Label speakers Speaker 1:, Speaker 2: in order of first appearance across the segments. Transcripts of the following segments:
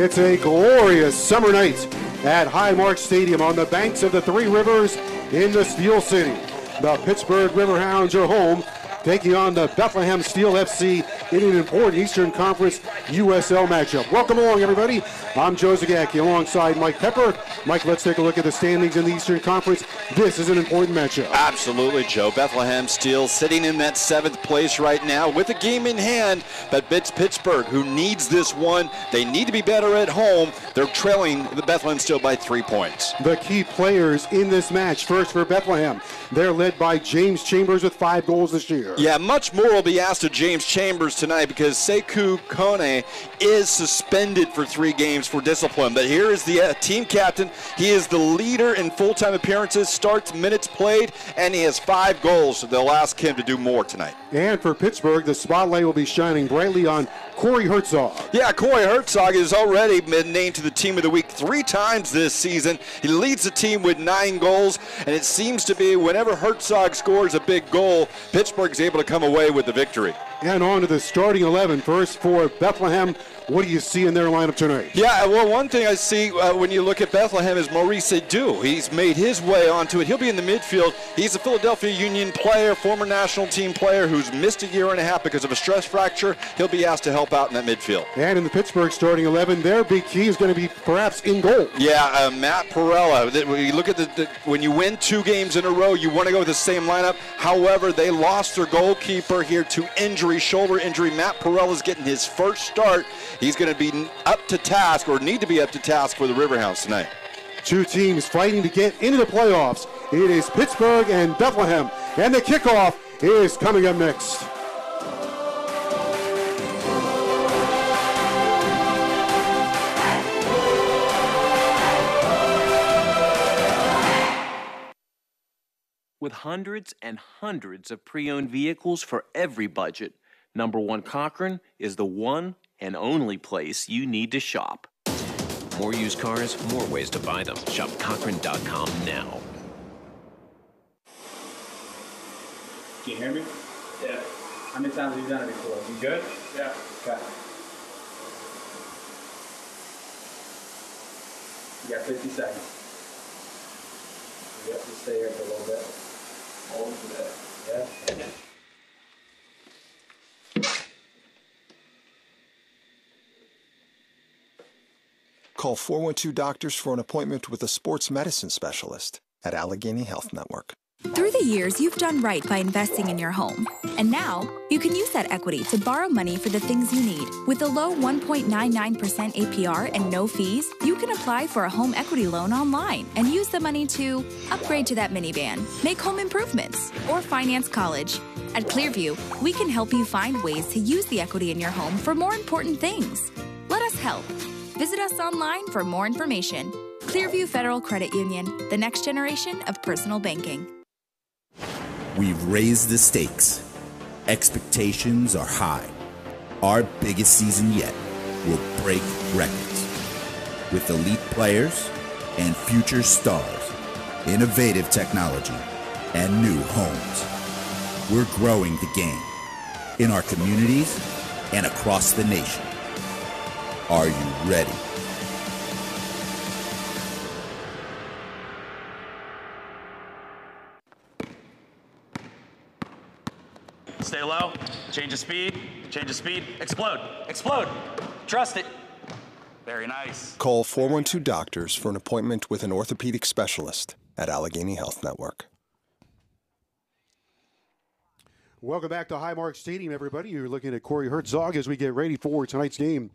Speaker 1: It's a glorious summer night at Highmark Stadium on the banks of the Three Rivers in the Steel City. The Pittsburgh Riverhounds are home, taking on the Bethlehem Steel FC in an important Eastern Conference USL matchup. Welcome along, everybody. I'm Joe Zagacki alongside Mike Pepper. Mike, let's take a look at the standings in the Eastern Conference. This is an important matchup.
Speaker 2: Absolutely, Joe. Bethlehem Steel sitting in that 7th place right now with a game in hand, but it's Pittsburgh who needs this one. They need to be better at home. They're trailing the Bethlehem Steel by 3 points.
Speaker 1: The key players in this match, first for Bethlehem, they're led by James Chambers with 5 goals this year.
Speaker 2: Yeah, much more will be asked of James Chambers tonight because Sekou Kone is suspended for 3 games for discipline. But here is the team captain. He is the leader in full-time appearances, starts, minutes played, and he has 5 goals. So they'll ask him to do more tonight.
Speaker 1: And for Pittsburgh, the spotlight will be shining brightly on Corey Herzog.
Speaker 2: Yeah, Corey Herzog has already been named to the Team of the Week 3 times this season. He leads the team with 9 goals, and it seems to be whenever Herzog scores a big goal, Pittsburgh's able to come away with the victory.
Speaker 1: And on to the starting 11. First for Bethlehem, what do you see in their lineup tonight?
Speaker 2: Yeah, well, one thing I see when you look at Bethlehem is Maurice Edu. He's made his way onto it. He'll be in the midfield. He's a Philadelphia Union player, former national team player who's missed a year and a half because of a stress fracture. He'll be asked to help out in that midfield.
Speaker 1: And in the Pittsburgh starting 11, their big key is going to be perhaps in goal.
Speaker 2: Yeah, Matt Perella. When you look at when you win 2 games in a row, you want to go with the same lineup. However, they lost their goalkeeper here to injury, shoulder injury. Matt Perella's getting his first start. He's going to be up to task, or need to be up to task, for the Riverhounds tonight.
Speaker 1: 2 teams fighting to get into the playoffs. It is Pittsburgh and Bethlehem, and the kickoff is coming up next.
Speaker 3: With hundreds and hundreds of pre-owned vehicles for every budget, Number 1 Cochran is the one and only place you need to shop.
Speaker 4: More used cars, more ways to buy them. Shop Cochran.com now.
Speaker 5: Can you hear me? Yeah. How many times have you done it before? You good? Yeah. Okay. You got 50 seconds. Yep, just stay here for a little bit. Hold for that. Yeah.
Speaker 6: Call 412-DOCTORS for an appointment with a sports medicine specialist at Allegheny Health Network.
Speaker 7: Through the years, you've done right by investing in your home. And now, you can use that equity to borrow money for the things you need. With a low 1.99% APR and no fees, you can apply for a home equity loan online and use the money to upgrade to that minivan, make home improvements, or finance college. At Clearview, we can help you find ways to use the equity in your home for more important things. Let us help. Visit us online for more information. Clearview Federal Credit Union, the next generation of personal banking.
Speaker 8: We've raised the stakes. Expectations are high. Our biggest season yet will break records. With elite players and future stars, innovative technology, and new homes. We're growing the game in our communities and across the nation. Are you ready?
Speaker 9: Stay low, change of speed, explode, explode. Trust it. Very nice.
Speaker 6: Call 412-DOCTORS for an appointment with an orthopedic specialist at Allegheny Health Network.
Speaker 1: Welcome back to Highmark Stadium, everybody. You're looking at Corey Herzog as we get ready for tonight's game.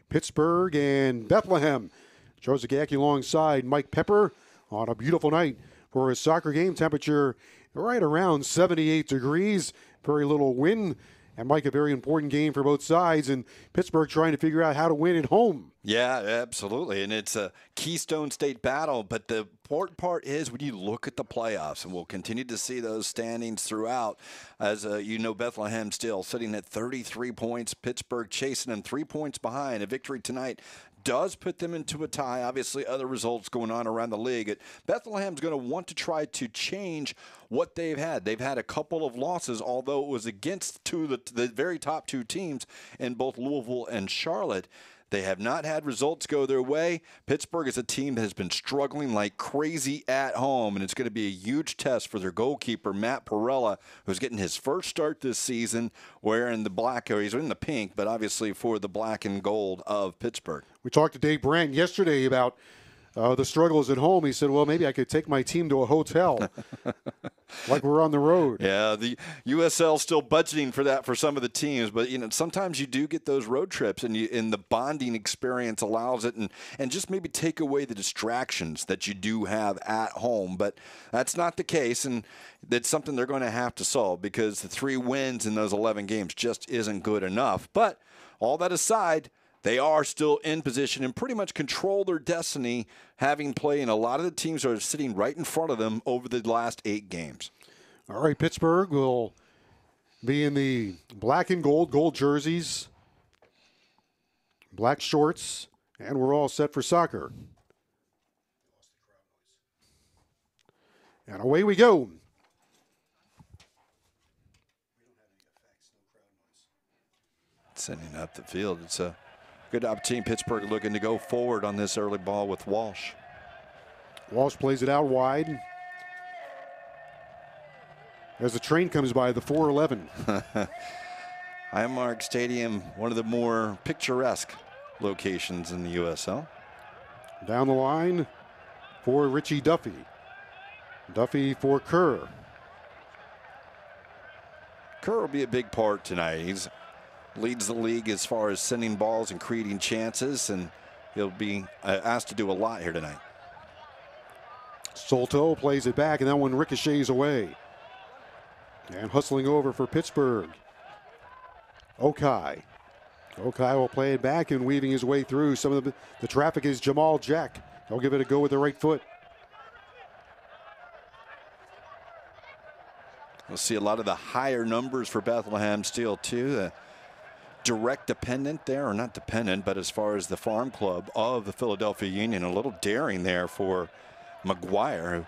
Speaker 1: Pittsburgh and Bethlehem. Joe Zagacki alongside Mike Pepper on a beautiful night for a soccer game. Temperature right around 78 degrees. Very little wind. And, Mike, a very important game for both sides, and Pittsburgh trying to figure out how to win at home.
Speaker 2: Yeah, absolutely, and it's a Keystone State battle, but the important part is when you look at the playoffs, and we'll continue to see those standings throughout, as you know, Bethlehem still sitting at 33 points, Pittsburgh chasing them 3 points behind. A victory tonight does put them into a tie. Obviously, other results going on around the league. Bethlehem's going to want to try to change what they've had. They've had a couple of losses, although it was against the very top 2 teams in both Louisville and Charlotte. They have not had results go their way. Pittsburgh is a team that has been struggling like crazy at home, and it's going to be a huge test for their goalkeeper, Matt Perella, who's getting his first start this season wearing the black, or he's in the pink, but obviously for the black and gold of Pittsburgh.
Speaker 1: We talked to Dave Brandt yesterday about the struggles at home. He said, well, maybe I could take my team to a hotel like we're on the road.
Speaker 2: Yeah, the USL still budgeting for that for some of the teams, but sometimes you do get those road trips, and the bonding experience allows it, and just maybe take away the distractions that you do have at home. But that's not the case, and that's something they're going to have to solve, because the 3 wins in those 11 games just isn't good enough. But all that aside, they are still in position and pretty much control their destiny, having played, and a lot of the teams are sitting right in front of them over the last 8 games.
Speaker 1: All right, Pittsburgh will be in the black and gold jerseys, black shorts, and we're all set for soccer. And away we go.
Speaker 2: Setting up the field. It's a good opportunity. Pittsburgh looking to go forward on this early ball with Walsh.
Speaker 1: Walsh plays it out wide. As the train comes by, the 411.
Speaker 2: Highmark Stadium, one of the more picturesque locations in the USL.
Speaker 1: Down the line for Richie Duffy. Duffy for Kerr.
Speaker 2: Kerr will be a big part tonight. He's leads the league as far as sending balls and creating chances, and he'll be asked to do a lot here tonight.
Speaker 1: Solto plays it back, and that one ricochets away. And hustling over for Pittsburgh, Okai. Okai will play it back, and weaving his way through some of the traffic is Jamal Jack. He'll give it a go with the right foot.
Speaker 2: We'll see a lot of the higher numbers for Bethlehem Steel too. The direct dependent there, or not dependent, but as far as the farm club of the Philadelphia Union, a little daring there for McGuire, who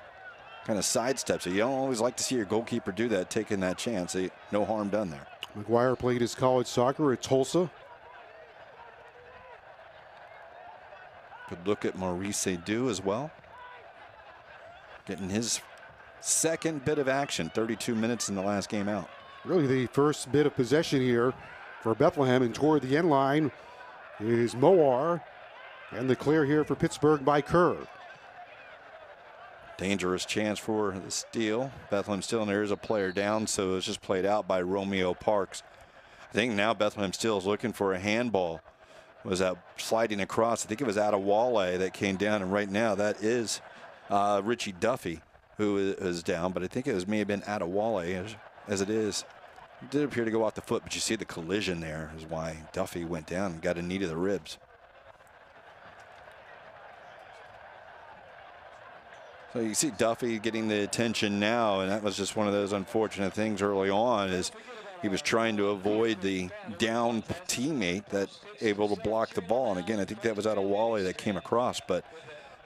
Speaker 2: kind of sidesteps it. You don't always like to see your goalkeeper do that, taking that chance. No harm done there.
Speaker 1: McGuire played his college soccer at Tulsa.
Speaker 2: Good look at Maurice Edu as well. Getting his second bit of action, 32 minutes in the last game out.
Speaker 1: Really the first bit of possession here for Bethlehem, and toward the end line is Moar, and the clear here for Pittsburgh by Kerr.
Speaker 2: Dangerous chance for the Steel. Bethlehem Steel, and there is a player down, so it's just played out by Romeo Parks. I think now Bethlehem Steel is looking for a handball. Was that sliding across? I think it was Adewale that came down, and right now that is Richie Duffy who is down, but I think it may have been Adewale as it is. It did appear to go off the foot, but you see the collision there is why Duffy went down and got a knee to the ribs. So you see Duffy getting the attention now, and that was just one of those unfortunate things early on, as he was trying to avoid the down teammate that able to block the ball. And again, I think that was Adewale that came across, but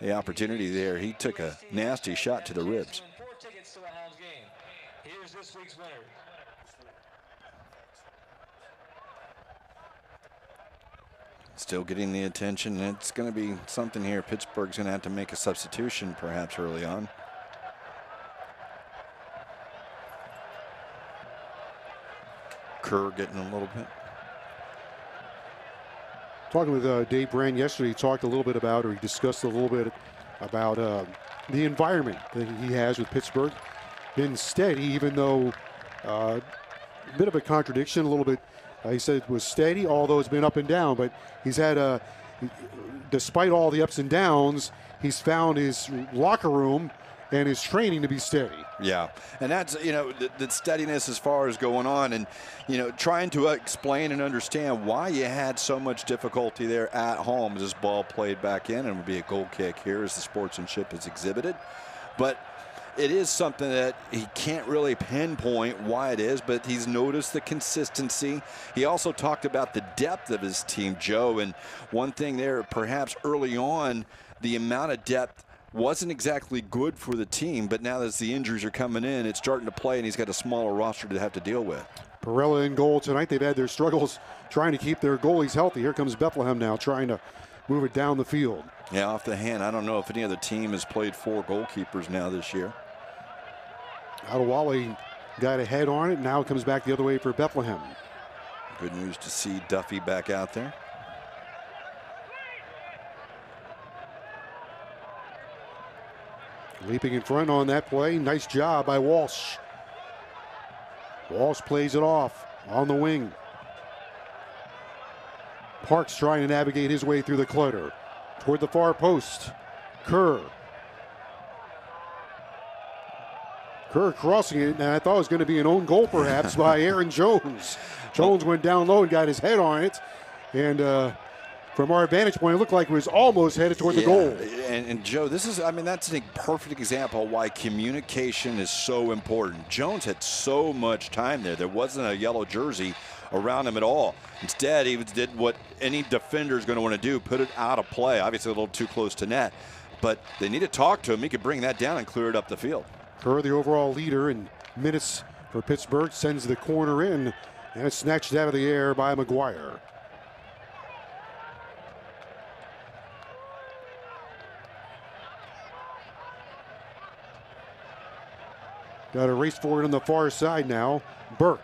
Speaker 2: the opportunity there, he took a nasty shot to the ribs. Still getting the attention, and it's going to be something here. Pittsburgh's going to have to make a substitution perhaps early on. Kerr getting a little bit.
Speaker 1: Talking with Dave Brand yesterday, he talked a little bit about, or he discussed a little bit about the environment that he has with Pittsburgh. Been steady, even though a bit of a contradiction, a little bit. He said it was steady, although it's been up and down. But he's had, despite all the ups and downs, he's found his locker room and his training to be steady.
Speaker 2: Yeah, and that's, the steadiness as far as going on, and, trying to explain and understand why you had so much difficulty there at home as this ball played back in, and it would be a goal kick here as the sportsmanship is exhibited. But it is something that he can't really pinpoint why it is, but he's noticed the consistency. He also talked about the depth of his team, Joe, and one thing there, perhaps early on, the amount of depth wasn't exactly good for the team, but now as the injuries are coming in, it's starting to play, and he's got a smaller roster to have to deal with.
Speaker 1: Perella in goal tonight. They've had their struggles trying to keep their goalies healthy. Here comes Bethlehem now trying to move it down the field.
Speaker 2: Yeah, off the hand. I don't know if any other team has played 4 goalkeepers now this year.
Speaker 1: Adewale got a head on it. Now it comes back the other way for Bethlehem.
Speaker 2: Good news to see Duffy back out there.
Speaker 1: Leaping in front on that play. Nice job by Walsh. Walsh plays it off on the wing. Parks trying to navigate his way through the clutter. Toward the far post. Kerr crossing it, and I thought it was going to be an own goal perhaps by Aaron Jones. Jones went down low and got his head on it. And from our vantage point, it looked like it was almost headed toward the goal.
Speaker 2: And Joe, that's a perfect example of why communication is so important. Jones had so much time there. There wasn't a yellow jersey around him at all. Instead, he did what any defender is going to want to do, put it out of play. Obviously a little too close to net, but they need to talk to him. He could bring that down and clear it up the field.
Speaker 1: Kerr, the overall leader in minutes for Pittsburgh, sends the corner in, and it's snatched out of the air by McGuire. Got a race for it on the far side now. Burke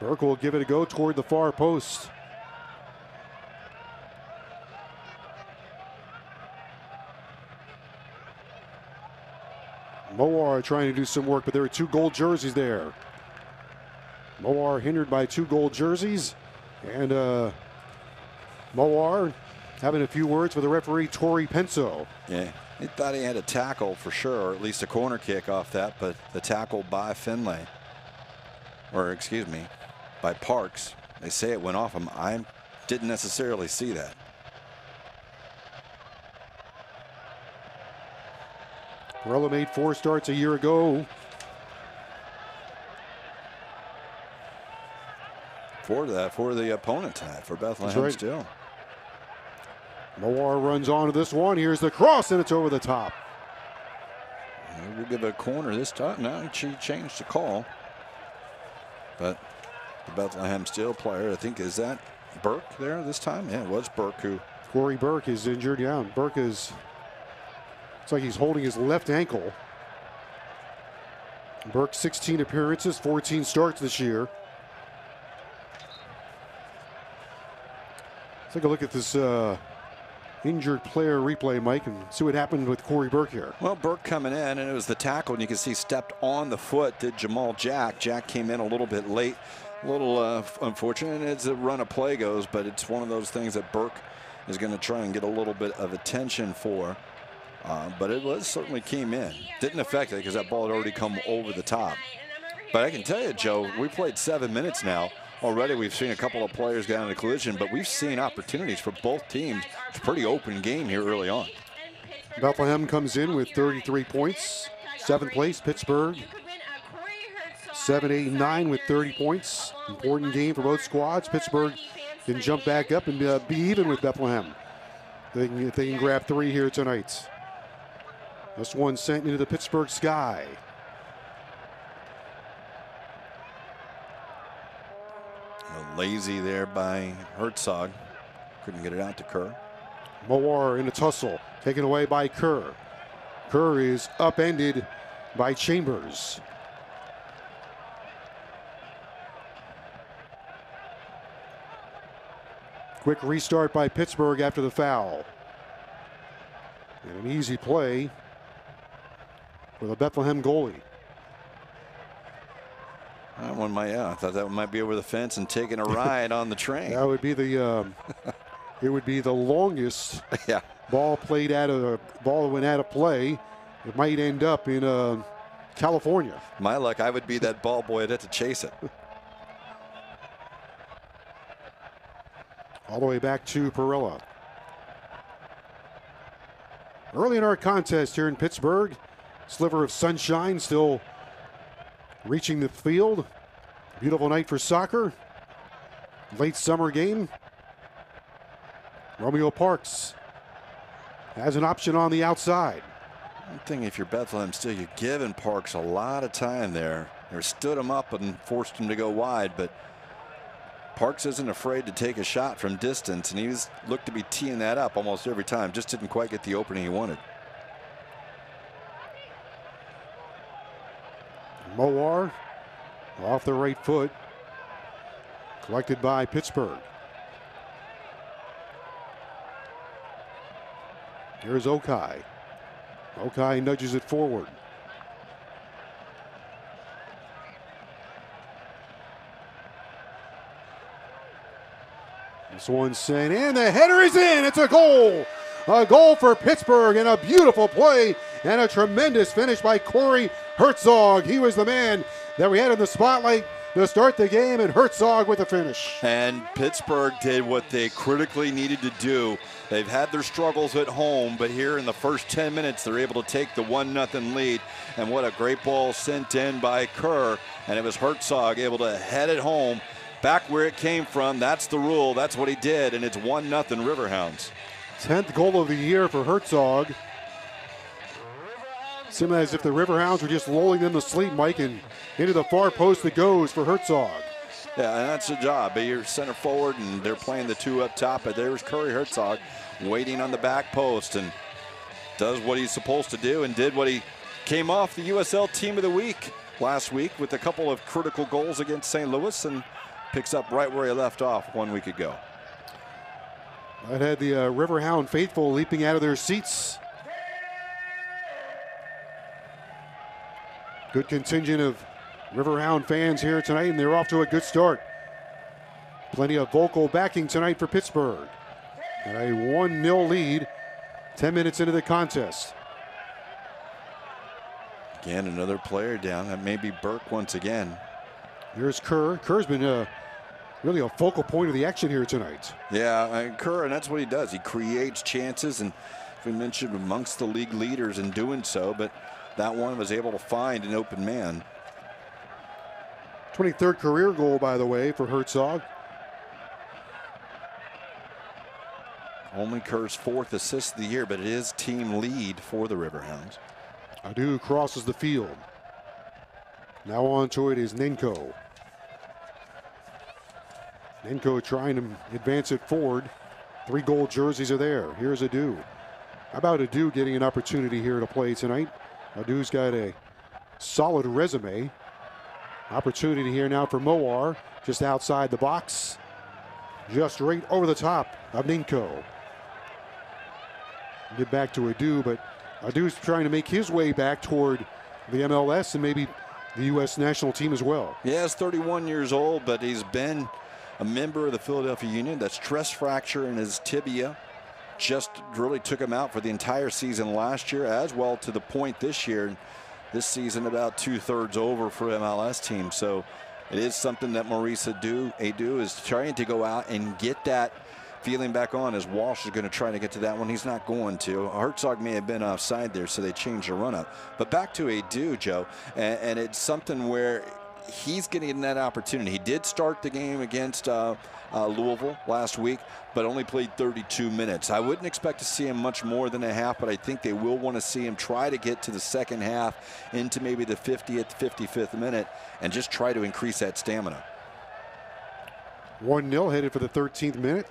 Speaker 1: will give it a go toward the far post. Mowar trying to do some work, but there are 2 gold jerseys there. Mowar hindered by 2 gold jerseys. And Mowar having a few words with the referee, Torrey Penso.
Speaker 2: Yeah, he thought he had a tackle for sure, or at least a corner kick off that, but the tackle by Finlay, or excuse me, by Parks, they say it went off him. I didn't necessarily see that.
Speaker 1: Perella made 4 starts a year ago.
Speaker 2: For the opponent tonight, for Bethlehem Steel.
Speaker 1: Mowar runs onto this one. Here's the cross, and it's over the top.
Speaker 2: We'll give a corner this time. Now he changed the call. But the Bethlehem Steel player, I think, is that Burke there this time? Yeah, it was Burke who.
Speaker 1: Corey Burke is injured. Yeah, Burke is. It's like he's holding his left ankle. Burke, 16 appearances, 14 starts this year. Let's take a look at this injured player replay, Mike, and see what happened with Corey Burke here.
Speaker 2: Well, Burke coming in, and it was the tackle, and you can see stepped on the foot did Jamal Jack. Jack came in a little bit late, a little unfortunate as the run of play goes, but it's one of those things that Burke is going to try and get a little bit of attention for. But it certainly came in. Didn't affect it because that ball had already come over the top. But I can tell you, Joe, we played 7 minutes now. Already we've seen a couple of players get in a collision, but we've seen opportunities for both teams. It's a pretty open game here early on.
Speaker 1: Bethlehem comes in with 33 points. 7th place, Pittsburgh. 7, 8, 9 with 30 points. Important game for both squads. Pittsburgh can jump back up and be even with Bethlehem. If they can grab 3 here tonight. This one sent into the Pittsburgh sky.
Speaker 2: Lazy there by Herzog. Couldn't get it out to Kerr.
Speaker 1: Mowar in a tussle, taken away by Kerr. Kerr is upended by Chambers. Quick restart by Pittsburgh after the foul. And an easy play for the Bethlehem goalie.
Speaker 2: That one might, I thought that one might be over the fence and taking a ride on the train.
Speaker 1: That would be the, it would be the longest ball played out of ball that went out of play. It might end up in California.
Speaker 2: My luck, I would be that ball boy. I'd have to chase it.
Speaker 1: All the way back to Perella. Early in our contest here in Pittsburgh, sliver of sunshine still reaching the field. Beautiful night for soccer. Late summer game. Romeo Parks has an option on the outside.
Speaker 2: One thing, if you're Bethlehem Steel, you're giving Parks a lot of time there. They stood him up and forced him to go wide, but Parks isn't afraid to take a shot from distance, and he looked to be teeing that up almost every time. Just didn't quite get the opening he wanted.
Speaker 1: Mowar off the right foot. Collected by Pittsburgh. Here's Okai. Okai nudges it forward. This one's sent in. The header is in. It's a goal. A goal for Pittsburgh, and a beautiful play and a tremendous finish by Corey Herzog. He was the man that we had in the spotlight to start the game, and Herzog with the finish.
Speaker 2: And Pittsburgh did what they critically needed to do. They've had their struggles at home, but here in the first 10 minutes, they're able to take the 1-0 lead. And what a great ball sent in by Kerr. And it was Herzog able to head it home back where it came from. That's the rule. That's what he did. And it's 1-0 Riverhounds.
Speaker 1: 10th goal of the year for Herzog. Seemed as if the Riverhounds were just lulling them to sleep, Mike, and into the far post it goes for Herzog.
Speaker 2: Yeah, and that's the job. You're center forward, and they're playing the two up top. But there's Corey Herzog waiting on the back post and does what he's supposed to do, and did what he came off the USL Team of the Week last week with a couple of critical goals against St. Louis, and picks up right where he left off 1 week ago.
Speaker 1: That had the Riverhound faithful leaping out of their seats. Good contingent of Riverhound fans here tonight, and they're off to a good start. Plenty of vocal backing tonight for Pittsburgh. And a 1-0 lead, 10 minutes into the contest.
Speaker 2: Again, another player down. That may be Burke once again.
Speaker 1: Here's Kerr. Kerr's been really a focal point of the action here tonight.
Speaker 2: Yeah, Kerr, and that's what he does. He creates chances, and we mentioned amongst the league leaders in doing so, but that one was able to find an open man.
Speaker 1: 23rd career goal, by the way, for Herzog.
Speaker 2: Only Kerr's 4th assist of the year, but it is team lead for the Riverhounds.
Speaker 1: Adu crosses the field. Now on to it is Nenko. Nenko trying to advance it forward. 3 gold jerseys are there. Here's Adu. How about Adu getting an opportunity here to play tonight? Adu's got a solid resume. Opportunity here now for Mowar, just outside the box. Just right over the top of Nenko. Get back to Adu, but Adu's trying to make his way back toward the MLS and maybe the U.S. national team as well.
Speaker 2: Yeah, he's 31 years old, but he's been a member of the Philadelphia Union. That stress fracture in his tibia just really took him out for the entire season last year, as well to the point this year. This season about 2/3 over for MLS team. So it is something that Maurice Adu is trying to go out and get that feeling back on, as Walsh is going to try to get to that one. He's not going to. Herzog may have been offside there, so they changed the run-up. But back to Adu, Joe, and it's something where he's getting that opportunity. He did start the game against Louisville last week, but only played 32 minutes. I wouldn't expect to see him much more than a half, but I think they will want to see him try to get to the second half into maybe the 50th, 55th minute and just try to increase that stamina.
Speaker 1: 1-0 headed for the 13th minute.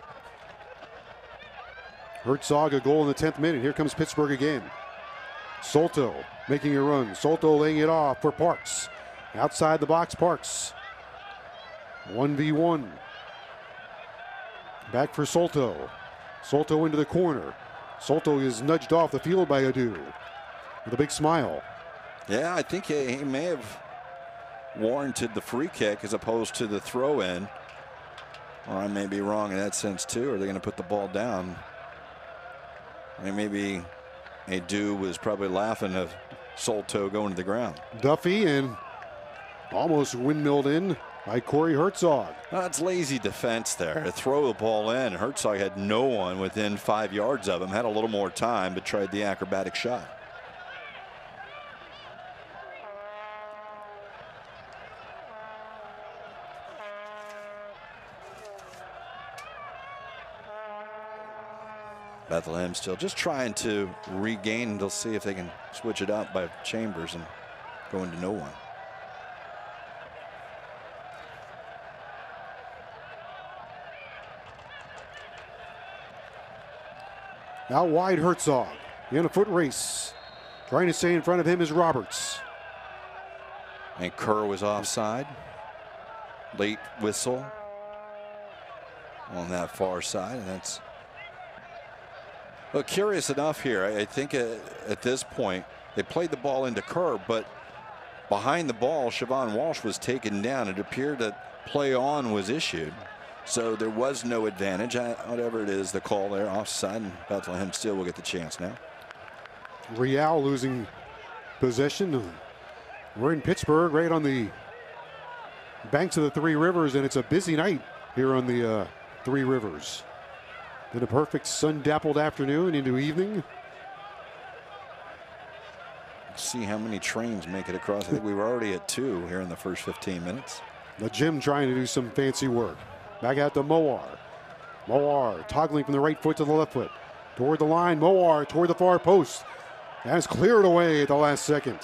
Speaker 1: Herzog a goal in the 10th minute. Here comes Pittsburgh again. Solto making a run. Solto laying it off for Parks. Outside the box, Parks. 1v1. Back for Solto. Solto into the corner. Solto is nudged off the field by Adu with a big smile.
Speaker 2: Yeah, I think he may have warranted the free kick as opposed to the throw-in. Or I may be wrong in that sense too. Are they going to put the ball down? I mean, maybe Adu was probably laughing of Solto going to the ground.
Speaker 1: Duffy and almost windmilled in by Corey Herzog.
Speaker 2: That's lazy defense there. To throw the ball in. Herzog had no one within 5 yards of him. Had a little more time, but tried the acrobatic shot. Bethlehem still just trying to regain. They'll see if they can switch it up by Chambers and go into no one.
Speaker 1: Out wide, Herzog. In a foot race. Trying to stay in front of him is Roberts.
Speaker 2: And Kerr was offside. Late whistle on that far side. And that's, well, curious enough here. I think at this point, they played the ball into Kerr, but behind the ball, Siobhan Walsh was taken down. It appeared that play on was issued. So there was no advantage. Whatever it is, the call there, offside, and Bethlehem Steel will get the chance now.
Speaker 1: Real losing possession. We're in Pittsburgh, right on the banks of the Three Rivers, and it's a busy night here on the Three Rivers. Been a perfect sun-dappled afternoon into evening.
Speaker 2: Let's see how many trains make it across. I think we were already at 2 here in the first 15 minutes.
Speaker 1: The gym trying to do some fancy work. Back out to Moar. Moar toggling from the right foot to the left foot. Toward the line, Moar toward the far post. That's cleared away at the last second.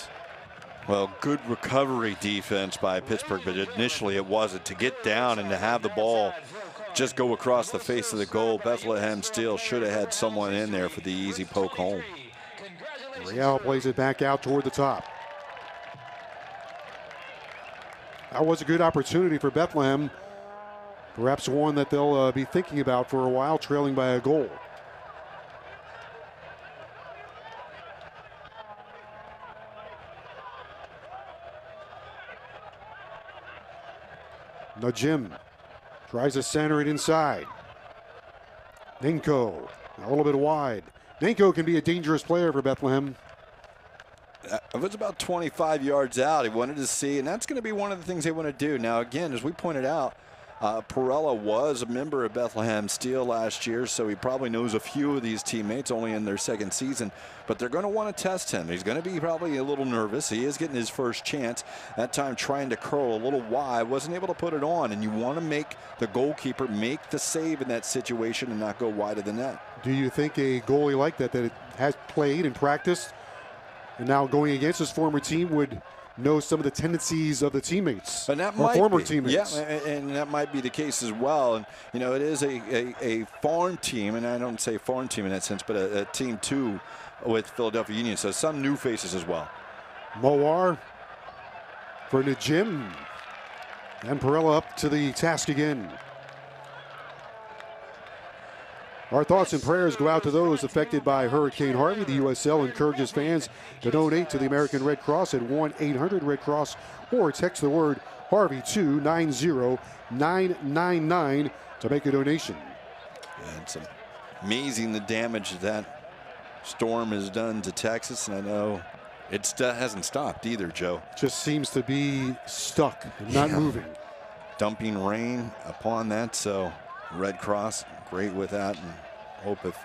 Speaker 2: Well, good recovery defense by Pittsburgh, but initially it wasn't. To get down and to have the ball just go across the face of the goal, Bethlehem Steel should have had someone in there for the easy poke home.
Speaker 1: Real plays it back out toward the top. That was a good opportunity for Bethlehem. Perhaps one that they'll be thinking about for a while, trailing by a goal. Najim tries to center it inside. Nenko a little bit wide. Nenko can be a dangerous player for Bethlehem.
Speaker 2: It was about 25 yards out. He wanted to see, and that's going to be one of the things they want to do. Now, again, as we pointed out, Perella was a member of Bethlehem Steel last year, so he probably knows a few of these teammates, only in their second season. But they're going to want to test him. He's going to be probably a little nervous. He is getting his first chance. That time trying to curl a little wide, wasn't able to put it on. And you want to make the goalkeeper make the save in that situation and not go wide of the net.
Speaker 1: Do you think a goalie like that has played and practiced and now going against his former team would know some of the tendencies of the teammates
Speaker 2: and that
Speaker 1: or
Speaker 2: might
Speaker 1: former
Speaker 2: be.
Speaker 1: teammates?
Speaker 2: Yeah, and that might be the case as well. And, you know, it is a farm team, and I don't say farm team in that sense, but a team too with Philadelphia Union. So some new faces as well.
Speaker 1: Moar for Najim. And Perella up to the task again. Our thoughts and prayers go out to those affected by Hurricane Harvey. The USL encourages fans to donate to the American Red Cross at 1-800-RED-CROSS or text the word Harvey to 90999 to make a donation.
Speaker 2: Yeah, it's amazing the damage that storm has done to Texas, and I know it hasn't stopped either, Joe.
Speaker 1: Just seems to be stuck and not moving.
Speaker 2: Dumping rain upon that, so Red Cross great with that, and hope if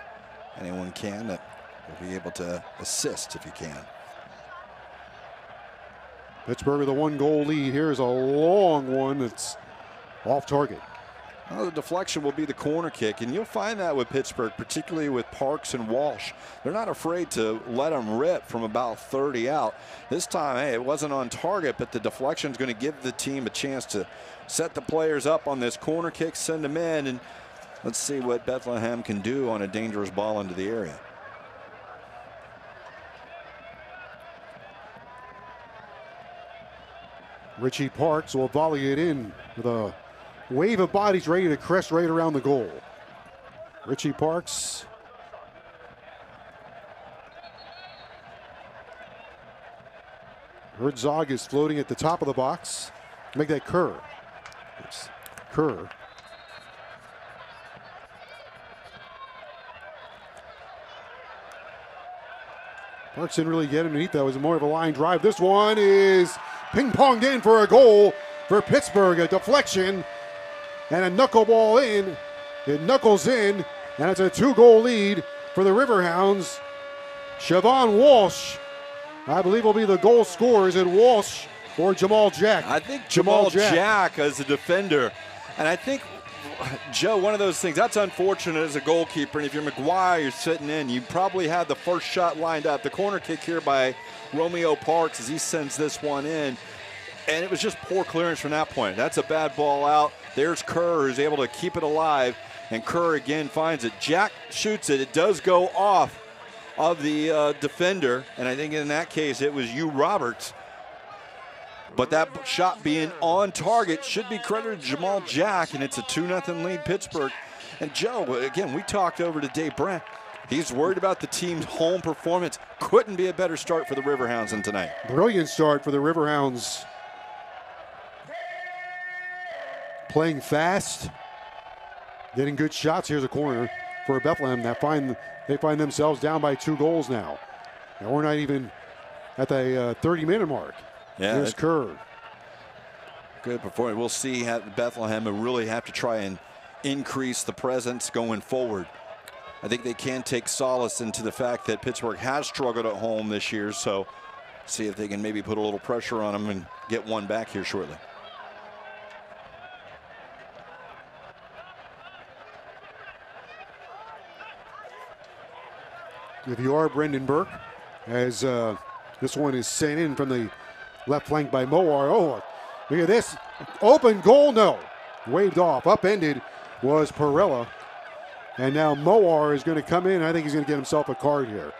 Speaker 2: anyone can that will be able to assist if you can.
Speaker 1: Pittsburgh with a 1-goal lead. Here's a long one that's off target.
Speaker 2: Well, the deflection will be the corner kick, and you'll find that with Pittsburgh, particularly with Parks and Walsh. They're not afraid to let them rip from about 30 out. This time, hey, it wasn't on target, but the deflection is going to give the team a chance to set the players up on this corner kick, send them in, and let's see what Bethlehem can do on a dangerous ball into the area.
Speaker 1: Richie Parks will volley it in with a wave of bodies ready to crest right around the goal. Richie Parks. Herzog is floating at the top of the box. Make that Kerr. It's Kerr. Parks didn't really get underneath. That was more of a line drive. This one is ping-ponged in for a goal for Pittsburgh. A deflection and a knuckleball in. It knuckles in, and it's a 2-goal lead for the Riverhounds. Siobhan Walsh, I believe, will be the goal scorer. Is it Walsh or Jamal Jack?
Speaker 2: I think Jamal Jack as a defender. And I think, Joe, one of those things, that's unfortunate as a goalkeeper. And if you're McGuire, you're sitting in, you probably had the first shot lined up. The corner kick here by Romeo Parks as he sends this one in. And it was just poor clearance from that point. That's a bad ball out. There's Kerr, who's able to keep it alive. And Kerr again finds it. Jack shoots it. It does go off of the defender. And I think in that case it was Hugh Roberts. But that shot being on target should be credited to Jamal Jack. And it's a 2-0 lead Pittsburgh. And Joe, again, we talked over to Dave Brandt. He's worried about the team's home performance. Couldn't be a better start for the Riverhounds than tonight.
Speaker 1: Brilliant start for the Riverhounds. Playing fast, getting good shots. Here's a corner for Bethlehem. They find themselves down by 2 goals now. And we're not even at the 30-minute mark.
Speaker 2: Yeah,
Speaker 1: here's Kerr.
Speaker 2: Good performance. We'll see how Bethlehem will really have to try and increase the presence going forward. I think they can take solace into the fact that Pittsburgh has struggled at home this year, so see if they can maybe put a little pressure on them and get one back here shortly.
Speaker 1: With you are Brendan Burke, as this one is sent in from the left flank by Moar. Oh, look at this. Open goal, no. Waved off, upended was Perella. And now Moar is going to come in. I think he's going to get himself a card here,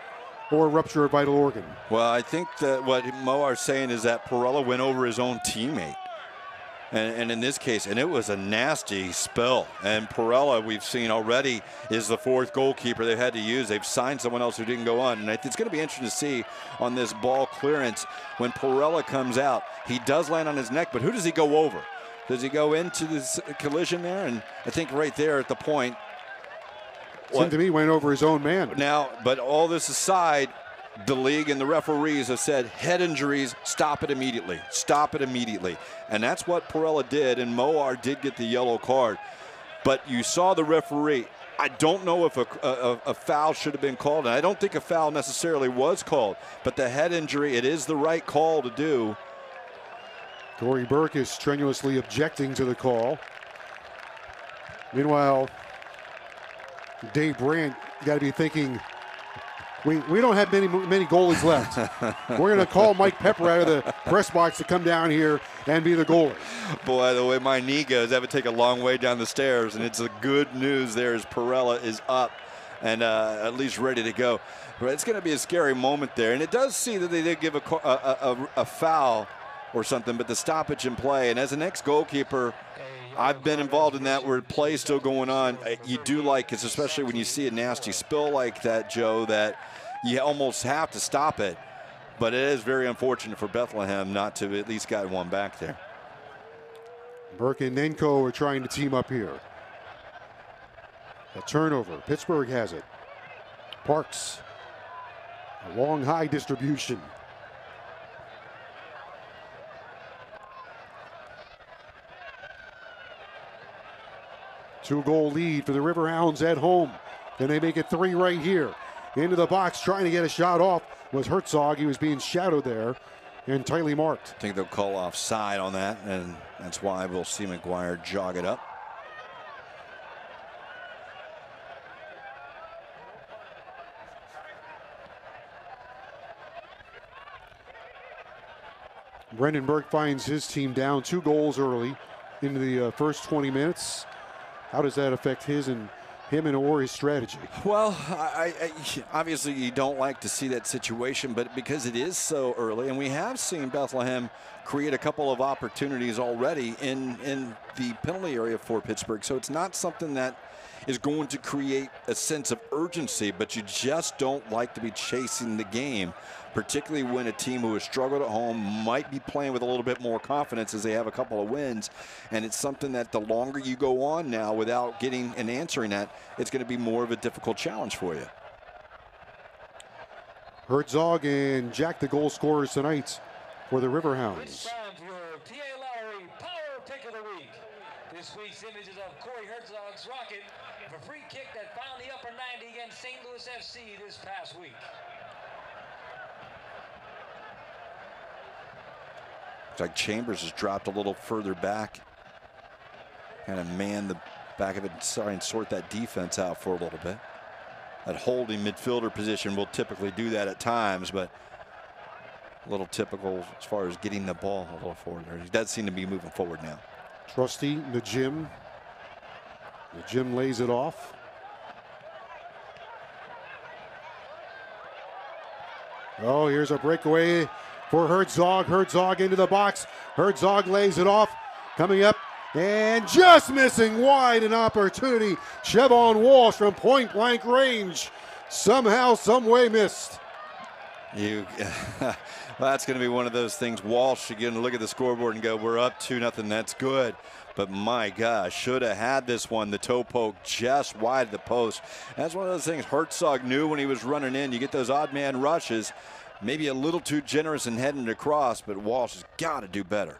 Speaker 1: or rupture a vital organ.
Speaker 2: Well, I think that what Moar's saying is that Perella went over his own teammate. And in this case, and it was a nasty spill. And Perella, we've seen already, is the 4th goalkeeper they've had to use. They've signed someone else who didn't go on. And it's going to be interesting to see on this ball clearance when Perella comes out. He does land on his neck, but who does he go over? Does he go into this collision there? And I think right there at the point,
Speaker 1: seemed to me went over his own man.
Speaker 2: Now, but all this aside, the league and the referees have said head injuries, stop it immediately. Stop it immediately. And that's what Perella did, and Moar did get the yellow card. But you saw the referee. I don't know if a foul should have been called, and I don't think a foul necessarily was called. But the head injury, it is the right call to do.
Speaker 1: Corey Burke is strenuously objecting to the call. Meanwhile, Dave Brandt got to be thinking, we don't have many goalies left. We're going to call Mike Pepper out of the press box to come down here and be the goalie.
Speaker 2: Boy, the way my knee goes, that would take a long way down the stairs. And it's the good news there is Perella is up and at least ready to go. But it's going to be a scary moment there. And it does see that they did give a foul or something, but the stoppage in play. And as an ex-goalkeeper, I've been involved in that where play's still going on. You do like it, especially when you see a nasty spill like that, Joe, that you almost have to stop it. But it is very unfortunate for Bethlehem not to at least got one back there.
Speaker 1: Burke and Nenko are trying to team up here. A turnover. Pittsburgh has it. Parks. A long high distribution. Two-goal lead for the Riverhounds at home. Then they make it 3 right here. Into the box, trying to get a shot off was Herzog. He was being shadowed there and tightly marked.
Speaker 2: I think they'll call offside on that, and that's why we'll see McGuire jog it up.
Speaker 1: Brendan Burke finds his team down 2 goals early into the first 20 minutes. How does that affect him and or his strategy?
Speaker 2: Well, I obviously you don't like to see that situation, but because it is so early, and we have seen Bethlehem create a couple of opportunities already in the penalty area for Pittsburgh, so it's not something that is going to create a sense of urgency, but you just don't like to be chasing the game, particularly when a team who has struggled at home might be playing with a little bit more confidence as they have a couple of wins. And it's something that the longer you go on now without getting and answering that, it's going to be more of a difficult challenge for you.
Speaker 1: Herzog and Jack, the goal scorers tonight for the Riverhounds.
Speaker 10: It's time for your T.A. Lowry Power Pick of the Week. This week's images of Corey Herzog's rocket for a free kick that found the upper 90 against St. Louis FC this past week.
Speaker 2: It's like Chambers has dropped a little further back, kind of man the back of it, try and sort that defense out for a little bit. That holding midfielder position will typically do that at times, but a little typical as far as getting the ball a little forward there. He does seem to be moving forward now.
Speaker 1: Trusty, Najim, Jim lays it off. Oh, here's a breakaway for Herzog. Herzog into the box. Herzog lays it off. Coming up and just missing wide, an opportunity. Chevon Walsh from point blank range. Somehow, some way missed.
Speaker 2: That's going to be one of those things. Walsh, you're going to look at the scoreboard and go, we're up 2-0. That's good. But my gosh, should have had this one. The toe poke just wide of the post. That's one of those things Herzog knew when he was running in. You get those odd man rushes. Maybe a little too generous in heading across, but Walsh has got to do better.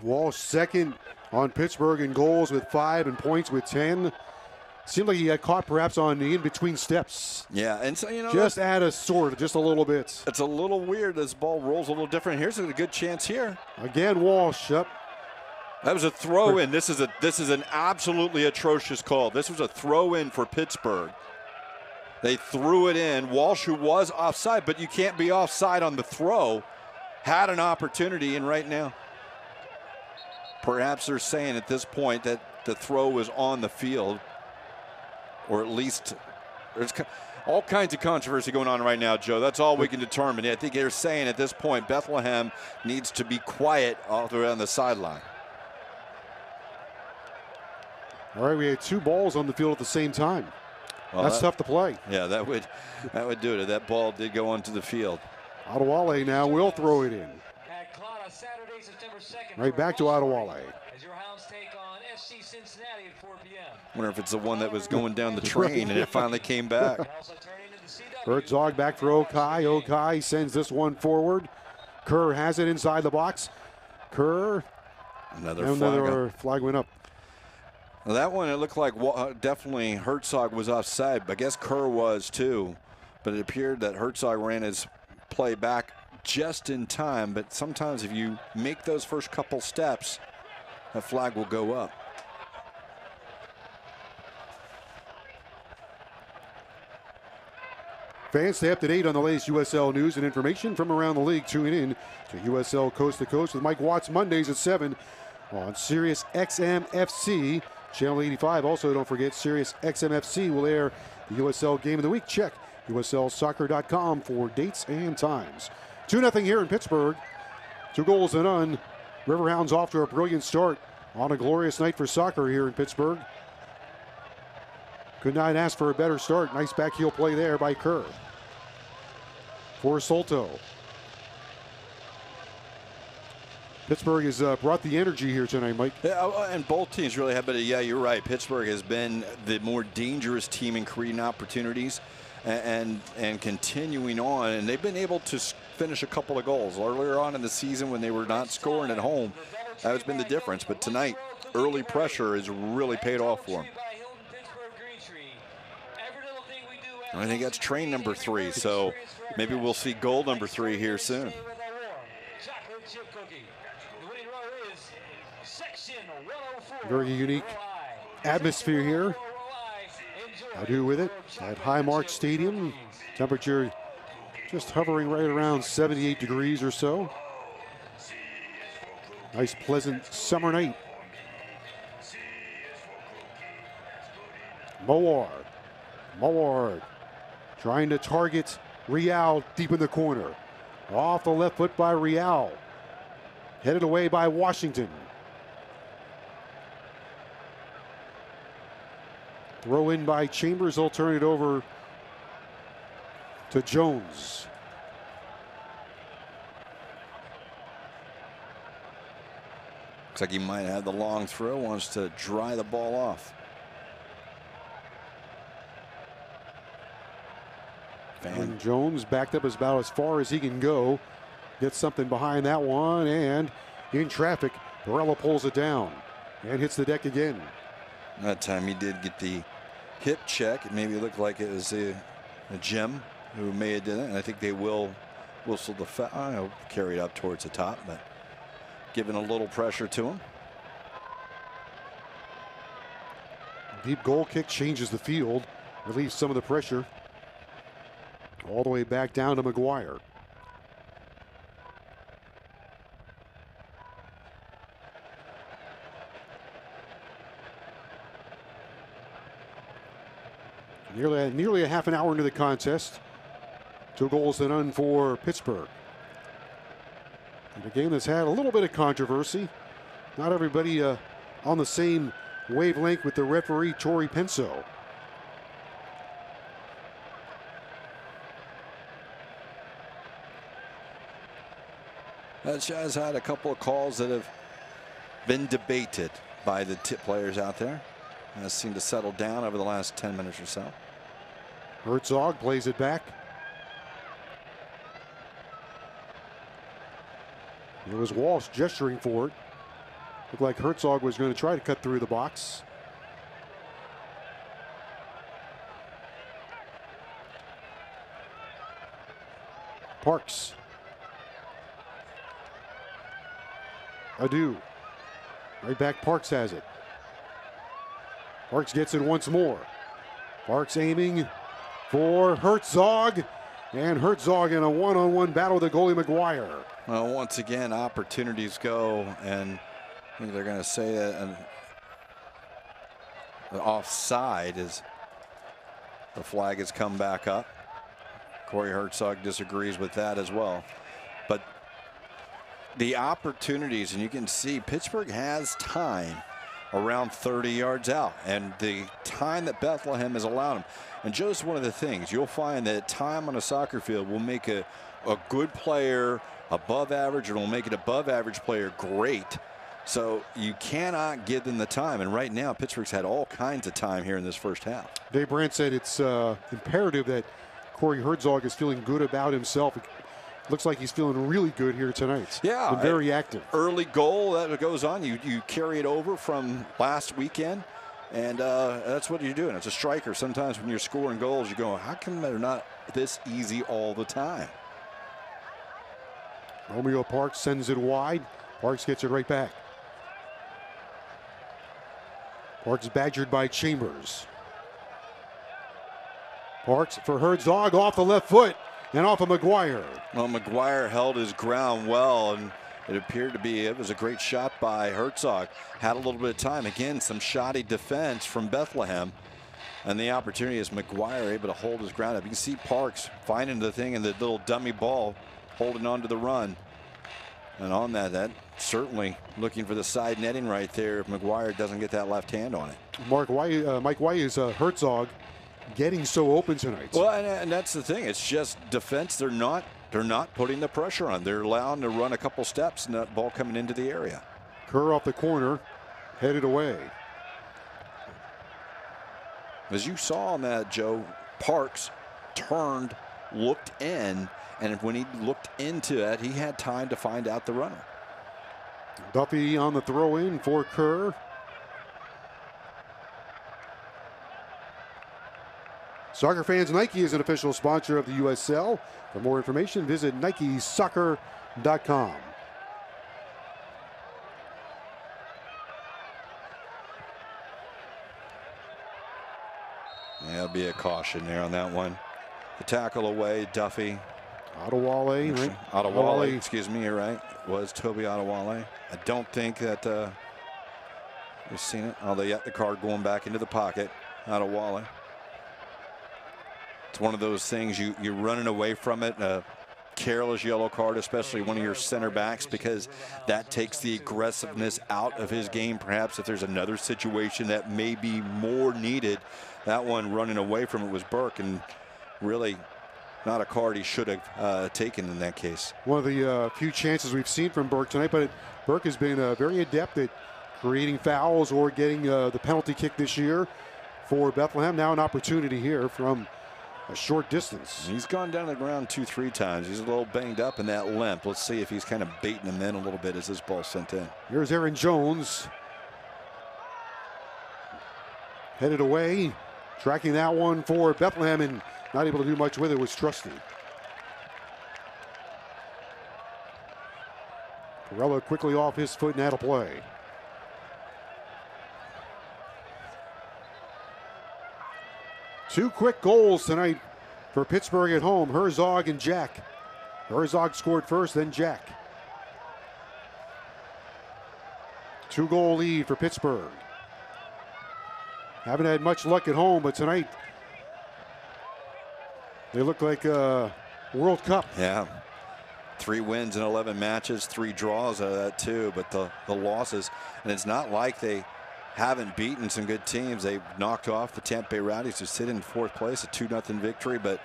Speaker 1: Walsh second on Pittsburgh in goals with 5 and points with 10. Seemed like he got caught perhaps on the in-between steps.
Speaker 2: Yeah, and so, you know,
Speaker 1: just add a sword, just a little bit.
Speaker 2: It's a little weird. This ball rolls a little different. Here's a good chance here.
Speaker 1: Again, Walsh up.
Speaker 2: That was a throw-in. This is an absolutely atrocious call. This was a throw-in for Pittsburgh. They threw it in. Walsh, who was offside, but you can't be offside on the throw, had an opportunity, and right now, perhaps they're saying at this point that the throw was on the field, or at least there's all kinds of controversy going on right now, Joe. That's all we can determine. I think they're saying at this point Bethlehem needs to be quiet all the way on the sideline.
Speaker 1: All right, we had 2 balls on the field at the same time.
Speaker 2: Well,
Speaker 1: that's tough to play.
Speaker 2: Yeah, that would do it. That ball did go onto the field.
Speaker 1: Adewale now will throw it in. Right back to Adewale.
Speaker 2: Wonder if it's the one that was going down the train and it finally came back.
Speaker 1: Herzog back for Okai. Okai sends this one forward. Kerr has it inside the box. Kerr. Another flag went up.
Speaker 2: Well, that one, it looked like definitely Herzog was offside, but I guess Kerr was too. But it appeared that Herzog ran his play back just in time. But sometimes if you make those first couple steps, that flag will go up.
Speaker 1: Fans, stay up to date on the latest USL news and information from around the league. Tune in to USL Coast to Coast with Mike Watts Mondays at 7 on Sirius XM FC. Channel 85. Also, don't forget, Sirius XM FC will air the USL Game of the Week. Check USLsoccer.com for dates and times. 2-0 here in Pittsburgh. 2-0. Riverhounds off to a brilliant start on a glorious night for soccer here in Pittsburgh. Could not ask for a better start. Nice back heel play there by Kerr. For Solto. Pittsburgh has brought the energy here tonight, Mike.
Speaker 2: Yeah, and both teams really have, but yeah, you're right. Pittsburgh has been the more dangerous team in creating opportunities and continuing on, and they've been able to finish a couple of goals. Earlier on in the season when they were not scoring at home, that has been the difference. But tonight, early pressure has really paid off for them. I think that's train number 3, so maybe we'll see goal number 3 here soon.
Speaker 1: Very unique atmosphere here. I do with it at Highmark Stadium. Temperature just hovering right around 78 degrees or so. Nice, pleasant summer night. Moward trying to target Real deep in the corner. Off the left foot by Real. Headed away by Washington. Throw in by Chambers. They'll turn it over to Jones.
Speaker 2: Looks like he might have the long throw. Wants to dry the ball off.
Speaker 1: And Jones backed up about as far as he can go. Gets something behind that one, and in traffic, Barella pulls it down and hits the deck again.
Speaker 2: That time he did get the hip check. It maybe looked like it was a Jim who may have done it, and I think they will whistle the foul. Carry it up towards the top, but giving a little pressure to him.
Speaker 1: Deep goal kick changes the field, relieves some of the pressure. All the way back down to McGuire. Nearly a half an hour into the contest. 2 goals to none for Pittsburgh. And a game that's had a little bit of controversy. Not everybody on the same wavelength with the referee, Tori Penso.
Speaker 2: Has had a couple of calls that have been debated by the players out there. Has seemed to settle down over the last 10 minutes or so.
Speaker 1: Herzog plays it back. It was Walsh gesturing for it. Looked like Herzog was going to try to cut through the box. Parks. Adu. Right back, Parks has it. Parks gets it once more. Parks aiming for Herzog. And Herzog in a one-on-one battle with the goalie McGuire.
Speaker 2: Well, once again, opportunities go, and I think they're going to say that the offside is the flag has come back up. Corey Herzog disagrees with that as well. But the opportunities, and you can see Pittsburgh has time around 30 yards out, and the time that Bethlehem has allowed them. And just one of the things, you'll find that time on a soccer field will make a good player above average, and will make an above average player great. So you cannot give them the time. And right now, Pittsburgh's had all kinds of time here in this first half.
Speaker 1: Dave Brandt said it's imperative that Corey Herzog is feeling good about himself. It looks like he's feeling really good here tonight.
Speaker 2: Yeah.
Speaker 1: Been very active.
Speaker 2: Early goal that goes on. You carry it over from last weekend. And that's what you're doing. It's a striker. Sometimes when you're scoring goals, you're going, how come they're not this easy all the time?
Speaker 1: Romeo Parks sends it wide. Parks gets it right back. Parks badgered by Chambers. Parks for Herzog off the left foot and off of McGuire.
Speaker 2: Well, McGuire held his ground well, and it appeared to be, it was a great shot by Herzog. Had a little bit of time. Again, some shoddy defense from Bethlehem. And the opportunity is McGuire able to hold his ground up. You can see Parks finding the thing in the little dummy ball, holding on to the run. And on that certainly looking for the side netting right there if McGuire doesn't get that left hand on it.
Speaker 1: Mike, why is Herzog getting so open tonight?
Speaker 2: Well, and that's the thing. It's just defense. They're not putting the pressure on. They're allowing to run a couple steps and that ball coming into the area.
Speaker 1: Kerr off the corner, headed away.
Speaker 2: As you saw on that, Joe, Parks turned, looked in, and when he looked into it, he had time to find out the runner.
Speaker 1: Duffy on the throw in for Kerr. Soccer fans, Nike is an official sponsor of the USL. For more information, visit NikeSoccer.com.
Speaker 2: Yeah, there'll be a caution there on that one. The tackle away, Duffy.
Speaker 1: Adewale, right?
Speaker 2: Adewale, excuse me, you're right. It was Toby Adewale. I don't think that we've seen it. Oh, they got the card going back into the pocket. Adewale. It's one of those things you're running away from it. Careless yellow card, especially one of your center backs, because that takes the aggressiveness out of his game. Perhaps if there's another situation that may be more needed. That one running away from it was Burke, and really not a card he should have taken in that case.
Speaker 1: One of the few chances we've seen from Burke tonight, but Burke has been very adept at creating fouls or getting the penalty kick this year for Bethlehem. Now an opportunity here from a short distance.
Speaker 2: He's gone down to the ground 2-3 times. He's a little banged up in that limp. Let's see if he's kind of baiting him in a little bit as this ball sent in.
Speaker 1: Here's Aaron Jones. Headed away. Tracking that one for Bethlehem, and not able to do much with it was Trusty. Perella quickly off his foot and out of play. Two quick goals tonight for Pittsburgh at home. Herzog and Jack. Herzog scored first, then Jack. 2-goal lead for Pittsburgh. Haven't had much luck at home, but tonight They look like a World Cup.
Speaker 2: Yeah. 3 wins in 11 matches, 3 draws out of that too, but the losses, and it's not like they haven't beaten some good teams. They knocked off the Tampa Bay Rowdies, who sit in 4th place, a 2-0 victory, but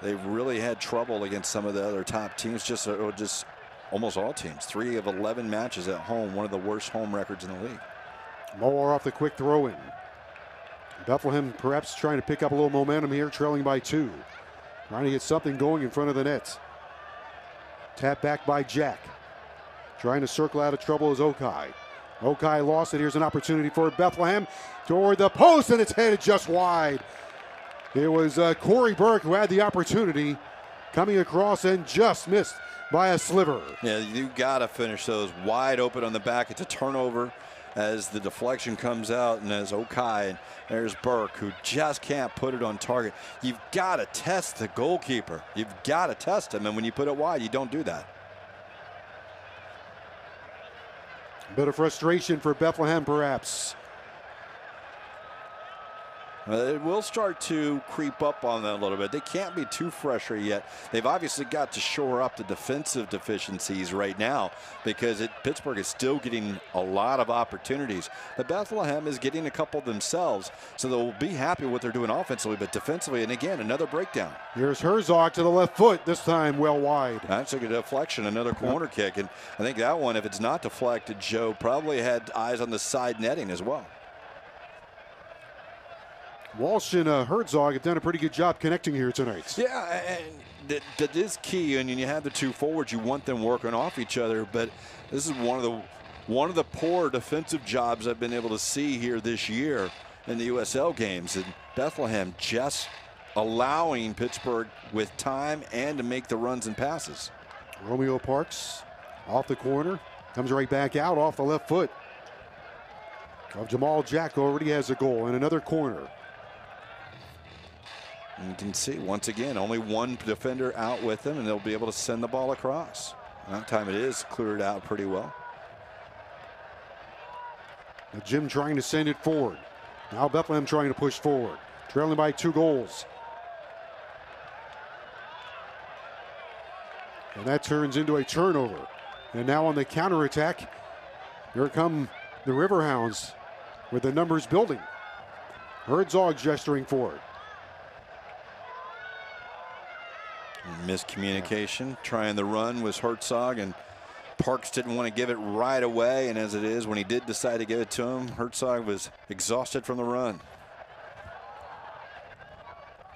Speaker 2: they've really had trouble against some of the other top teams, just almost all teams. 3 of 11 matches at home, one of the worst home records in the league.
Speaker 1: Moore off the quick throw in. Bethlehem perhaps trying to pick up a little momentum here, trailing by 2. Trying to get something going in front of the net. Tap back by Jack. Trying to circle out of trouble is Okai. Okai lost it. Here's an opportunity for Bethlehem toward the post, and it's headed just wide. It was Corey Burke who had the opportunity, coming across and just missed by a sliver.
Speaker 2: Yeah, you got to finish those wide open on the back. It's a turnover as the deflection comes out, and as Okai, and there's Burke, who just can't put it on target. You've got to test the goalkeeper. You've got to test him, and when you put it wide, you don't do that.
Speaker 1: A bit of frustration for Bethlehem, perhaps.
Speaker 2: It will start to creep up on them a little bit. They can't be too frustrated yet. They've obviously got to shore up the defensive deficiencies right now, because Pittsburgh is still getting a lot of opportunities. But Bethlehem is getting a couple themselves, so they'll be happy with what they're doing offensively, but defensively, and again, another breakdown.
Speaker 1: Here's Herzog to the left foot, this time well wide.
Speaker 2: That's a good deflection, another corner kick, and I think that one, if it's not deflected, Joe probably had eyes on the side netting as well.
Speaker 1: Walsh and Herzog have done a pretty good job connecting here tonight.
Speaker 2: Yeah, and that is key. And you have the 2 forwards, you want them working off each other. But this is one of the poor defensive jobs I've been able to see here this year in the USL games. And Bethlehem just allowing Pittsburgh with time and to make the runs and passes.
Speaker 1: Romeo Parks off the corner, comes right back out off the left foot of Jamal Jack. Already has a goal and another corner.
Speaker 2: You can see, once again, only 1 defender out with them, and they'll be able to send the ball across. That time it is cleared out pretty well.
Speaker 1: Jim trying to send it forward. Now Bethlehem trying to push forward, trailing by 2 goals. And that turns into a turnover. And now on the counterattack, here come the Riverhounds with the numbers building. Herzog gesturing forward.
Speaker 2: Miscommunication, trying the run was Herzog, and Parks didn't want to give it right away, and as it is, when he did decide to give it to him, Herzog was exhausted from the run.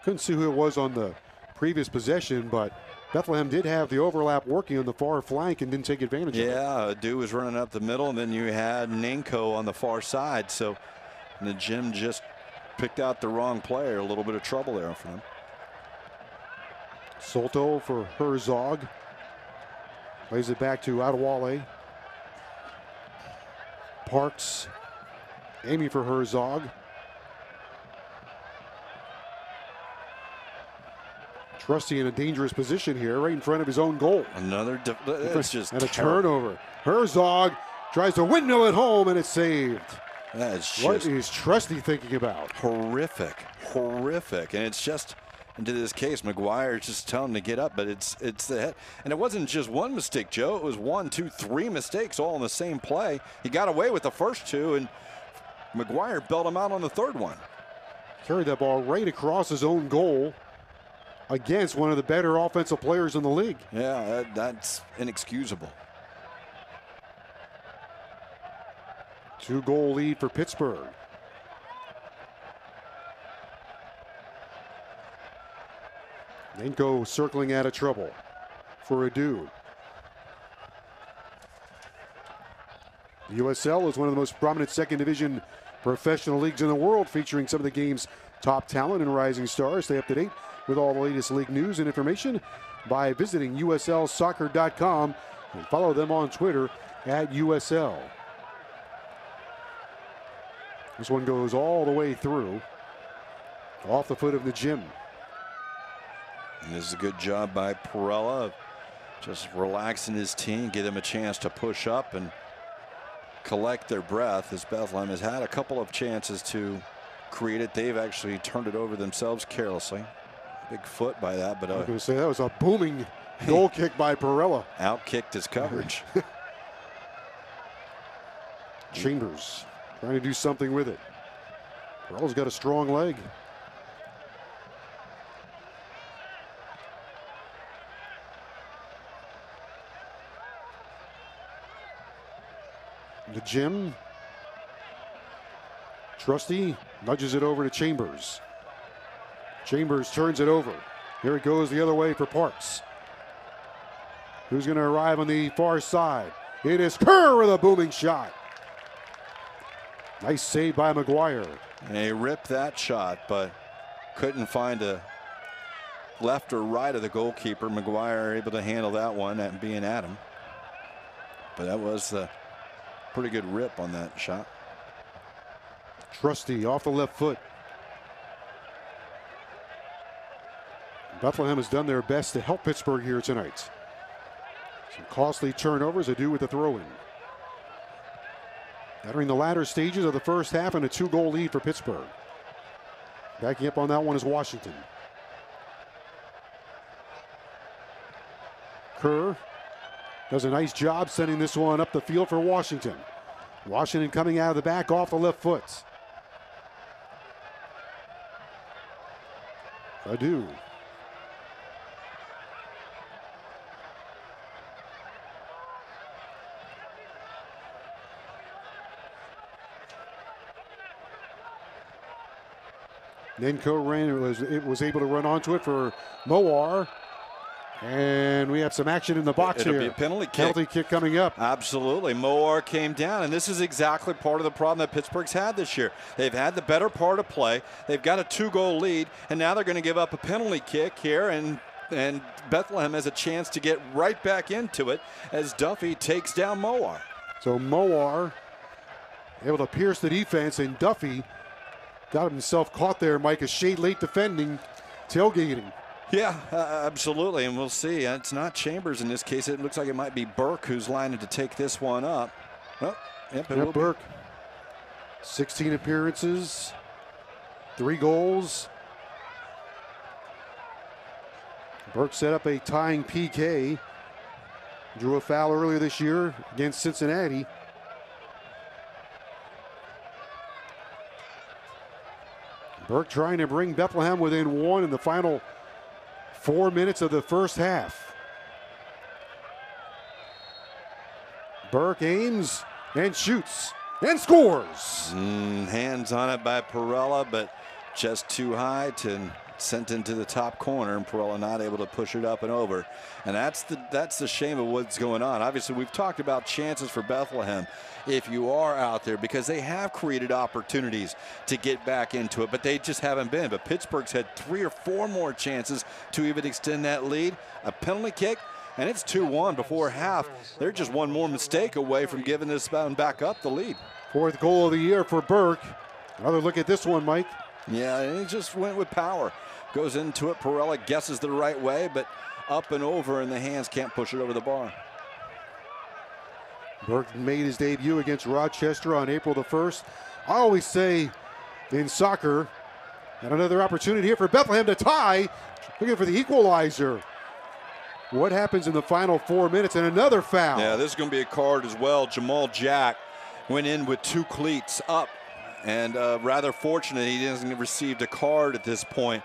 Speaker 1: Couldn't see who it was on the previous possession, but Bethlehem did have the overlap working on the far flank and didn't take advantage of it.
Speaker 2: Yeah, Adu was running up the middle, and then you had Nanko on the far side, so the Jim just picked out the wrong player. A little bit of trouble there for them.
Speaker 1: Solto for Herzog. Plays it back to Adewale. Parks aiming for Herzog. Trusty in a dangerous position here, right in front of his own goal.
Speaker 2: It's just
Speaker 1: and a turnover. Herzog tries to windmill it home, and it's saved.
Speaker 2: That's
Speaker 1: what is Trusty thinking about?
Speaker 2: Horrific, horrific, and it's just. Into this case, McGuire just telling him to get up, but it's the head. And it wasn't just one mistake, Joe. It was 1, 2, 3 mistakes all in the same play. He got away with the first 2, and McGuire bailed him out on the 3rd one.
Speaker 1: Carried that ball right across his own goal against one of the better offensive players in the league.
Speaker 2: Yeah, that's inexcusable.
Speaker 1: 2-goal lead for Pittsburgh. Nanko circling out of trouble for Adu. The USL is one of the most prominent 2nd division professional leagues in the world, featuring some of the game's top talent and rising stars. Stay up to date with all the latest league news and information by visiting uslsoccer.com and follow them on Twitter at USL. This one goes all the way through, off the foot of the Jim.
Speaker 2: And this is a good job by Perella, just relaxing his team, give them a chance to push up and collect their breath, as Bethlehem has had a couple of chances to create it. They've actually turned it over themselves carelessly. Big foot by that, but
Speaker 1: I was going to say that was a booming goal kick by Perella.
Speaker 2: Outkicked his coverage.
Speaker 1: Chambers trying to do something with it. Perella's got a strong leg. The Jim. Trusty nudges it over to Chambers. Chambers turns it over. Here it goes the other way for Parks. Who's going to arrive on the far side? It is Kerr with a booming shot. Nice save by McGuire.
Speaker 2: And he ripped that shot, but couldn't find a left or right of the goalkeeper. McGuire able to handle that one, that being Adam. But that was a pretty good rip on that shot.
Speaker 1: Trusty off the left foot. Bethlehem has done their best to help Pittsburgh here tonight. Some costly turnovers to do with the throw-in. Entering the latter stages of the first half and a 2-goal lead for Pittsburgh. Backing up on that one is Washington. Kerr does a nice job sending this one up the field for Washington. Washington coming out of the back off the left foot. Adu. Nenko was able to run onto it for Moar. And we have some action in the box
Speaker 2: It'll
Speaker 1: here.
Speaker 2: be a penalty kick.
Speaker 1: Penalty kick coming up.
Speaker 2: Absolutely. Moar came down, and this is exactly part of the problem that Pittsburgh's had this year. They've had the better part of play. They've got a 2-goal lead, and now they're going to give up a penalty kick here, and Bethlehem has a chance to get right back into it as Duffy takes down Moar.
Speaker 1: So Moar able to pierce the defense, and Duffy got himself caught there, Mike, a shade late defending, tailgating.
Speaker 2: Yeah, absolutely, and we'll see. It's not Chambers in this case. It looks like it might be Burke who's lining to take this one up. Oh, yep,
Speaker 1: Burke. 16 appearances, 3 goals. Burke set up a tying PK. Drew a foul earlier this year against Cincinnati. Burke trying to bring Bethlehem within 1 in the final 4 minutes of the first half. Burke aims and shoots and scores.
Speaker 2: Hands on it by Perella, but just too high to sent into the top corner, and Perella not able to push it up and over. And that's the shame of what's going on. Obviously, we've talked about chances for Bethlehem if you are out there, because they have created opportunities to get back into it, but they just haven't been. But Pittsburgh's had 3 or 4 more chances to even extend that lead. A penalty kick, and it's 2-1 before half. They're just one more mistake away from giving this bound back up the lead.
Speaker 1: 4th goal of the year for Burke. Another look at this one, Mike.
Speaker 2: Yeah, and he just went with power. Goes into it. Perella guesses the right way, but up and over, and the hands can't push it over the bar.
Speaker 1: Burke made his debut against Rochester on April the 1st. I always say in soccer, and another opportunity here for Bethlehem to tie, looking for the equalizer. What happens in the final 4 minutes, and another foul?
Speaker 2: Yeah, this is going to be a card as well. Jamal Jack went in with 2 cleats up, and rather fortunate he hasn't received a card at this point.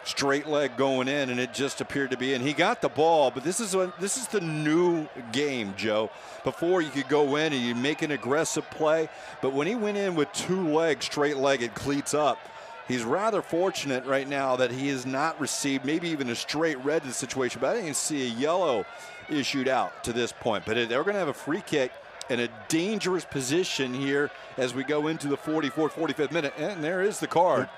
Speaker 2: Straight leg going in, and it just appeared to be in. He got the ball, but this is the new game, Joe. Before you could go in and you make an aggressive play, but when he went in with 2 legs, straight-legged cleats up, he's rather fortunate right now that he has not received maybe even a straight red to the situation, but I didn't even see a yellow issued out to this point. But they're going to have a free kick in a dangerous position here as we go into the 44th, 45th minute, and there is the card.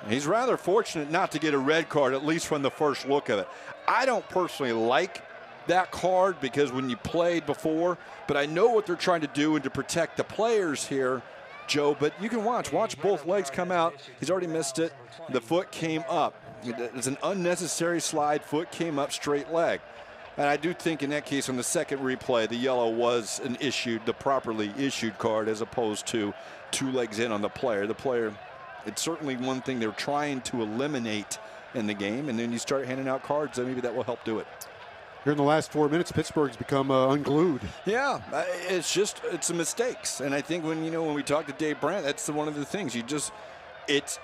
Speaker 2: He's rather fortunate not to get a red card, at least from the first look of it. I don't personally like that card because when you played before, but I know what they're trying to do and to protect the players here, Joe, but you can watch both legs come out. He's already missed it. The foot came up. It's an unnecessary slide. Foot came up, straight leg. And I do think in that case on the second replay, the yellow was the properly issued card as opposed to 2 legs in on the player. The player It's certainly one thing they're trying to eliminate in the game, and then you start handing out cards, and maybe that will help do it.
Speaker 1: Here in the last 4 minutes, Pittsburgh's become unglued.
Speaker 2: Yeah, it's the mistakes. And I think when we talk to Dave Brandt, that's one of the things. It's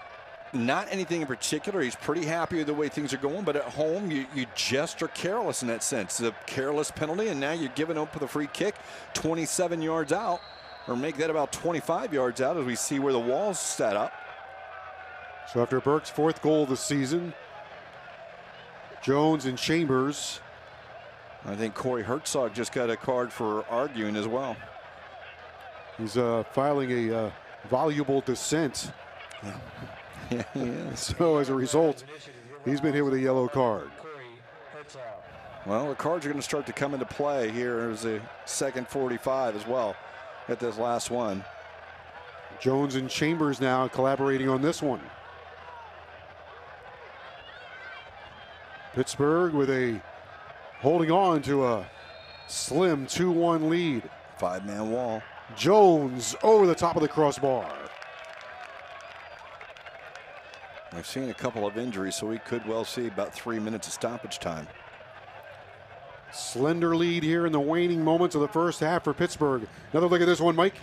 Speaker 2: not anything in particular. He's pretty happy with the way things are going, but at home, you just are careless in that sense. The careless penalty, and now you're giving up with a free kick 27 yards out, or make that about 25 yards out as we see where the wall's set up.
Speaker 1: So after Burke's 4th goal of the season, Jones and Chambers.
Speaker 2: I think Corey Hertzog just got a card for arguing as well.
Speaker 1: He's filing a voluble dissent.
Speaker 2: Yeah.
Speaker 1: So as a result, he's been hit with a yellow card.
Speaker 2: Well, the cards are going to start to come into play here as the second 45 as well at this last one.
Speaker 1: Jones and Chambers now collaborating on this one. Pittsburgh with holding on to a slim 2-1 lead.
Speaker 2: 5-man wall.
Speaker 1: Jones over the top of the crossbar.
Speaker 2: We've seen a couple of injuries, so we could well see about 3 minutes of stoppage time.
Speaker 1: Slender lead here in the waning moments of the first half for Pittsburgh. Another look at this one, Mike.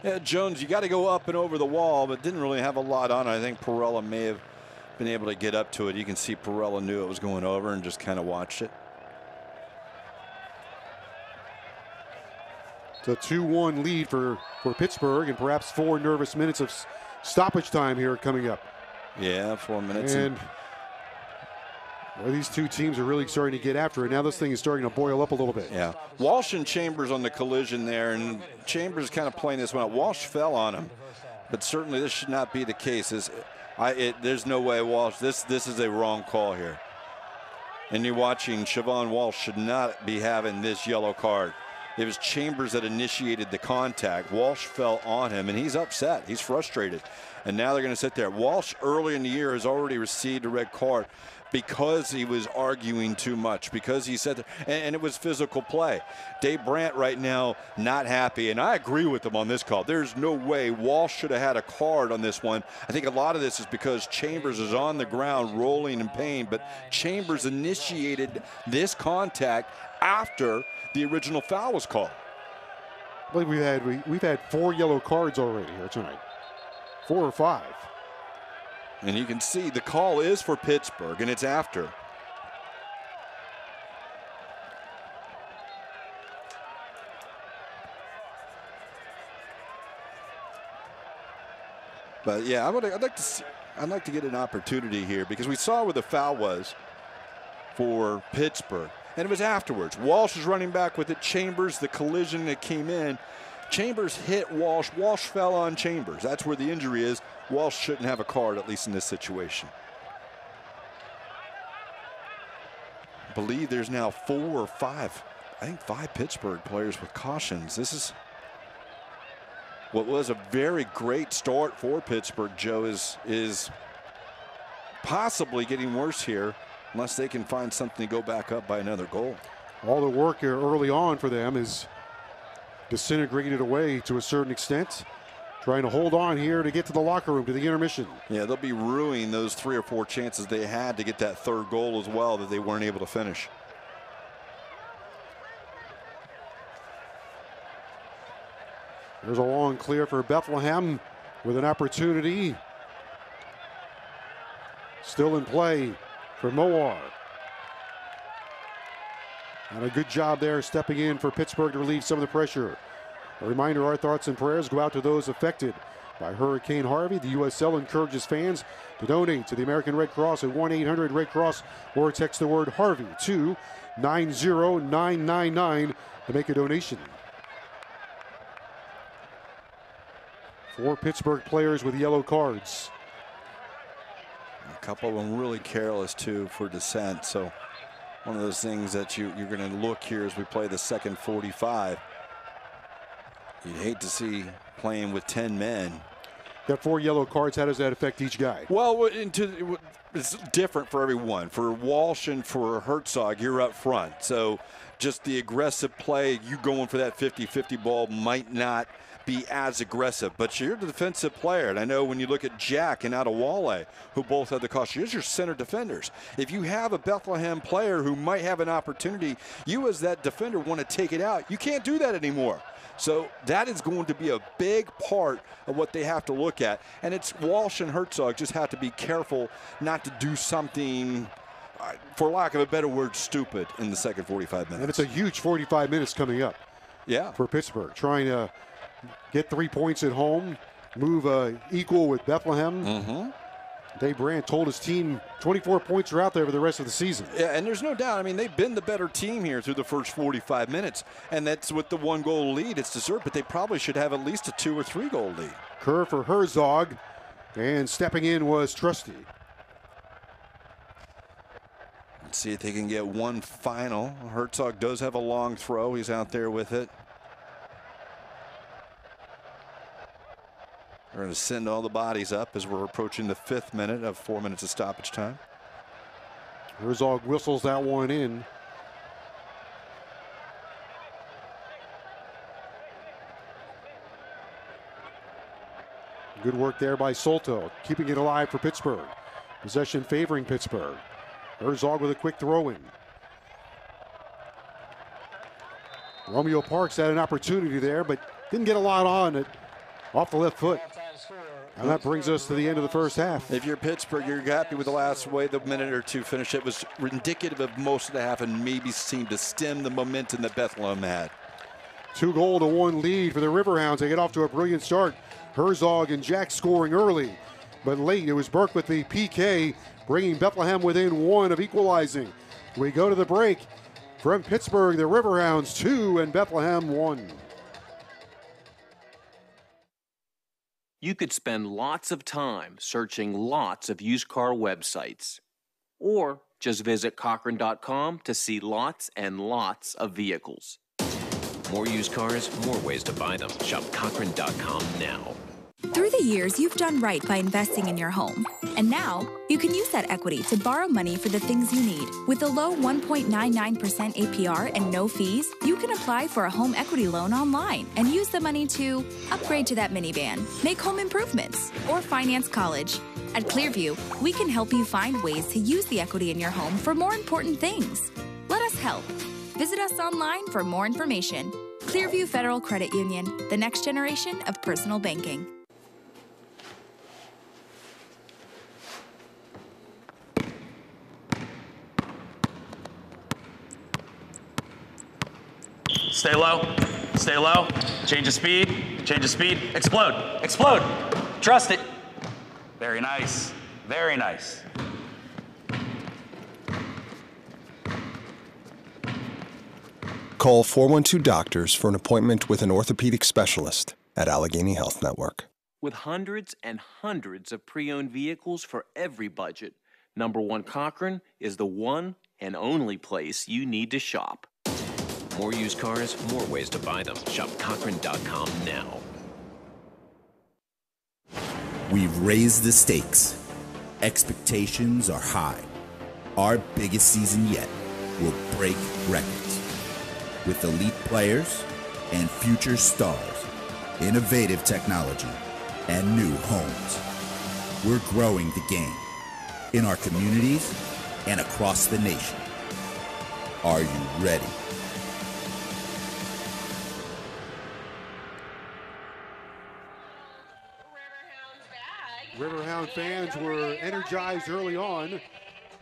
Speaker 2: Yeah, Jones, you got to go up and over the wall, but didn't really have a lot on it. I think Perella may have been able to get up to it. You can see Perella knew it was going over and just kind of watched it.
Speaker 1: It's a 2-1 lead for Pittsburgh, and perhaps 4 nervous minutes of stoppage time here coming up.
Speaker 2: Yeah, 4 minutes.
Speaker 1: And these two teams are really starting to get after it. Now this thing is starting to boil up a little bit.
Speaker 2: Yeah. Walsh and Chambers on the collision there, and Chambers kind of playing this one out. Walsh fell on him, but certainly this should not be the case. There's no way Walsh, this is a wrong call here. And you're watching Siobhan Walsh should not be having this yellow card. It was Chambers that initiated the contact. Walsh fell on him, and he's upset. He's frustrated. And now they're going to sit there. Walsh early in the year has already received a red card because he was arguing too much, because he said, and it was physical play. Dave Brandt right now not happy, and I agree with him on this call. There's no way Walsh should have had a card on this one. I think a lot of this is because Chambers is on the ground rolling in pain, but Chambers initiated this contact after the original foul was called.
Speaker 1: I believe we've had 4 yellow cards already here tonight. 4 or 5.
Speaker 2: And you can see the call is for Pittsburgh, and it's after. But yeah, I'd like to get an opportunity here, because we saw where the foul was for Pittsburgh, and it was afterwards. Walsh is running back with it. Chambers, the collision that came in. Chambers hit Walsh. Walsh fell on Chambers. That's where the injury is. Walsh shouldn't have a card, at least in this situation. I believe there's now 4 or 5, I think 5 Pittsburgh players with cautions. This is what was a very great start for Pittsburgh, Joe, is possibly getting worse here unless they can find something to go back up by another goal.
Speaker 1: All the work here early on for them is disintegrated away to a certain extent. Trying to hold on here to get to the locker room, to the intermission.
Speaker 2: Yeah, they'll be ruining those 3 or 4 chances they had to get that 3rd goal as well that they weren't able to finish.
Speaker 1: There's a long clear for Bethlehem with an opportunity still in play for Mowar. And a good job there stepping in for Pittsburgh to relieve some of the pressure. A reminder, our thoughts and prayers go out to those affected by Hurricane Harvey. The USL encourages fans to donate to the American Red Cross at 1-800-RED-CROSS or text the word Harvey to 90999 to make a donation. 4 Pittsburgh players with yellow cards.
Speaker 2: A couple of them really careless too for dissent. So one of those things that you're going to look here as we play the second 45. You'd hate to see playing with 10 men.
Speaker 1: Got 4 yellow cards. How does that affect each guy?
Speaker 2: Well, it's different for everyone. For Walsh and for Hertzog, you're up front. So just the aggressive play, you going for that 50-50 ball might not be as aggressive. But you're the defensive player, and I know when you look at Jack and Adewale, who both had the caution, here's your center defenders. If you have a Bethlehem player who might have an opportunity, you as that defender want to take it out. You can't do that anymore. So that is going to be a big part of what they have to look at. And it's Walsh and Herzog just have to be careful not to do something, for lack of a better word, stupid in the second 45 minutes.
Speaker 1: And it's a huge 45 minutes coming up.
Speaker 2: Yeah.
Speaker 1: For Pittsburgh, trying to get 3 points at home, move equal with Bethlehem.
Speaker 2: Mm-hmm.
Speaker 1: Dave Brandt told his team 24 points are out there for the rest of the season.
Speaker 2: Yeah, and there's no doubt. I mean, they've been the better team here through the first 45 minutes, and that's with the 1-goal lead. It's deserved, but they probably should have at least a 2 or 3 goal lead.
Speaker 1: Kerr for Herzog, and stepping in was Trusty.
Speaker 2: Let's see if they can get one final. Herzog does have a long throw. He's out there with it. We're going to send all the bodies up as we're approaching the 5th minute of 4 minutes of stoppage time.
Speaker 1: Herzog whistles that one in. Good work there by Solto, keeping it alive for Pittsburgh. Possession favoring Pittsburgh. Herzog with a quick throw-in. Romeo Parks had an opportunity there, but didn't get a lot on it. Off the left foot. And that brings us to the end of the first half.
Speaker 2: If you're Pittsburgh, you're happy with the last way the minute or two finished. It was indicative of most of the half and maybe seemed to stem the momentum that Bethlehem had.
Speaker 1: 2-1 lead for the Riverhounds. They get off to a brilliant start. Herzog and Jack scoring early. But late, it was Burke with the PK, bringing Bethlehem within 1 of equalizing. We go to the break. From Pittsburgh, the Riverhounds 2 and Bethlehem 1.
Speaker 3: You could spend lots of time searching lots of used car websites. Or just visit Cochran.com to see lots and lots of vehicles.
Speaker 4: More used cars, more ways to buy them. Shop Cochran.com now.
Speaker 7: Through the years, you've done right by investing in your home. And now, you can use that equity to borrow money for the things you need. With a low 1.99% APR and no fees, you can apply for a home equity loan online and use the money to upgrade to that minivan, make home improvements, or finance college. At Clearview, we can help you find ways to use the equity in your home for more important things. Let us help. Visit us online for more information. Clearview Federal Credit Union, the next generation of personal banking.
Speaker 9: Stay low, stay low. Change of speed, explode, explode. Trust it. Very nice, very nice.
Speaker 6: Call 412 Doctors for an appointment with an orthopedic specialist at Allegheny Health Network.
Speaker 3: With hundreds and hundreds of pre-owned vehicles for every budget, Number 1 Cochran is the one and only place you need to shop.
Speaker 4: More used cars, more ways to buy them. Shop Cochran.com now.
Speaker 8: We've raised the stakes. Expectations are high. Our biggest season yet will break records. With elite players and future stars, innovative technology, and new homes. We're growing the game in our communities and across the nation. Are you ready?
Speaker 1: Riverhound fans were energized early on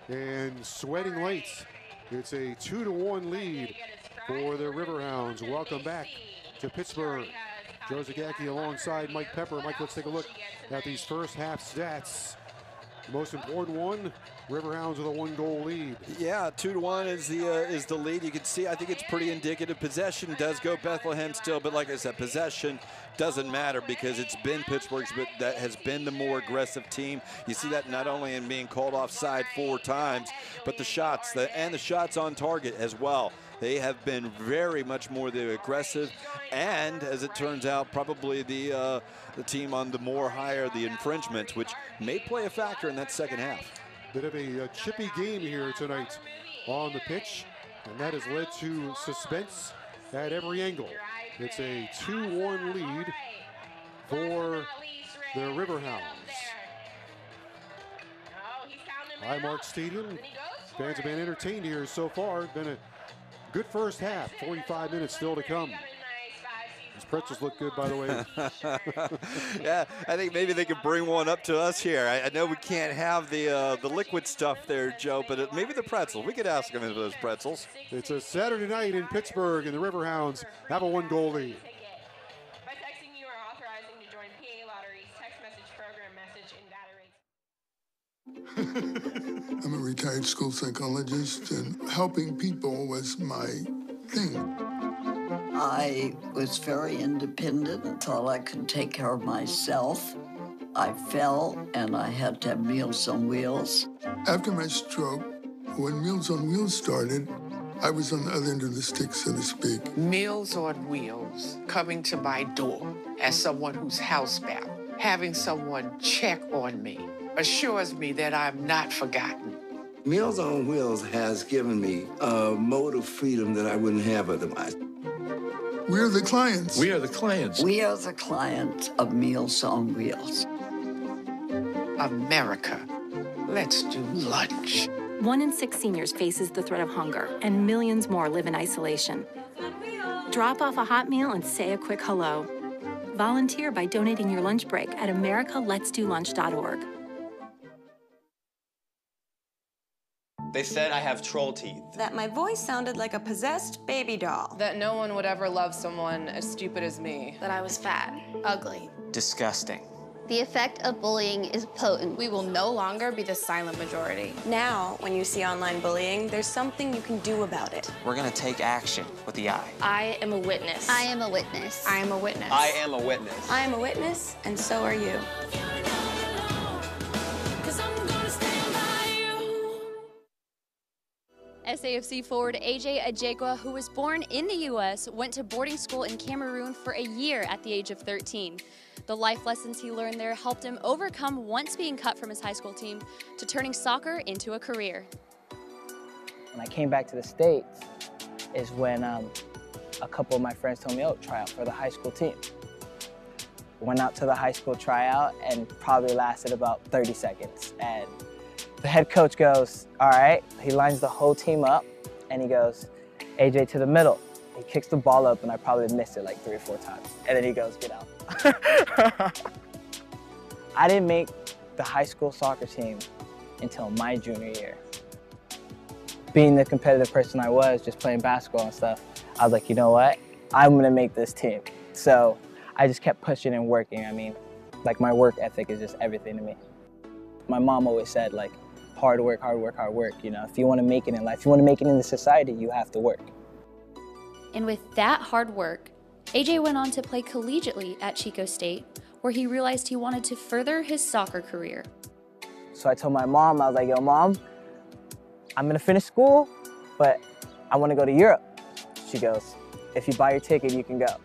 Speaker 1: and sweating late. It's a 2-1 lead for the Riverhounds. Welcome back to Pittsburgh. Joe Zagacki alongside Mike Pepper. Mike, let's take a look at these first half stats. The most important one, Riverhounds with a 1-goal lead.
Speaker 2: Yeah, 2-1 is the lead. You can see, I think it's pretty indicative. Possession does go Bethlehem still, but like I said, possession doesn't matter because it's been Pittsburgh's, but that has been the more aggressive team. You see that not only in being called offside 4 times, but the shots, and the shots on target as well. They have been very much more the aggressive, and as it turns out, probably the team on the more higher the infringement, which may play a factor in that second half.
Speaker 1: Bit of a chippy game here tonight on the pitch, and that has led to suspense at every angle. It's a 2-1 lead for the Riverhounds. Highmark Stadium, fans have been entertained here so far. Been a good first half, 45 minutes still to come. These pretzels look good, by the way.
Speaker 2: Yeah, I think maybe they could bring one up to us here. I know we can't have the liquid stuff there, Joe, but maybe the pretzels. We could ask them for those pretzels.
Speaker 1: It's a Saturday night in Pittsburgh, and the Riverhounds have a 1-goal lead.
Speaker 11: By texting, you are authorizing to join PA Lottery's text message program message and data rates.
Speaker 12: I'm a retired school psychologist, and helping people was my thing.
Speaker 13: I was very independent and thought I could take care of myself. I fell, and I had to have Meals on Wheels.
Speaker 12: After my stroke, when Meals on Wheels started, I was on the other end of the stick, so to speak.
Speaker 14: Meals on Wheels, coming to my door as someone who's housebound, having someone check on me, assures me that I'm not forgotten.
Speaker 15: Meals on Wheels has given me a mode of freedom that I wouldn't have otherwise.
Speaker 12: We're the clients.
Speaker 15: We are the clients.
Speaker 13: We are the clients of Meals on Wheels.
Speaker 14: America, let's do lunch.
Speaker 16: 1 in 6 seniors faces the threat of hunger, and millions more live in isolation. Drop off a hot meal and say a quick hello. Volunteer by donating your lunch break at americaletsdolunch.org.
Speaker 17: They said I have troll teeth.
Speaker 18: That my voice sounded like a possessed baby doll.
Speaker 19: That no one would ever love someone as stupid as me.
Speaker 20: That I was fat, ugly.
Speaker 17: Disgusting.
Speaker 20: The effect of bullying is potent.
Speaker 19: We will no longer be the silent majority.
Speaker 18: Now, when you see online bullying, there's something you can do about it.
Speaker 17: We're gonna take action with the I.
Speaker 20: I am a witness. I am a witness.
Speaker 19: I am a witness.
Speaker 17: I am a witness.
Speaker 18: I am a witness, and so are you.
Speaker 21: SAFC forward AJ Ajekwa, who was born in the U.S., went to boarding school in Cameroon for a year at the age of 13. The life lessons he learned there helped him overcome once being cut from his high school team to turning soccer into a career.
Speaker 22: When I came back to the States is when a couple of my friends told me, oh, try out for the high school team. Went out to the high school tryout and probably lasted about 30 seconds. And the head coach goes, all right, he lines the whole team up and he goes, AJ to the middle. He kicks the ball up and I probably missed it like 3 or 4 times. And then he goes, get out. I didn't make the high school soccer team until my junior year. Being the competitive person I was, just playing basketball and stuff, I was like, you know what? I'm gonna make this team. So I just kept pushing and working. I mean, like my work ethic is just everything to me. My mom always said, like, hard work, hard work, hard work. You know, if you want to make it in life, if you want to make it in the society, you have to work.
Speaker 21: And with that hard work, AJ went on to play collegiately at Chico State, where he realized he wanted to further his soccer career.
Speaker 22: So I told my mom, I was like, yo, Mom, I'm going to finish school, but I want to go to Europe. She goes, if you buy your ticket, you can go.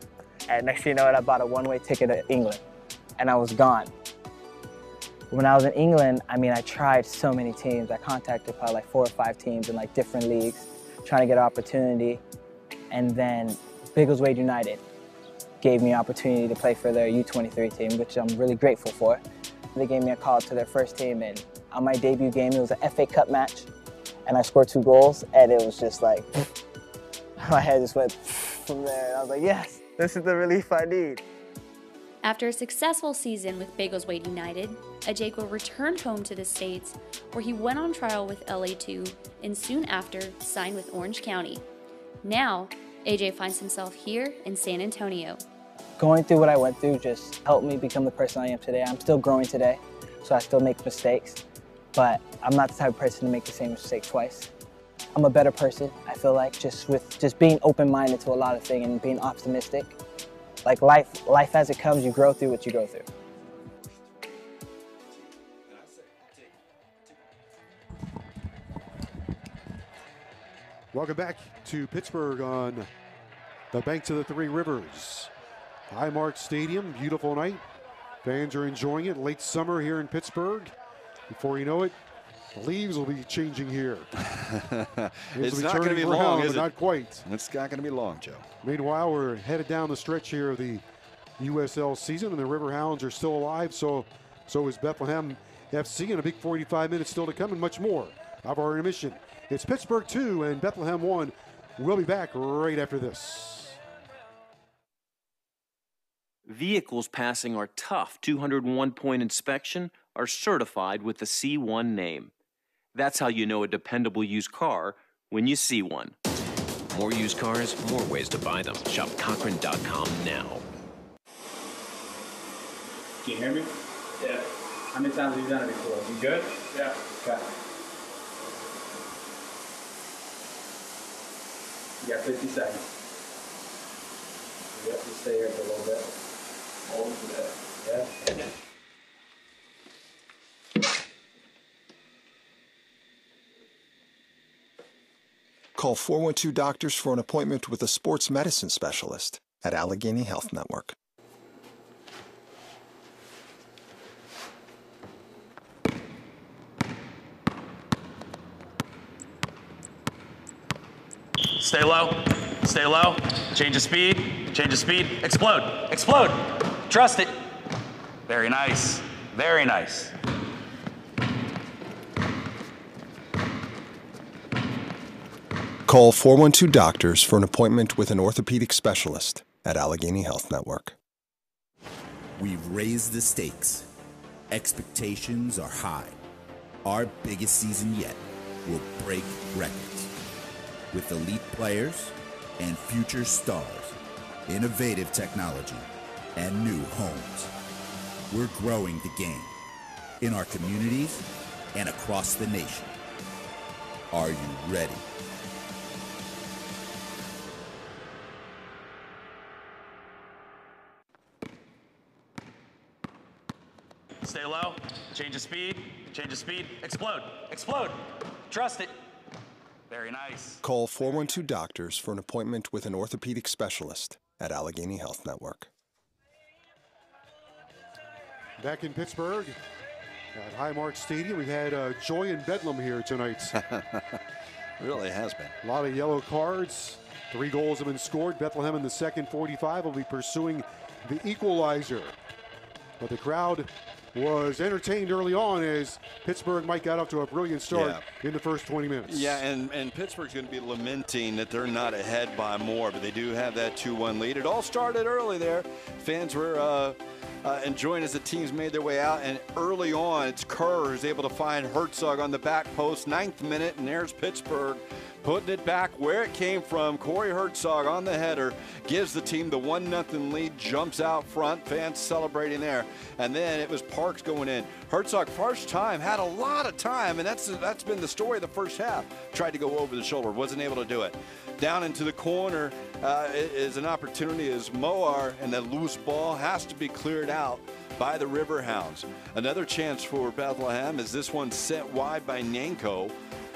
Speaker 22: And next thing you know, I bought a one-way ticket to England, and I was gone. When I was in England, I mean, I tried so many teams. I contacted probably like 4 or 5 teams in like different leagues, trying to get an opportunity. And then Biggleswade United gave me an opportunity to play for their U23 team, which I'm really grateful for. They gave me a call to their first team, and on my debut game, it was an FA Cup match, and I scored 2 goals, and it was just like, my head just went from there. And I was like, yes, this is the relief I need.
Speaker 21: After a successful season with Biggleswade United, Ajekwa returned home to the States, where he went on trial with LA2 and soon after signed with Orange County. Now, AJ finds himself here in San Antonio.
Speaker 22: Going through what I went through just helped me become the person I am today. I'm still growing today, so I still make mistakes, but I'm not the type of person to make the same mistake twice. I'm a better person, I feel like, just being open-minded to a lot of things and being optimistic. Like life as it comes, you grow through what you go through.
Speaker 1: Welcome back to Pittsburgh on the banks of the 3 rivers. Highmark Stadium, beautiful night. Fans are enjoying it. Late summer here in Pittsburgh. Before you know it, Leaves will be changing here.
Speaker 2: It's not going to be long, is it?
Speaker 1: Not quite.
Speaker 2: It's not going to be long, Joe.
Speaker 1: Meanwhile, we're headed down the stretch here of the USL season, and the Riverhounds are still alive. So is Bethlehem FC, and a big 45 minutes still to come, and much more of our intermission. It's Pittsburgh 2 and Bethlehem 1. We'll be back right after this.
Speaker 3: Vehicles passing our tough 201-point inspection are certified with the C1 name. That's how you know a dependable used car when you see one.
Speaker 4: More used cars, more ways to buy them. Shop Cochran.com now.
Speaker 5: Can you hear me? Yeah. How many times have you done it before? You good? Yeah. Okay. You got 50 seconds. Yep, just stay here for a little bit. Hold for that. Yeah.
Speaker 6: Call 412 Doctors for an appointment with a sports medicine specialist at Allegheny Health Network.
Speaker 9: Stay low, stay low. Change of speed, explode, explode. Trust it. Very nice, very nice.
Speaker 6: Call 412 Doctors for an appointment with an orthopedic specialist at Allegheny Health Network.
Speaker 8: We've raised the stakes. Expectations are high. Our biggest season yet will break records. With elite players and future stars, innovative technology, and new homes. We're growing the game in our communities and across the nation. Are you ready?
Speaker 9: Stay low, change of speed, explode, explode. Trust it. Very nice.
Speaker 6: Call 412 Doctors for an appointment with an orthopedic specialist at Allegheny Health Network.
Speaker 1: Back in Pittsburgh at Highmark Stadium, we've had joy in Bedlam here tonight.
Speaker 2: It really has been.
Speaker 1: A lot of yellow cards. 3 goals have been scored. Bethlehem in the second 45 will be pursuing the equalizer. But the crowd was entertained early on as Pittsburgh might got off to a brilliant start in the first 20 minutes.
Speaker 2: Yeah, and Pittsburgh's going to be lamenting that they're not ahead by more, but they do have that 2-1 lead. It all started early there. Fans were enjoying as the teams made their way out, and early on, it's Kerr who's able to find Herzog on the back post, 9th minute, and there's Pittsburgh putting it back where it came from. Corey Herzog on the header gives the team the 1-0 lead, jumps out front, fans celebrating there. And then it was Parks going in. Herzog, first time, had a lot of time, and that's been the story of the first half. Tried to go over the shoulder, wasn't able to do it. Down into the corner is an opportunity as Moar, and the loose ball has to be cleared out by the Riverhounds. Another chance for Bethlehem is this one sent wide by Nanko.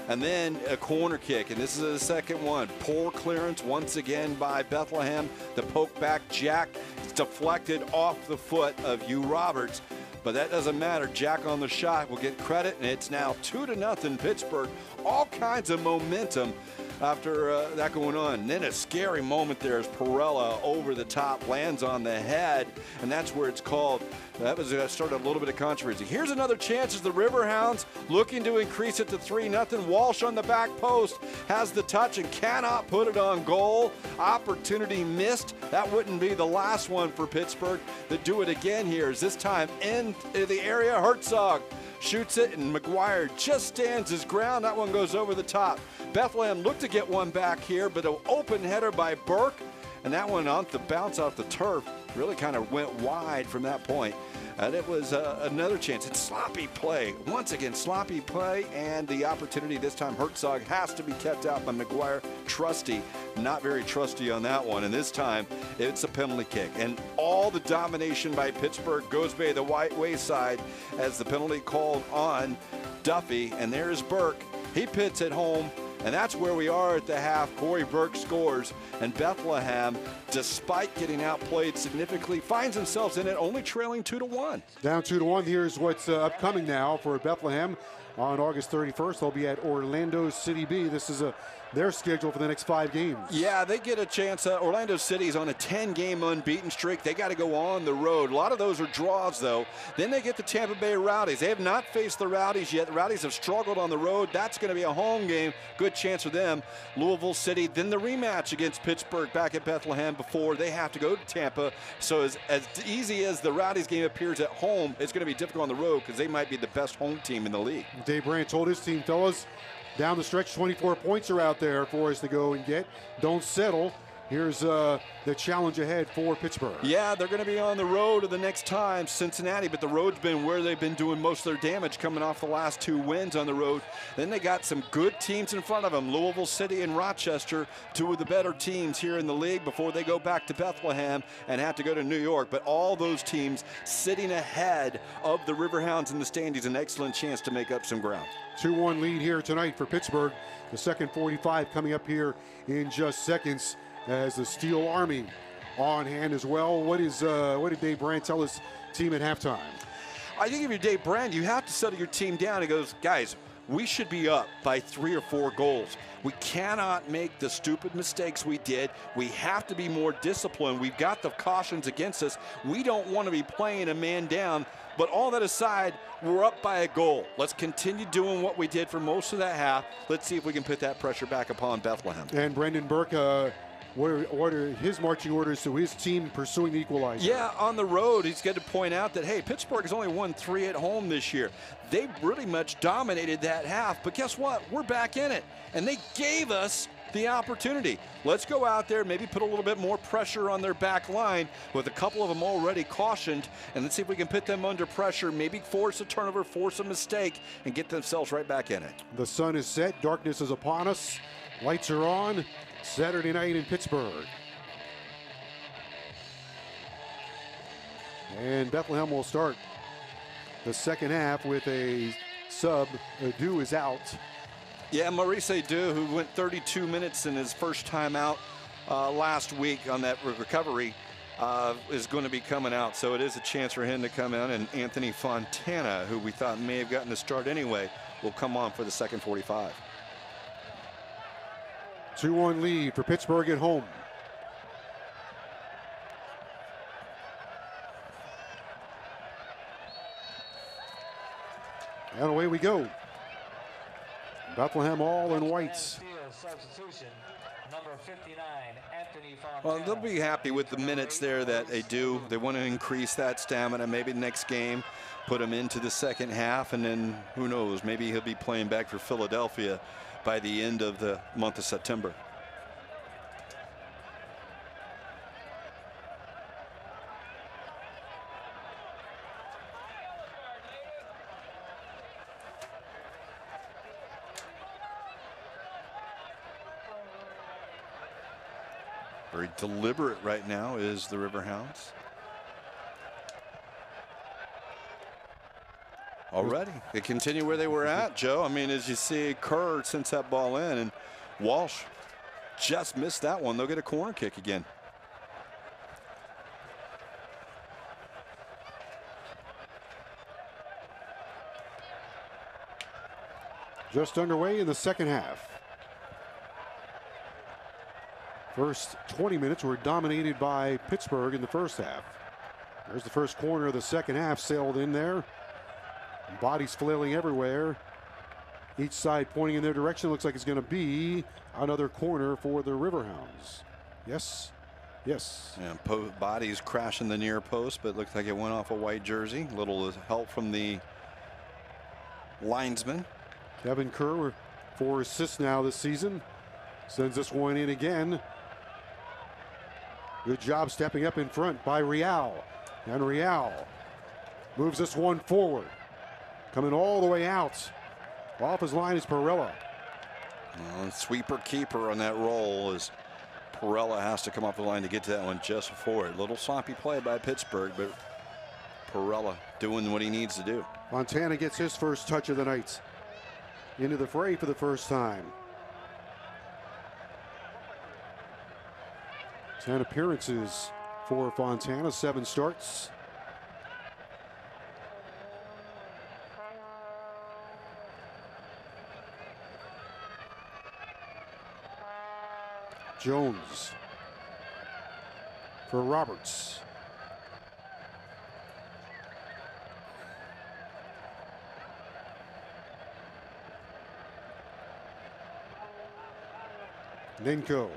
Speaker 2: And then a corner kick, and this is the second one. Poor clearance once again by Bethlehem. The poke back Jack is deflected off the foot of Hugh Roberts. But that doesn't matter. Jack on the shot will get credit, and it's now 2-0 Pittsburgh. All kinds of momentum after that going on. And then a scary moment there as Perella over the top lands on the head, and that's where it's called. That was started a little bit of controversy. Here's another chance as the Riverhounds looking to increase it to 3-0. Walsh on the back post has the touch and cannot put it on goal. Opportunity missed. That wouldn't be the last one for Pittsburgh. They do it again here. As this time in the area, Herzog shoots it, and McGuire just stands his ground. That one goes over the top. Bethlehem looked to get one back here, but an open header by Burke, and that one on the bounce off the turf really kind of went wide from that point. And it was another chance. It's sloppy play. Once again, sloppy play, and the opportunity this time, Herzog has to be kept out by McGuire. Trusty, not very trusty on that one. And this time, it's a penalty kick. And all the domination by Pittsburgh goes by the white wayside as the penalty called on Duffy. And there's Burke. He pits it home. And that's where we are at the half. Corey Burke scores, and Bethlehem, despite getting outplayed significantly, finds themselves in it, only trailing 2-1.
Speaker 1: Down 2-1. Here's what's upcoming now for Bethlehem. on August 31st. They'll be at Orlando City B. This is their schedule for the next 5 games.
Speaker 2: Yeah, they get a chance. Orlando City's on a 10-game unbeaten streak. They got to go on the road. A lot of those are draws, though. Then they get the Tampa Bay Rowdies. They have not faced the Rowdies yet. The Rowdies have struggled on the road. That's going to be a home game. Good chance for them. Louisville City, then the rematch against Pittsburgh back at Bethlehem before they have to go to Tampa. So as easy as the Rowdies game appears at home, it's going to be difficult on the road because they might be the best home team in the league.
Speaker 1: Dave Brandt told his team, fellas, down the stretch, 24 points are out there for us to go and get. Don't settle. Here's the challenge ahead for Pittsburgh.
Speaker 2: Yeah, they're going to be on the road the next time, Cincinnati, but the road's been where they've been doing most of their damage coming off the last 2 wins on the road. Then they got some good teams in front of them, Louisville City and Rochester, 2 of the better teams here in the league before they go back to Bethlehem and have to go to New York. But all those teams sitting ahead of the Riverhounds in the standings, an excellent chance to make up some ground.
Speaker 1: 2-1 lead here tonight for Pittsburgh. The second 45 coming up here in just seconds, as the Steel Army on hand as well. What did Dave Brandt tell his team at halftime?
Speaker 2: I think if you're Dave Brandt, you have to settle your team down. He goes, guys, we should be up by 3 or 4 goals. We cannot make the stupid mistakes we did. We have to be more disciplined. We've got the cautions against us. We don't want to be playing a man down. But all that aside, we're up by a goal. Let's continue doing what we did for most of that half. Let's see if we can put that pressure back upon Bethlehem.
Speaker 1: And Brendan Burke, what are his marching orders to his team pursuing the equalizer?
Speaker 2: Yeah, on the road, he's got to point out that, hey, Pittsburgh has only won 3 at home this year. They pretty much dominated that half, but guess what? We're back in it, and they gave us the opportunity. Let's go out there, maybe put a little bit more pressure on their back line with a couple of them already cautioned, and let's see if we can put them under pressure, maybe force a turnover, force a mistake, and get themselves right back in it.
Speaker 1: The sun is set, darkness is upon us, lights are on. Saturday night in Pittsburgh. And Bethlehem will start the second half with a sub. Adu is out.
Speaker 2: Yeah, Maurice Adu, who went 32 minutes in his first time out last week on that recovery, is going to be coming out. So it is a chance for him to come in. And Anthony Fontana, who we thought may have gotten the start anyway, will come on for the second 45.
Speaker 1: 2-1 lead for Pittsburgh at home. And away we go. Bethlehem all in whites.
Speaker 2: Well, they'll be happy with the minutes there that they do. They want to increase that stamina. Maybe next game, put him into the second half, and then who knows, maybe he'll be playing back for Philadelphia by the end of the month of September. Very deliberate right now is the Riverhounds. Already, they continue where they were at, Joe. I mean, as you see, Kerr sends that ball in, and Walsh just missed that one. They'll get a corner kick again.
Speaker 1: Just underway in the second half. First 20 minutes were dominated by Pittsburgh in the first half. There's the first corner of the second half sailed in there. Bodies flailing everywhere. Each side pointing in their direction. Looks like it's going to be another corner for the Riverhounds. Yes. Yes.
Speaker 2: Yeah, bodies crashing the near post, but looks like it went off a white jersey. Little help from the linesman.
Speaker 1: Kevin Kerr, 4 assists now this season. Sends this one in again. Good job stepping up in front by Real. And Real moves this one forward. Coming all the way out. Off his line is Perella.
Speaker 2: Well, sweeper keeper on that roll is Perella. Has to come off the line to get to that one just before it. Little sloppy play by Pittsburgh, but Perella doing what he needs to do.
Speaker 1: Fontana gets his first touch of the night. Into the fray for the first time. 10 appearances for Fontana, 7 starts. Jones for Roberts. Nenko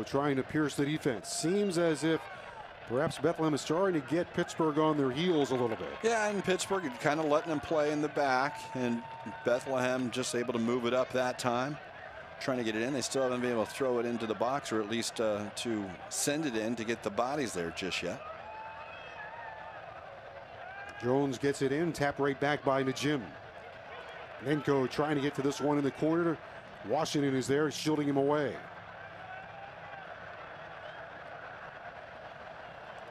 Speaker 1: trying to pierce the defense. Seems as if perhaps Bethlehem is starting to get Pittsburgh on their heels a little bit.
Speaker 2: Yeah, and Pittsburgh kind of letting them play in the back, and Bethlehem just able to move it up that time, trying to get it in. They still haven't been able to throw it into the box, or at least to send it in to get the bodies there just yet.
Speaker 1: Jones gets it in, tapped right back by Najim. Nenko trying to get to this one in the corner. Washington is there, shielding him away.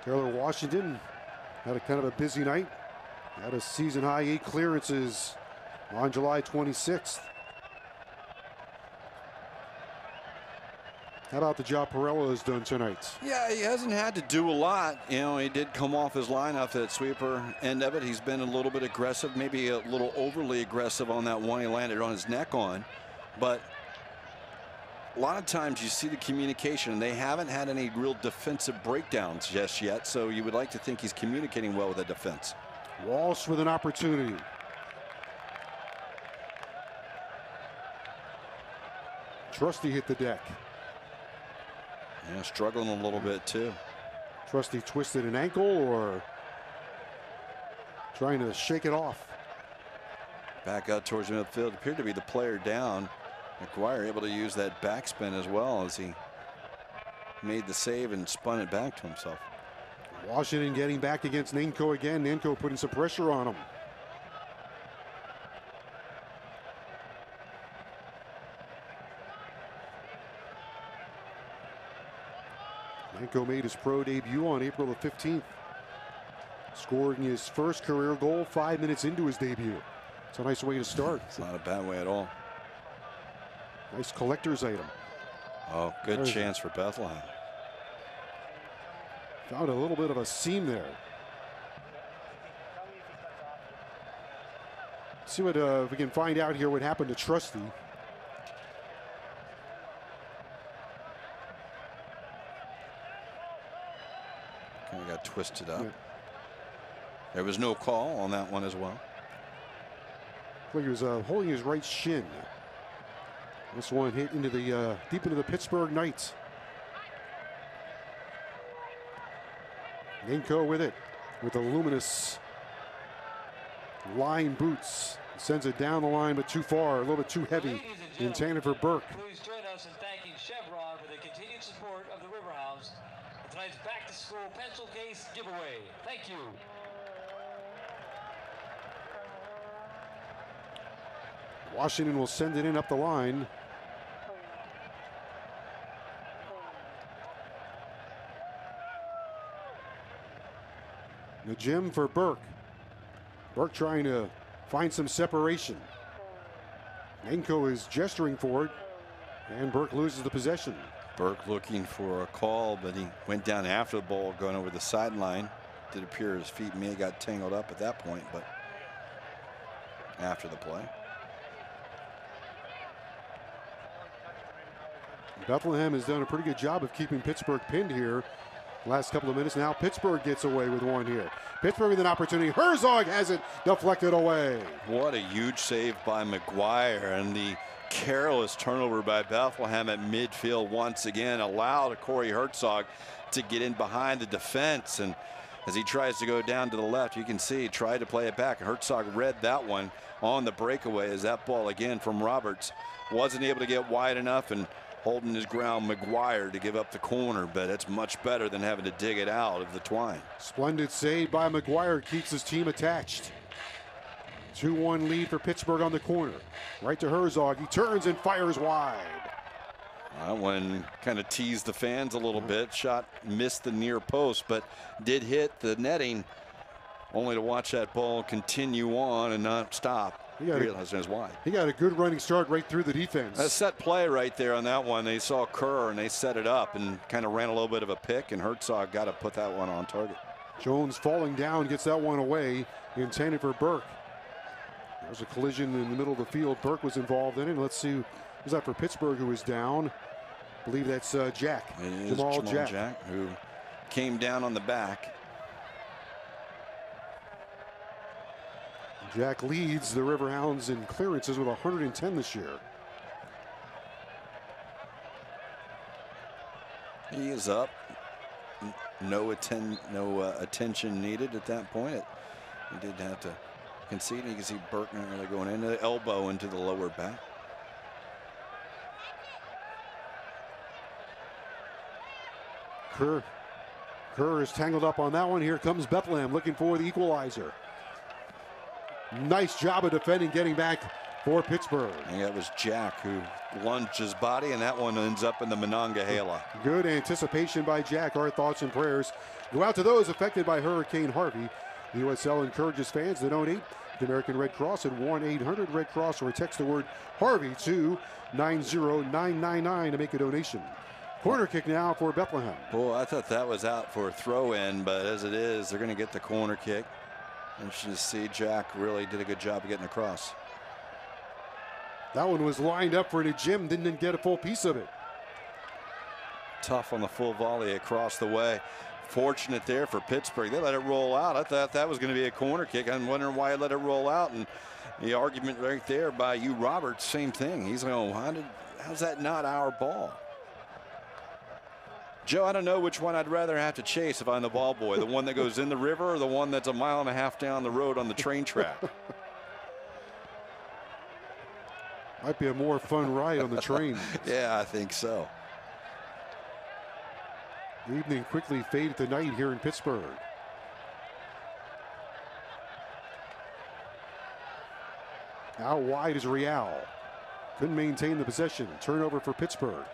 Speaker 1: Taylor Washington had a kind of a busy night. Had a season high 8 clearances on July 26th. How about the job Perella has done tonight?
Speaker 2: Yeah, he hasn't had to do a lot. You know, he did come off his lineup at sweeper end of it. He's been a little bit aggressive, maybe a little overly aggressive on that one he landed on his neck on. But a lot of times you see the communication, and they haven't had any real defensive breakdowns just yet, so you would like to think he's communicating well with the defense.
Speaker 1: Walsh with an opportunity. Trusty hit the deck.
Speaker 2: Yeah, struggling a little bit too.
Speaker 1: Trusty twisted an ankle or trying to shake it off.
Speaker 2: Back out towards the midfield. Appeared to be the player down. McGuire able to use that backspin as well as he made the save and spun it back to himself.
Speaker 1: Washington getting back against Nenko again. Nenko putting some pressure on him. Nenko made his pro debut on April the 15th. Scoring his first career goal 5 minutes into his debut. It's a nice way to start.
Speaker 2: It's not a bad way at all.
Speaker 1: Nice collector's item.
Speaker 2: Oh, good chance for Bethlehem.
Speaker 1: Found a little bit of a seam there. See what if we can find out here what happened to Trusty.
Speaker 2: Kind of got twisted up. Yeah. There was no call on that one as well.
Speaker 1: Like he was holding his right shin. This one hit into the deep into the Pittsburgh Knights. Nenko with it, with the luminous line boots. Sends it down the line, but too far, a little bit too heavy. Intended for Burke.
Speaker 7: Please join us in thanking Chevron for the continued support of the Riverhounds for tonight's back-to-school pencil case giveaway. Thank you.
Speaker 1: Washington will send it in up the line. Najim for Burke. Burke trying to find some separation. Nenko is gesturing for it, and Burke loses the possession.
Speaker 2: Burke looking for a call, but he went down after the ball, going over the sideline. Did appear his feet may have got tangled up at that point, but after the play.
Speaker 1: Bethlehem has done a pretty good job of keeping Pittsburgh pinned here. Last couple of minutes now, Pittsburgh gets away with one here. Pittsburgh with an opportunity. Herzog has it deflected away.
Speaker 2: What a huge save by McGuire, and the careless turnover by Bethlehem at midfield once again allowed Corey Herzog to get in behind the defense. And as he tries to go down to the left, you can see he tried to play it back. Herzog read that one on the breakaway as that ball again from Roberts wasn't able to get wide enough, and holding his ground McGuire to give up the corner, but it's much better than having to dig it out of the twine.
Speaker 1: Splendid save by McGuire, keeps his team attached. 2-1 lead for Pittsburgh on the corner. Right to Herzog, he turns and fires wide.
Speaker 2: That one kind of teased the fans a little bit. Shot missed the near post, but did hit the netting, only to watch that ball continue on and not stop.
Speaker 1: He got a good running start right through the defense.
Speaker 2: A set play right there on that one. They saw Kerr and they set it up and kind of ran a little bit of a pick, and Herzog got to put that one on target.
Speaker 1: Jones falling down, gets that one away, intended for Burke. There's a collision in the middle of the field. Burke was involved in it. Let's see, was that for Pittsburgh, who was down? I believe that's Jack.
Speaker 2: It is
Speaker 1: Jamal
Speaker 2: Jack, who came down on the back.
Speaker 1: Jack leads the Riverhounds in clearances with 110 this year.
Speaker 2: He is up. No attention needed at that point. He did have to concede. You can see Burton really going into the elbow into the lower back.
Speaker 1: Kerr is tangled up on that one. Here comes Bethlehem looking for the equalizer. Nice job of defending, getting back for Pittsburgh.
Speaker 2: And that was Jack who lunged his body, and that one ends up in the Monongahela.
Speaker 1: Good anticipation by Jack. Our thoughts and prayers go out to those affected by Hurricane Harvey. USL encourages fans to donate to the American Red Cross at 1-800-RED Cross or text the word Harvey to 90999 to make a donation. Corner kick now for Bethlehem.
Speaker 2: Boy, I thought that was out for a throw-in, but as it is, they're going to get the corner kick. And you should see Jack really did a good job of getting across.
Speaker 1: That one was lined up for the Jim, didn't get a full piece of it.
Speaker 2: Tough on the full volley across the way. Fortunate there for Pittsburgh. They let it roll out. I thought that was going to be a corner kick. I'm wondering why I let it roll out. And the argument right there by you, Roberts, same thing. He's going, how's that not our ball? Joe, I don't know which one I'd rather have to chase if I'm the ball boy. The one that goes in the river or the one that's a mile and a half down the road on the train track?
Speaker 1: Might be a more fun ride on the train.
Speaker 2: Yeah, I think so.
Speaker 1: Evening quickly faded to night here in Pittsburgh. Out wide is Real. Couldn't maintain the possession. Turnover for Pittsburgh.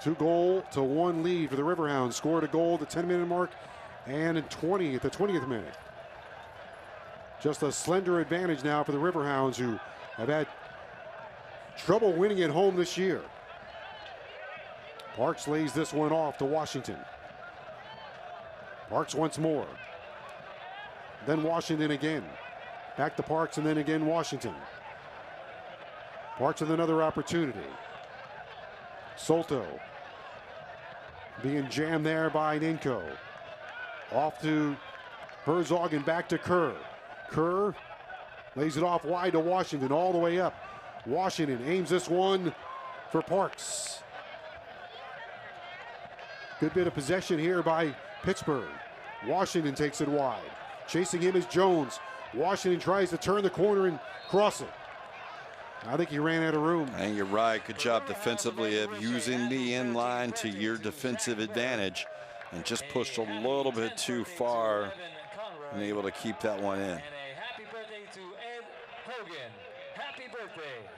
Speaker 1: 2-1 lead for the Riverhounds. Scored a goal at the 10-minute mark and at 20 at the 20th minute. Just a slender advantage now for the Riverhounds, who have had trouble winning at home this year. Parks lays this one off to Washington. Parks once more. Then Washington again. Back to Parks and then again Washington. Parks with another opportunity. Solto being jammed there by Ninko. Off to Herzog and back to Kerr. Kerr lays it off wide to Washington all the way up. Washington aims this one for Parks. Good bit of possession here by Pittsburgh. Washington takes it wide. Chasing him is Jones. Washington tries to turn the corner and cross it. I think he ran out of room.
Speaker 2: I think you're right. Good job defensively of using the in line to your defensive advantage, and just pushed a little bit too far and able to keep that one in.
Speaker 7: And a happy birthday to Ed Hogan. Happy birthday.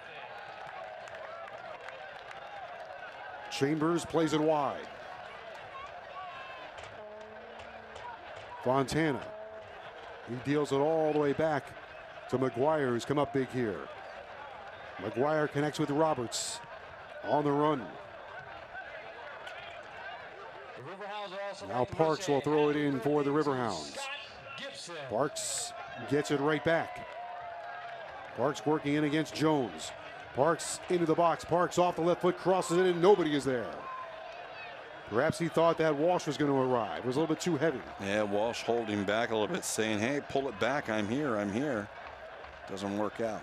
Speaker 1: Chambers plays it wide. Fontana. He deals it all the way back to McGuire, who's come up big here. McGuire connects with Roberts on the run. Now Parks will throw it in for the Riverhounds. Parks gets it right back. Parks working in against Jones. Parks into the box. Parks off the left foot, crosses it, and nobody is there. Perhaps he thought that Walsh was going to arrive. It was a little bit too heavy.
Speaker 2: Yeah, Walsh holding back a little bit, saying, hey, pull it back. I'm here. I'm here. Doesn't work out.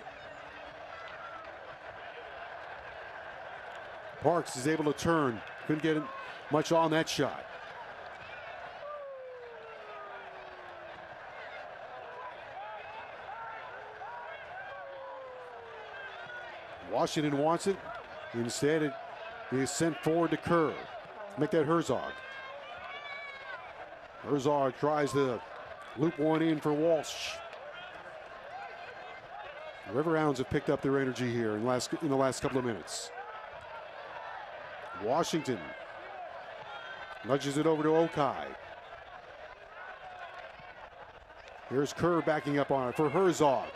Speaker 1: Parks is able to turn. Couldn't get much on that shot. Washington wants it. Instead, it is sent forward to Kerr. Make that Herzog. Herzog tries to loop one in for Walsh. The Riverhounds have picked up their energy here in the last couple of minutes. Washington nudges it over to Okai. Here's Kerr backing up on it for Herzog.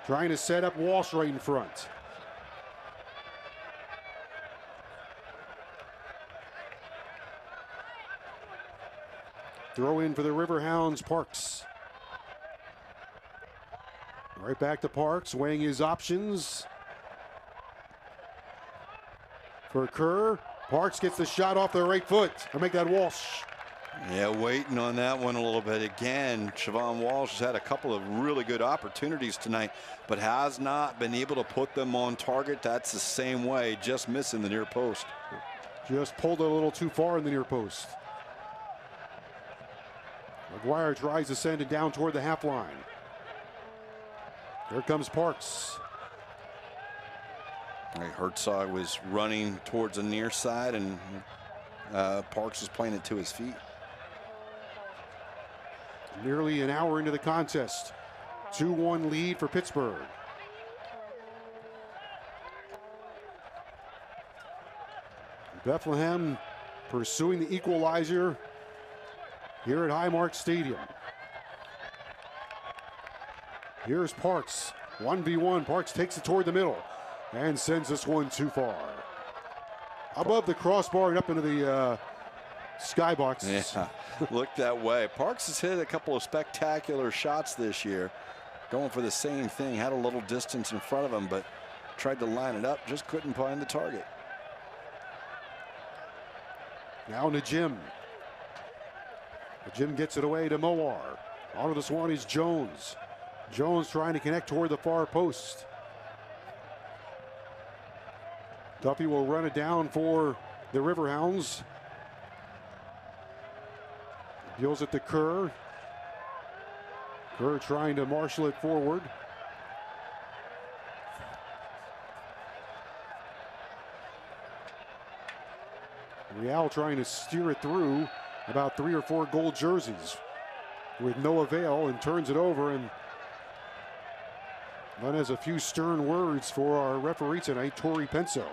Speaker 1: Trying to set up Walsh right in front. Throw in for the Riverhounds, Parks. Right back to Parks, weighing his options. for Kerr. Parks gets the shot off the right foot. I'll make that Walsh.
Speaker 2: Yeah, waiting on that one a little bit. Again, Siobhan Walsh has had a couple of really good opportunities tonight, but has not been able to put them on target. That's the same way, just missing the near post.
Speaker 1: Just pulled it a little too far in the near post. McGuire tries to send it down toward the half line. Here comes Parks.
Speaker 2: Herzog was running towards the near side, and Parks was playing it to his feet.
Speaker 1: Nearly an hour into the contest. 2-1 lead for Pittsburgh. Bethlehem pursuing the equalizer here at Highmark Stadium. Here's Parks. 1v1. Parks takes it toward the middle and sends this one too far. Above the crossbar and up into the skybox.
Speaker 2: Yeah, looked that way. Parks has hit a couple of spectacular shots this year. Going for the same thing. Had a little distance in front of him, but tried to line it up. Just couldn't find the target.
Speaker 1: Now Najim. Najim gets it away to Mowar. Onto this one is Jones. Jones trying to connect toward the far post. Duffy will run it down for the Riverhounds. Deals it to Kerr. Kerr trying to marshal it forward. Real trying to steer it through about 3 or 4 gold jerseys with no avail, and turns it over, and Lynn has a few stern words for our referee tonight, Tori Penso.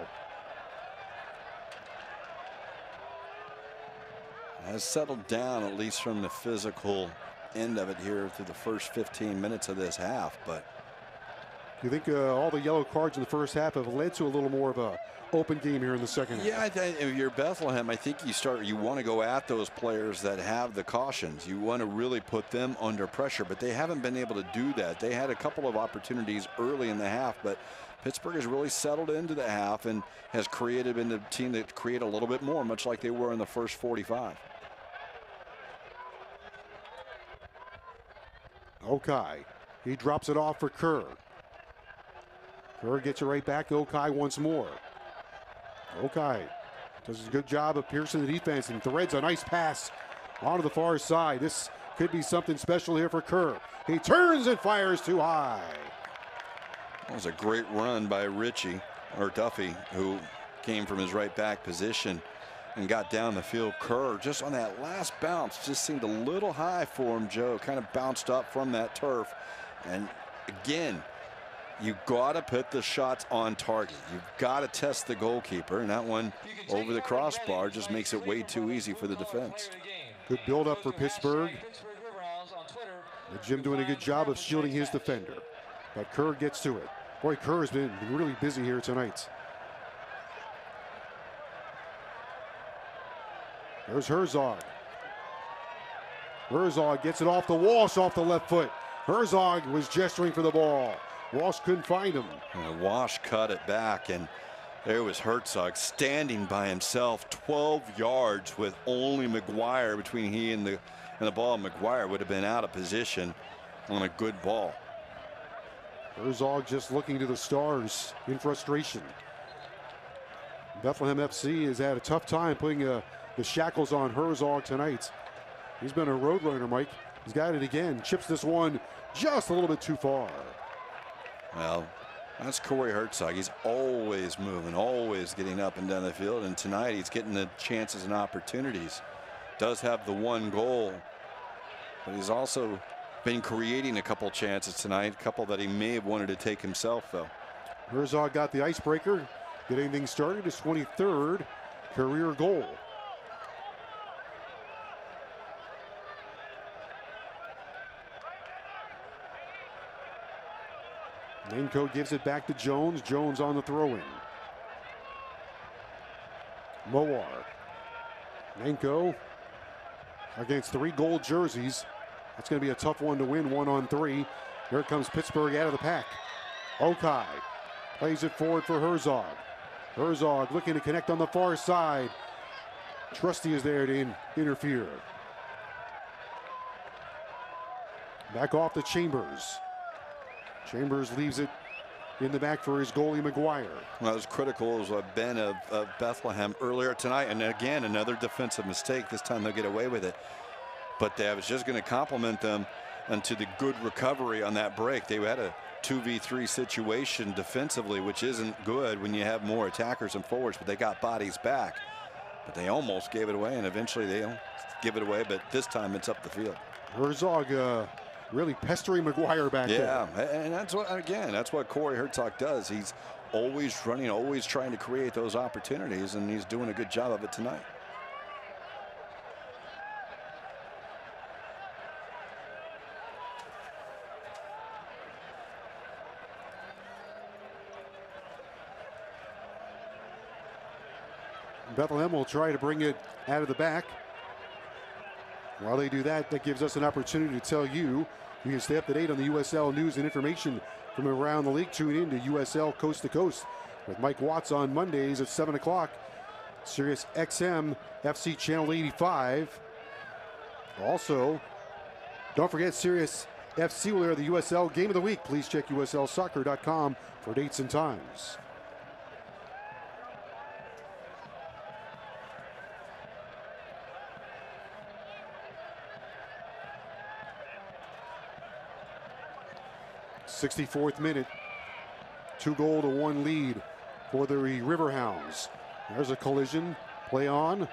Speaker 2: Has settled down, at least from the physical end of it here through the first 15 minutes of this half. But
Speaker 1: do you think all the yellow cards in the first half have led to a little more of a open game here in the second half?
Speaker 2: Yeah, I think if you're Bethlehem, I think you want to go at those players that have the cautions. You want to really put them under pressure, but they haven't been able to do that. They had a couple of opportunities early in the half, but Pittsburgh has really settled into the half and has been the team that create a little bit more, much like they were in the first 45.
Speaker 1: Okai, he drops it off for Kerr. Kerr gets it right back to Okai once more. Okai does a good job of piercing the defense and threads a nice pass onto the far side. This could be something special here for Kerr. He turns and fires too high.
Speaker 2: That was a great run by Duffy, who came from his right back position and got down the field. Kerr, just on that last bounce, just seemed a little high for him, Joe. Kind of bounced up from that turf. And again, you got to put the shots on target. You've got to test the goalkeeper, and that one over the crossbar just makes it way too easy for the defense.
Speaker 1: Good build-up for Pittsburgh. Jim doing a good job of shielding his defender, but Kerr gets to it. Boy, Kerr has been really busy here tonight. There's Herzog. Herzog gets it off the Walsh off the left foot. Herzog was gesturing for the ball. Walsh couldn't find him.
Speaker 2: Walsh cut it back, and there was Herzog standing by himself 12 yards with only McGuire between he and the ball. McGuire would have been out of position on a good ball.
Speaker 1: Herzog just looking to the stars in frustration. Bethlehem FC has had a tough time putting the shackles on Herzog tonight. He's been a road runner, Mike. He's got it again. Chips this one just a little bit too far.
Speaker 2: Well, that's Corey Herzog. He's always moving, always getting up and down the field. And tonight he's getting the chances and opportunities. Does have the one goal, but he's also been creating a couple chances tonight, a couple that he may have wanted to take himself, though.
Speaker 1: Herzog got the icebreaker, getting things started. His 23rd career goal. Nanko gives it back to Jones. Jones on the throw-in. Mowar. Nanko against 3 gold jerseys. That's going to be a tough one to win, 1-on-3. Here comes Pittsburgh out of the pack. Okai plays it forward for Herzog. Herzog looking to connect on the far side. Trusty is there to interfere. Back off to Chambers. Chambers leaves it in the back for his goalie, McGuire.
Speaker 2: Well, as critical as I've been of Bethlehem earlier tonight, and again, another defensive mistake. This time they'll get away with it. But I was just going to compliment them and to the good recovery on that break. They had a 2v3 situation defensively, which isn't good when you have more attackers and forwards, but they got bodies back. But they almost gave it away, and eventually they'll give it away, but this time it's up the field.
Speaker 1: Herzog really pestering McGuire back there.
Speaker 2: Yeah, and that's what, again, that's what Corey Herzog does. He's always running, always trying to create those opportunities, and he's doing a good job of it tonight.
Speaker 1: Bethlehem will try to bring it out of the back. While they do that, that gives us an opportunity to tell you can stay up to date on the USL news and information from around the league. Tune in to USL Coast to Coast with Mike Watts on Mondays at 7 o'clock. Sirius XM FC Channel 85. Also, don't forget Sirius FC will air the USL Game of the Week. Please check USLsoccer.com for dates and times. '64th minute, 2-1 lead for the Riverhounds. There's a collision, play on.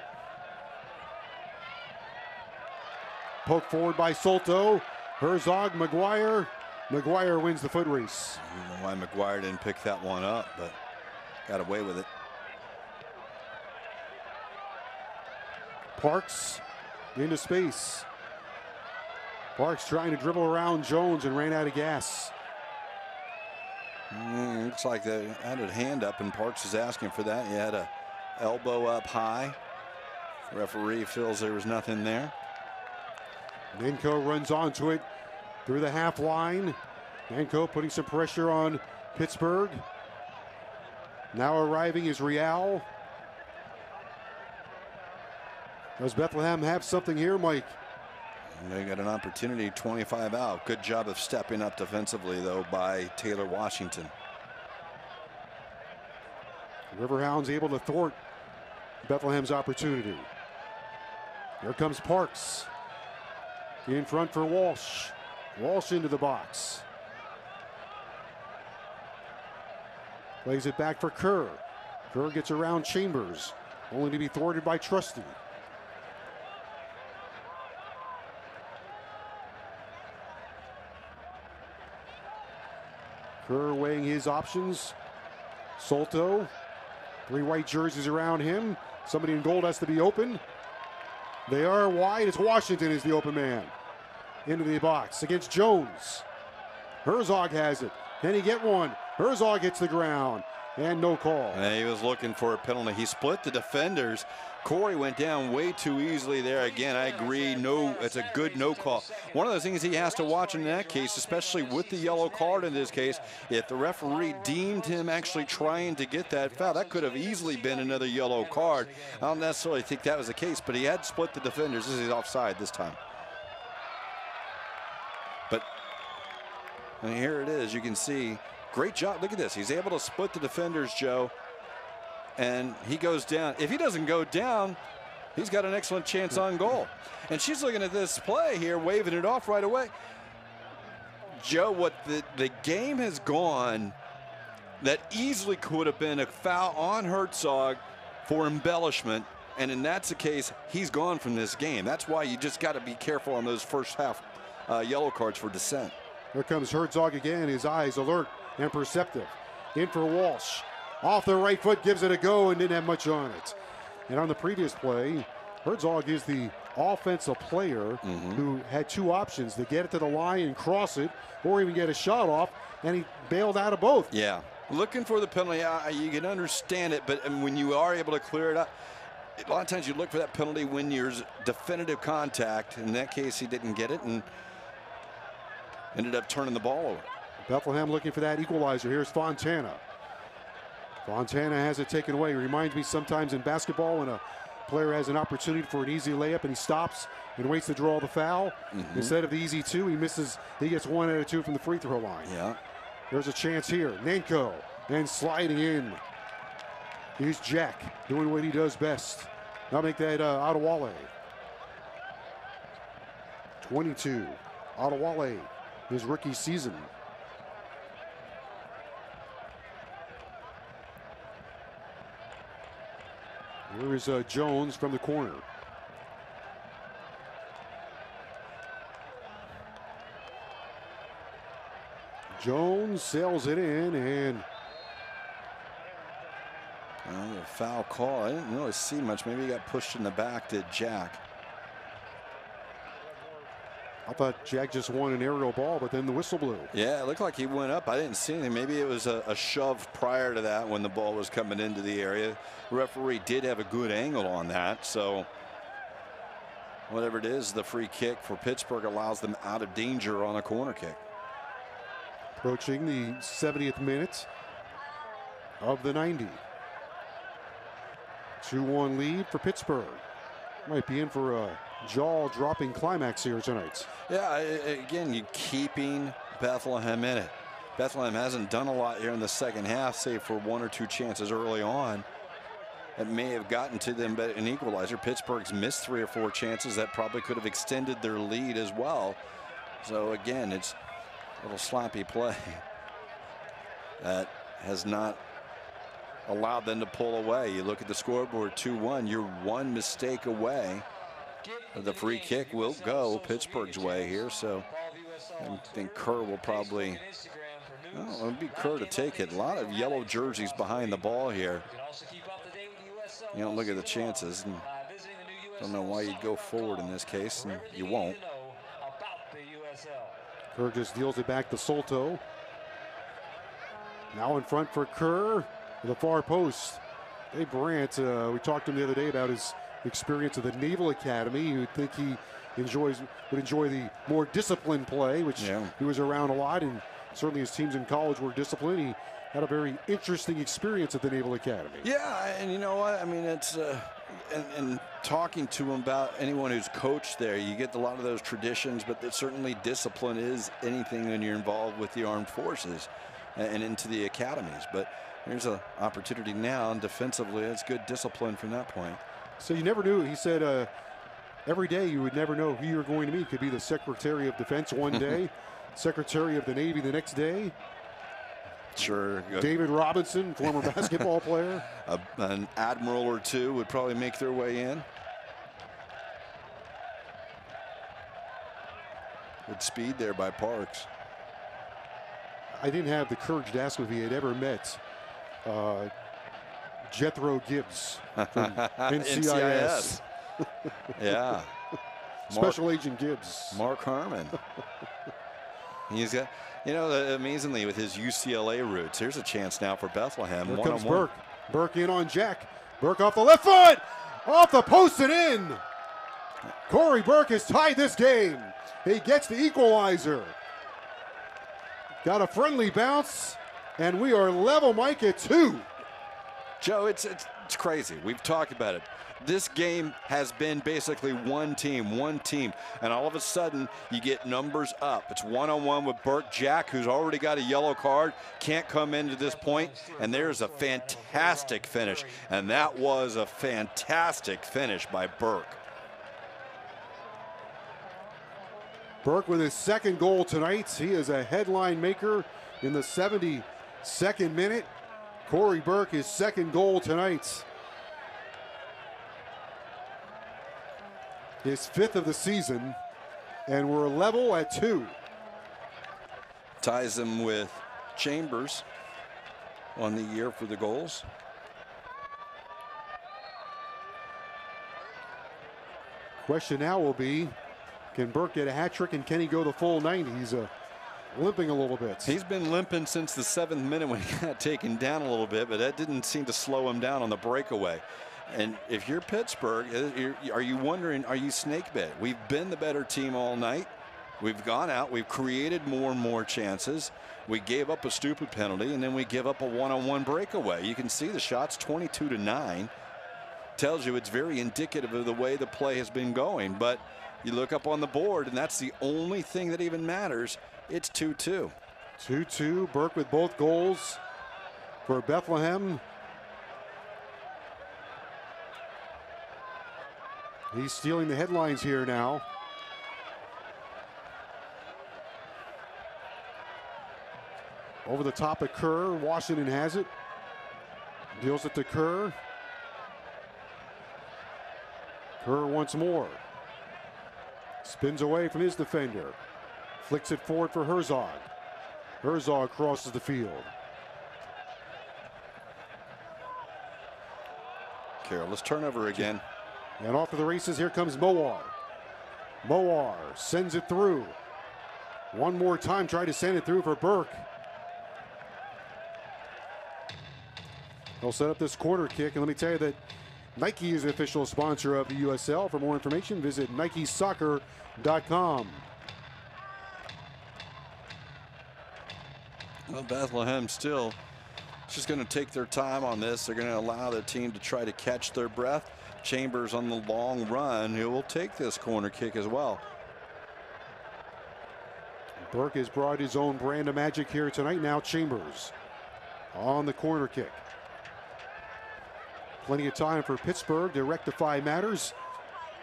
Speaker 1: Poke forward by Solto. Herzog, McGuire. McGuire wins the foot race.
Speaker 2: I don't know why McGuire didn't pick that one up, but got away with it.
Speaker 1: Parks into space. Parks trying to dribble around Jones and ran out of gas.
Speaker 2: Looks like they had a hand up, and Parks is asking for that. He had a elbow up high. The referee feels there was nothing there.
Speaker 1: Nanko runs onto it through the half line. Nanko putting some pressure on Pittsburgh. Now arriving is Real. Does Bethlehem have something here, Mike?
Speaker 2: They got an opportunity, 25 out. Good job of stepping up defensively, though, by Taylor Washington.
Speaker 1: Riverhounds able to thwart Bethlehem's opportunity. Here comes Parks. In front for Walsh. Walsh into the box. Plays it back for Kerr. Kerr gets around Chambers, only to be thwarted by Trusty. Kerr weighing his options. Solto. 3 white jerseys around him. Somebody in gold has to be open. They are wide. It's Washington is the open man. Into the box against Jones. Herzog has it. Can he get one? Herzog hits the ground. And no call.
Speaker 2: And he was looking for a penalty. He split the defenders. Corey went down way too easily there. Again, I agree. No, it's a good no call. One of the things he has to watch in that case, especially with the yellow card in this case, if the referee deemed him actually trying to get that foul, that could have easily been another yellow card. I don't necessarily think that was the case, but he had split the defenders. This is offside this time. But and here it is. You can see. Great job. Look at this. He's able to split the defenders, Joe. And he goes down. If he doesn't go down, he's got an excellent chance on goal. And she's looking at this play here, waving it off right away. Joe, what the game has gone, that easily could have been a foul on Herzog for embellishment. And in that's the case, he's gone from this game. That's why you just got to be careful on those first half yellow cards for dissent.
Speaker 1: Here comes Herzog again, his eyes alert and perceptive. In for Walsh. Off the right foot, gives it a go and didn't have much on it. And on the previous play, Herzog is the offensive player who had 2 options, to get it to the line and cross it, or even get a shot off, and he bailed out of both.
Speaker 2: Yeah, looking for the penalty, you can understand it, but when you are able to clear it up, a lot of times you look for that penalty when there's definitive contact. In that case, he didn't get it and ended up turning the ball over.
Speaker 1: Bethlehem looking for that equalizer. Here's Fontana. Fontana has it taken away. It reminds me sometimes in basketball when a player has an opportunity for an easy layup and he stops and waits to draw the foul. Instead of the easy 2, he misses. He gets 1 out of 2 from the free throw line.
Speaker 2: Yeah.
Speaker 1: There's a chance here. Nanko and sliding in. Here's Jack doing what he does best. Now make that Adewale. 22. Adewale, his rookie season. Here is Jones from the corner. Jones sails it in, and
Speaker 2: a foul call. I didn't really see much. Maybe he got pushed in the back, did Jack.
Speaker 1: I thought Jack just won an aerial ball, but then the whistle blew.
Speaker 2: Yeah, it looked like he went up. I didn't see anything. Maybe it was a shove prior to that when the ball was coming into the area. The referee did have a good angle on that. So whatever it is, the free kick for Pittsburgh allows them out of danger on a corner kick.
Speaker 1: Approaching the 70th minute of the 90. 2-1 lead for Pittsburgh. Might be in for a jaw-dropping climax here tonight.
Speaker 2: Yeah, again, you're keeping Bethlehem in it. Bethlehem hasn't done a lot here in the second half, save for 1 or 2 chances early on that may have gotten to them an equalizer. Pittsburgh's missed 3 or 4 chances that probably could have extended their lead as well. So again, it's a little sloppy play that has not allowed them to pull away. You look at the scoreboard, 2-1. You're 1 mistake away. The free kick will go Pittsburgh's way here, so I think Kerr will probably, well, it would be Kerr to take it. A lot of yellow jerseys behind the ball here. You don't look at the chances, and don't know why you'd go forward in this case, and you won't.
Speaker 1: Kerr just deals it back to Solto. Now in front for Kerr, the far post. Dave Brandt, we talked to him the other day about his experience of the Naval Academy. You'd think he would enjoy the more disciplined play, which he was around a lot, and certainly his teams in college were disciplined. He had a very interesting experience at the Naval Academy.
Speaker 2: Yeah, and you know what? I mean, it's and talking to him about anyone who's coached there, you get a lot of those traditions, but certainly discipline is anything when you're involved with the armed forces and into the academies. But there's an opportunity now, and defensively, it's good discipline from that point.
Speaker 1: So you never knew. He said every day you would never know who you were going to meet. Could be the Secretary of Defense one day, Secretary of the Navy the next day.
Speaker 2: Sure.
Speaker 1: David Robinson, former basketball player.
Speaker 2: An admiral or two would probably make their way in. Good speed there by Parks.
Speaker 1: I didn't have the courage to ask if he had ever met Jethro Gibbs from NCIS.
Speaker 2: Yeah.
Speaker 1: Special Agent Gibbs.
Speaker 2: Mark Harmon. He's got, you know, amazingly with his UCLA roots, here's a chance now for Bethlehem.
Speaker 1: Here comes Burke. Burke in on Jack. Burke off the left foot. Off the post and in. Corey Burke has tied this game. He gets the equalizer. Got a friendly bounce, and we are level, Mike, at 2.
Speaker 2: Joe, it's crazy. We've talked about it. This game has been basically one team, and all of a sudden you get numbers up. It's 1-on-1 with Burke. Jack, who's already got a yellow card, can't come into this point, and there's a fantastic finish, and that was a fantastic finish by Burke.
Speaker 1: Burke with his 2nd goal tonight. He is a headline maker in the 72nd minute. Corey Burke, his 2nd goal tonight. His 5th of the season, and we're level at 2.
Speaker 2: Ties him with Chambers on the year for the goals.
Speaker 1: Question now will be, can Burke get a hat trick, and can he go the full 90? He's limping a little bit.
Speaker 2: He's been limping since the 7th minute when he got taken down a little bit, but that didn't seem to slow him down on the breakaway. And if you're Pittsburgh, are you wondering, are you snake bit? We've been the better team all night. We've gone out, we've created more and more chances. We gave up a stupid penalty, and then we give up a one-on-one breakaway. You can see the shots 22-9. Tells you it's very indicative of the way the play has been going. But you look up on the board, and that's the only thing that even matters. It's 2-2.
Speaker 1: 2-2. Burke with both goals for Bethlehem. He's stealing the headlines here now. Over the top of Kerr. Washington has it. Deals it to Kerr. Kerr once more. Spins away from his defender. Flicks it forward for Herzog. Herzog crosses the field.
Speaker 2: Careless turnover again.
Speaker 1: And off to the races, here comes Moar. Moar sends it through. One more time, try to send it through for Burke. They'll set up this corner kick, and let me tell you that Nike is the official sponsor of the USL. For more information, visit NikeSoccer.com.
Speaker 2: Well, Bethlehem still just going to take their time on this. They're going to allow the team to try to catch their breath. Chambers on the long run, who will take this corner kick as well.
Speaker 1: Burke has brought his own brand of magic here tonight. Now Chambers on the corner kick. Plenty of time for Pittsburgh to rectify matters.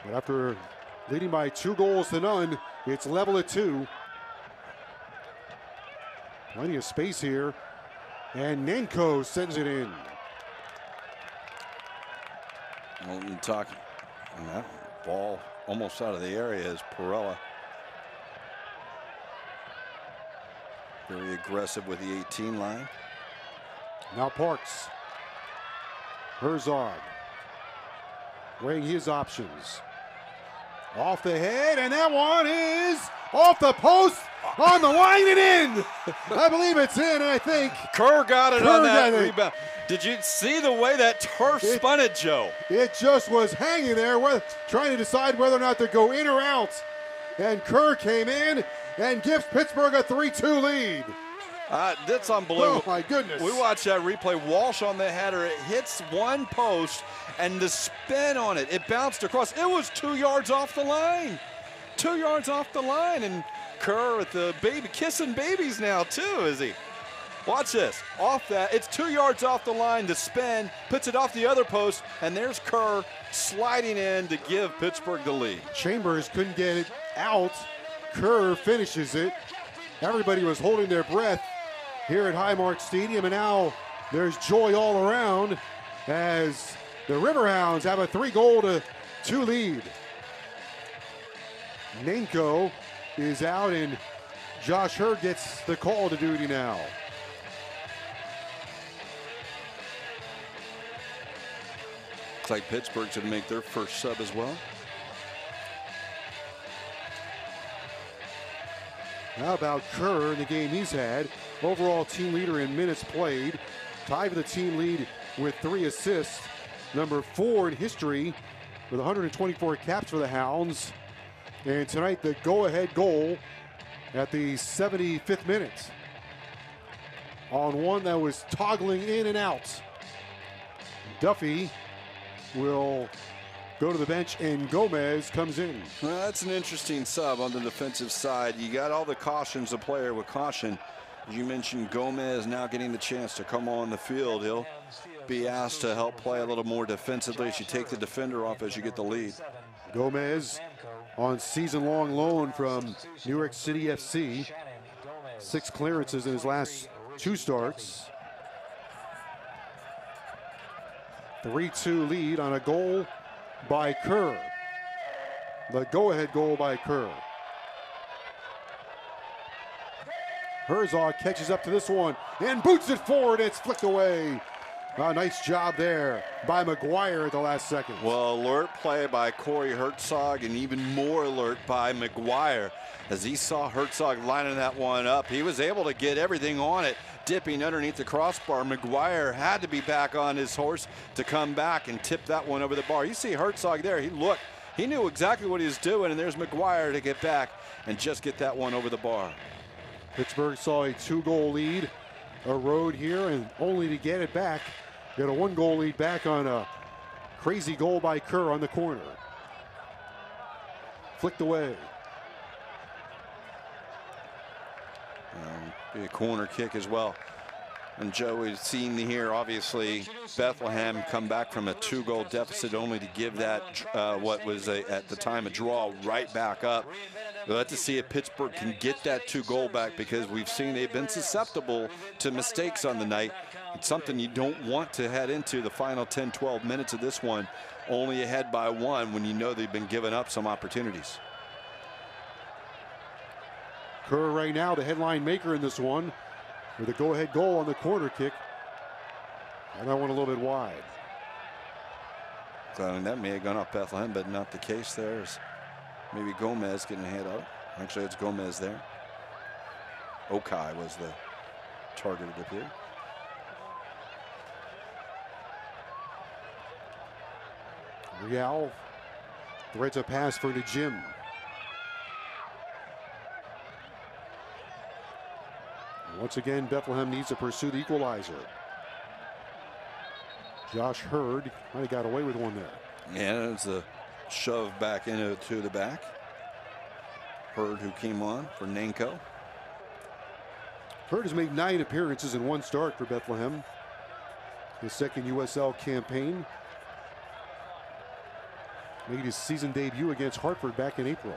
Speaker 1: But after leading by 2-0, it's level at 2. Plenty of space here. And Nanko sends it in.
Speaker 2: Well, talking that ball almost out of the area is Perella. Very aggressive with the 18 line.
Speaker 1: Now Parks. Herzog weighing his options. Off the head, and that one is off the post, on the line and in. I believe it's in, I think.
Speaker 2: Kerr got it on that rebound. Did you see the way that turf spun it, Joe?
Speaker 1: It just was hanging there, trying to decide whether or not to go in or out. And Kerr came in and gives Pittsburgh a 3-2 lead.
Speaker 2: That's unbelievable.
Speaker 1: Oh, my goodness.
Speaker 2: We watched that replay. Walsh on the header. It hits one post, and the spin on it, it bounced across. It was 2 yards off the line. 2 yards off the line, and Kerr with the baby, kissing babies now, too, is he? Watch this. Off that, it's 2 yards off the line. The spin puts it off the other post, and there's Kerr sliding in to give Pittsburgh the lead.
Speaker 1: Chambers couldn't get it out. Kerr finishes it. Everybody was holding their breath here at Highmark Stadium, and now there's joy all around as the Riverhounds have a 3-2 lead. Nanko is out, and Josh Hurd gets the call to duty now.
Speaker 2: Looks like Pittsburgh's going to make their first sub as well.
Speaker 1: How about Kerr in the game he's had? Overall team leader in minutes played. Tied for the team lead with 3 assists. Number 4 in history with 124 caps for the Hounds. And tonight the go-ahead goal at the 75th minute. On one that was toggling in and out. Duffy will go to the bench, and Gomez comes in.
Speaker 2: Well, that's an interesting sub on the defensive side. You got all the cautions, a player with caution. You mentioned Gomez now getting the chance to come on the field. He'll be asked to help play a little more defensively as you take the defender off as you get the lead.
Speaker 1: Gomez on season-long loan from New York City FC. 6 clearances in his last 2 starts. 3-2 lead on a goal by Kerr. The go-ahead goal by Kerr. Herzog catches up to this one and boots it forward. It's flicked away. A nice job there by McGuire at the last second.
Speaker 2: Well, alert play by Corey Herzog, and even more alert by McGuire. As he saw Herzog lining that one up, he was able to get everything on it, dipping underneath the crossbar. McGuire had to be back on his horse to come back and tip that one over the bar. You see Herzog there, he looked He knew exactly what he was doing, and there's McGuire to get back and just get that one over the bar.
Speaker 1: Pittsburgh saw a 2-goal lead erode here, and only to get it back. Got a 1-goal lead back on a crazy goal by Kerr on the corner. Flicked away.
Speaker 2: Be a corner kick as well. And Joe, we've seen here, obviously, Bethlehem come back from a 2-goal deficit only to give that, what was at the time a draw, right back up. We'll have to see if Pittsburgh can get that 2-goal back, because we've seen they've been susceptible to mistakes on the night. It's something you don't want to head into the final 10, 12 minutes of this one, only ahead by 1 when you know they've been giving up some opportunities.
Speaker 1: Kerr right now the headline maker in this one with a go-ahead goal on the corner kick. And that one a little bit wide.
Speaker 2: So, I mean, that may have gone off Bethlehem, but not the case there. Is maybe Gomez getting a head up. Actually, it's Gomez there. Okai was the target, it appeared.
Speaker 1: Real threads a pass for the Jim. Once again, Bethlehem needs to pursue the equalizer. Josh Hurd might have got away with one there.
Speaker 2: Yeah, it's a shove back into the back. Hurd, who came on for Nanko.
Speaker 1: Hurd has made 9 appearances in 1 start for Bethlehem. His second USL campaign. Made his season debut against Hartford back in April.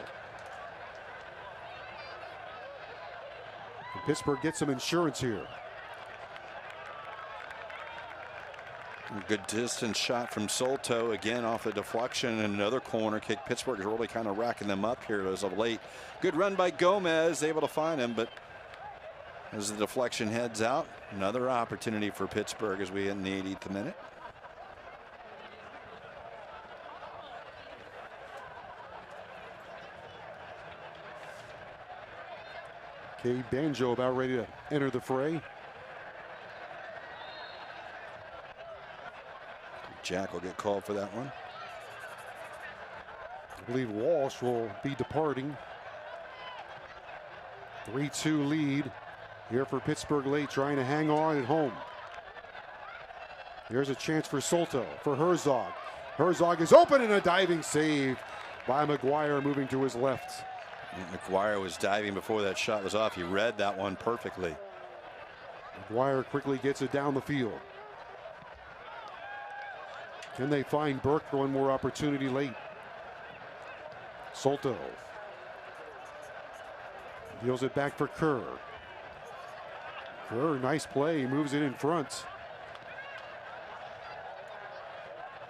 Speaker 1: And Pittsburgh gets some insurance here.
Speaker 2: A good distance shot from Solto, again off a deflection, and another corner kick. Pittsburgh is really kind of racking them up here as of late. Good run by Gomez, able to find him, but as the deflection heads out, another opportunity for Pittsburgh as we hit in the 80th minute.
Speaker 1: Okay, Banjo about ready to enter the fray.
Speaker 2: Jack will get called for that one.
Speaker 1: I believe Walsh will be departing. 3-2 lead here for Pittsburgh late, trying to hang on at home. Here's a chance for Solto, for Herzog. Herzog is open, and a diving save by McGuire, moving to his left.
Speaker 2: McGuire was diving before that shot was off. He read that one perfectly.
Speaker 1: McGuire quickly gets it down the field. Can they find Burke for one more opportunity late? Solto deals it back for Kerr. Kerr, nice play, moves it in front.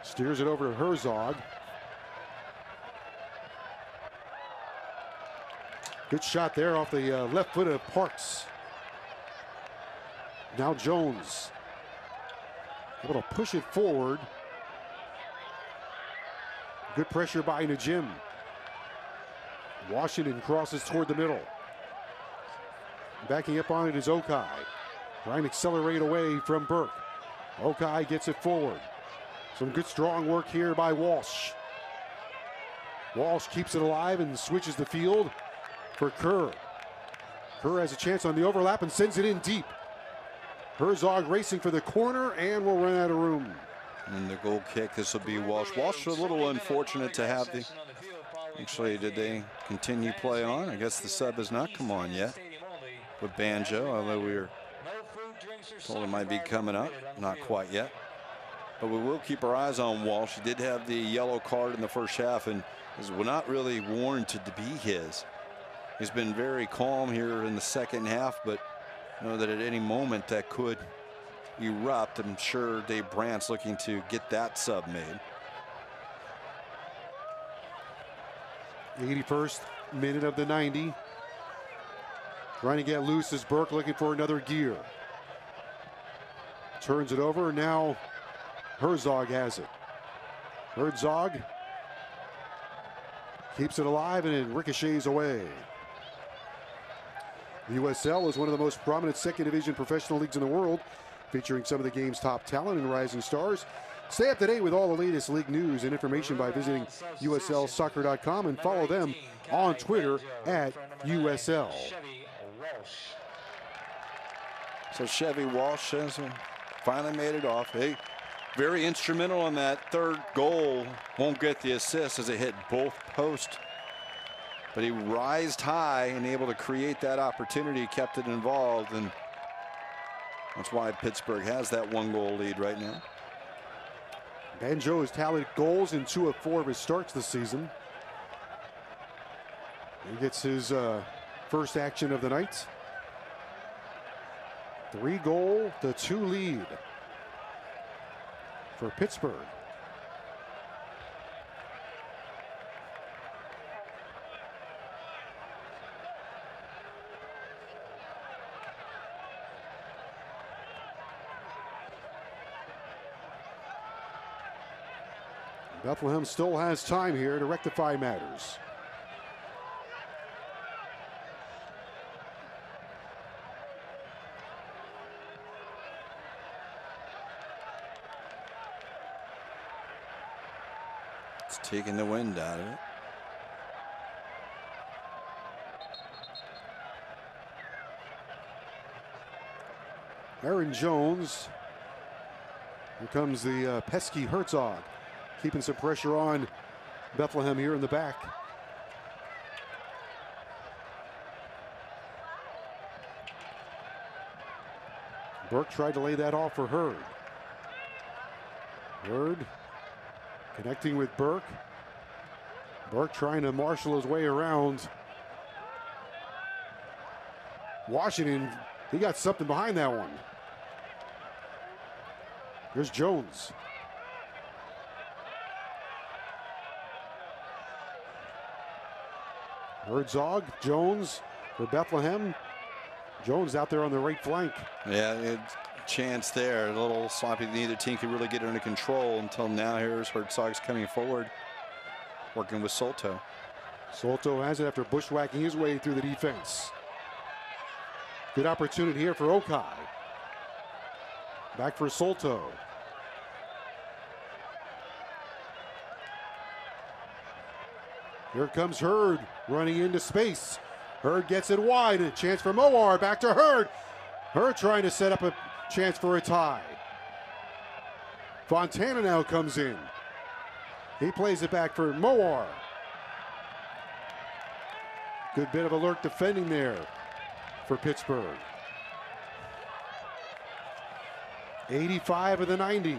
Speaker 1: Steers it over to Herzog. Good shot there off the left foot of Parks. Now Jones able to push it forward. Good pressure by Najim. Washington crosses toward the middle. Backing up on it is Okai. Trying to accelerate away from Burke. Okai gets it forward. Some good strong work here by Walsh. Walsh keeps it alive and switches the field for Kerr. Kerr has a chance on the overlap and sends it in deep. Herzog racing for the corner and will run out of room.
Speaker 2: And the goal kick, this will be Walsh. Walsh a little unfortunate to have the... Actually, did they continue play on? I guess the sub has not come on yet with Banjo, although we were told it might be coming up. Not quite yet. But we will keep our eyes on Walsh. He did have the yellow card in the first half and is not really warranted to be his. He's been very calm here in the second half, but know that at any moment that could erupt. I'm sure Dave Brandt's looking to get that sub made.
Speaker 1: 81st minute of the 90. Trying to get loose is Burke, looking for another gear. Turns it over. Now Herzog has it. Herzog keeps it alive and it ricochets away. The USL is one of the most prominent second division professional leagues in the world, featuring some of the game's top talent and rising stars. Stay up to date with all the latest league news and information by visiting USLsoccer.com and follow them on Twitter at USL.
Speaker 2: So Chevy Walsh has finally made it off. Hey, very instrumental on that third goal. Won't get the assist as it hit both posts. But he rised high and able to create that opportunity, kept it involved, and that's why Pittsburgh has that 1-goal lead right now.
Speaker 1: Banjo has tallied goals in 2 of 4 of his starts this season. He gets his first action of the night. 3-goal to 2 lead for Pittsburgh. Bethlehem still has time here to rectify matters.
Speaker 2: It's taking the wind out of it.
Speaker 1: Aaron Jones. Here comes the pesky Herzog, keeping some pressure on Bethlehem here in the back. Burke tried to lay that off for Hurd. Hurd connecting with Burke. Burke trying to marshal his way around. Washington, he got something behind that one. Here's Jones. Herzog, Jones for Bethlehem. Jones out there on the right flank.
Speaker 2: Yeah, chance there. A little sloppy. Neither team could really get it under control until now. Here's Herzog's coming forward, working with Solto.
Speaker 1: Solto has it after bushwhacking his way through the defense. Good opportunity here for Okai. Back for Solto. Here comes Hurd running into space. Hurd gets it wide. A chance for Moar. Back to Hurd. Hurd trying to set up a chance for a tie. Fontana now comes in. He plays it back for Moar. Good bit of alert defending there for Pittsburgh. 85 of the 90.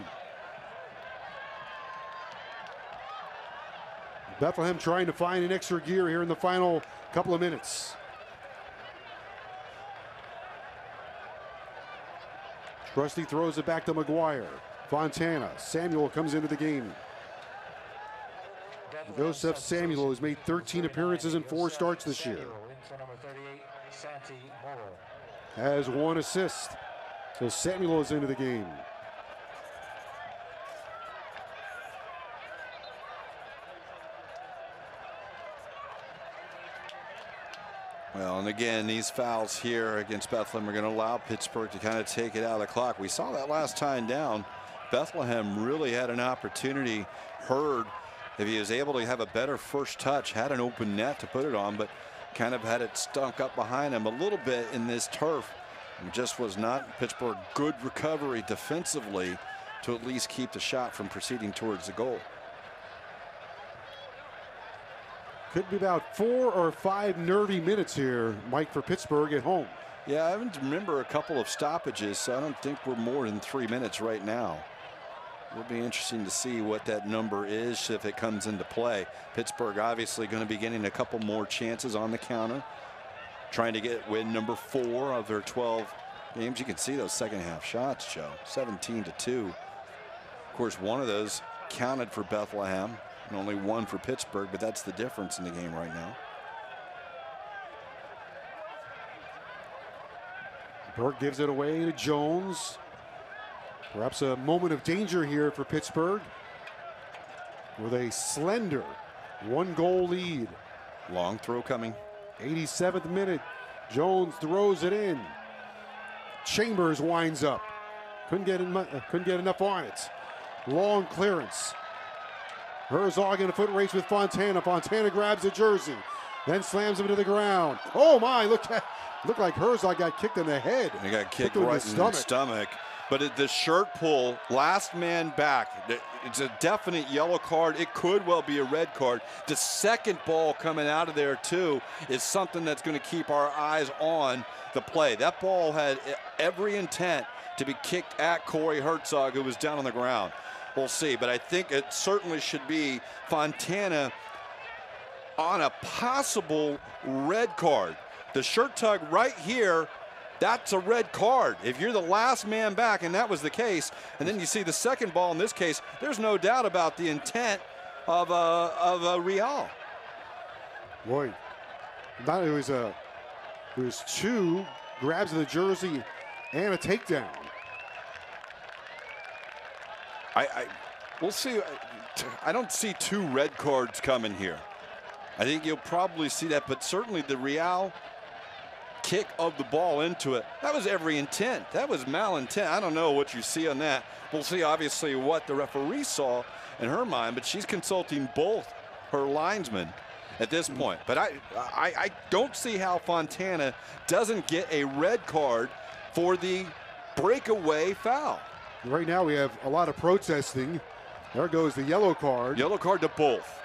Speaker 1: Bethlehem trying to find an extra gear here in the final couple of minutes. Trusty throws it back to McGuire. Fontana. Samuel comes into the game. Joseph Samuel has made 13 appearances and 4 starts this year. Has 1 assist. So Samuel is into the game.
Speaker 2: Well, and again, these fouls here against Bethlehem are going to allow Pittsburgh to kind of take it out of the clock. We saw that last time down. Bethlehem really had an opportunity. Hurd, if he was able to have a better first touch, had an open net to put it on, but kind of had it stunk up behind him a little bit in this turf. It just was not Pittsburgh good recovery defensively to at least keep the shot from proceeding towards the goal.
Speaker 1: Could be about 4 or 5 nervy minutes here, Mike, for Pittsburgh at home.
Speaker 2: Yeah, I remember a couple of stoppages, so I don't think we're more than 3 minutes right now. It'll be interesting to see what that number is if it comes into play. Pittsburgh obviously going to be getting a couple more chances on the counter, trying to get win number 4 of their 12 games. You can see those second half shots, Joe, 17-2. Of course, one of those counted for Bethlehem and only 1 for Pittsburgh, but that's the difference in the game right now.
Speaker 1: Burke gives it away to Jones. Perhaps a moment of danger here for Pittsburgh with a slender 1-goal lead.
Speaker 2: Long throw coming.
Speaker 1: 87th minute. Jones throws it in. Chambers winds up. Couldn't get enough on it. Long clearance. Herzog in a foot race with Fontana. Fontana grabs the jersey, then slams him to the ground. Oh my, looked like Herzog got kicked in the head.
Speaker 2: He got kicked right in the stomach. But the shirt pull, last man back, it's a definite yellow card. It could well be a red card. The second ball coming out of there, too, is something that's going to keep our eyes on the play. That ball had every intent to be kicked at Corey Herzog, who was down on the ground. We'll see. But I think it certainly should be Fontana on a possible red card. The shirt tug right here, that's a red card. If you're the last man back, and that was the case, and then you see the second ball in this case, there's no doubt about the intent of a Real.
Speaker 1: Boy, it was two grabs of the jersey and a takedown.
Speaker 2: We'll see. I don't see two red cards coming here. I think you'll probably see that, but certainly the Real kick of the ball into it, that was every intent. That was malintent. I don't know what you see on that. We'll see obviously what the referee saw in her mind, but she's consulting both her linesmen at this point. But I don't see how Fontana doesn't get a red card for the breakaway foul.
Speaker 1: Right now we have a lot of protesting. There goes the yellow card.
Speaker 2: Yellow card to both.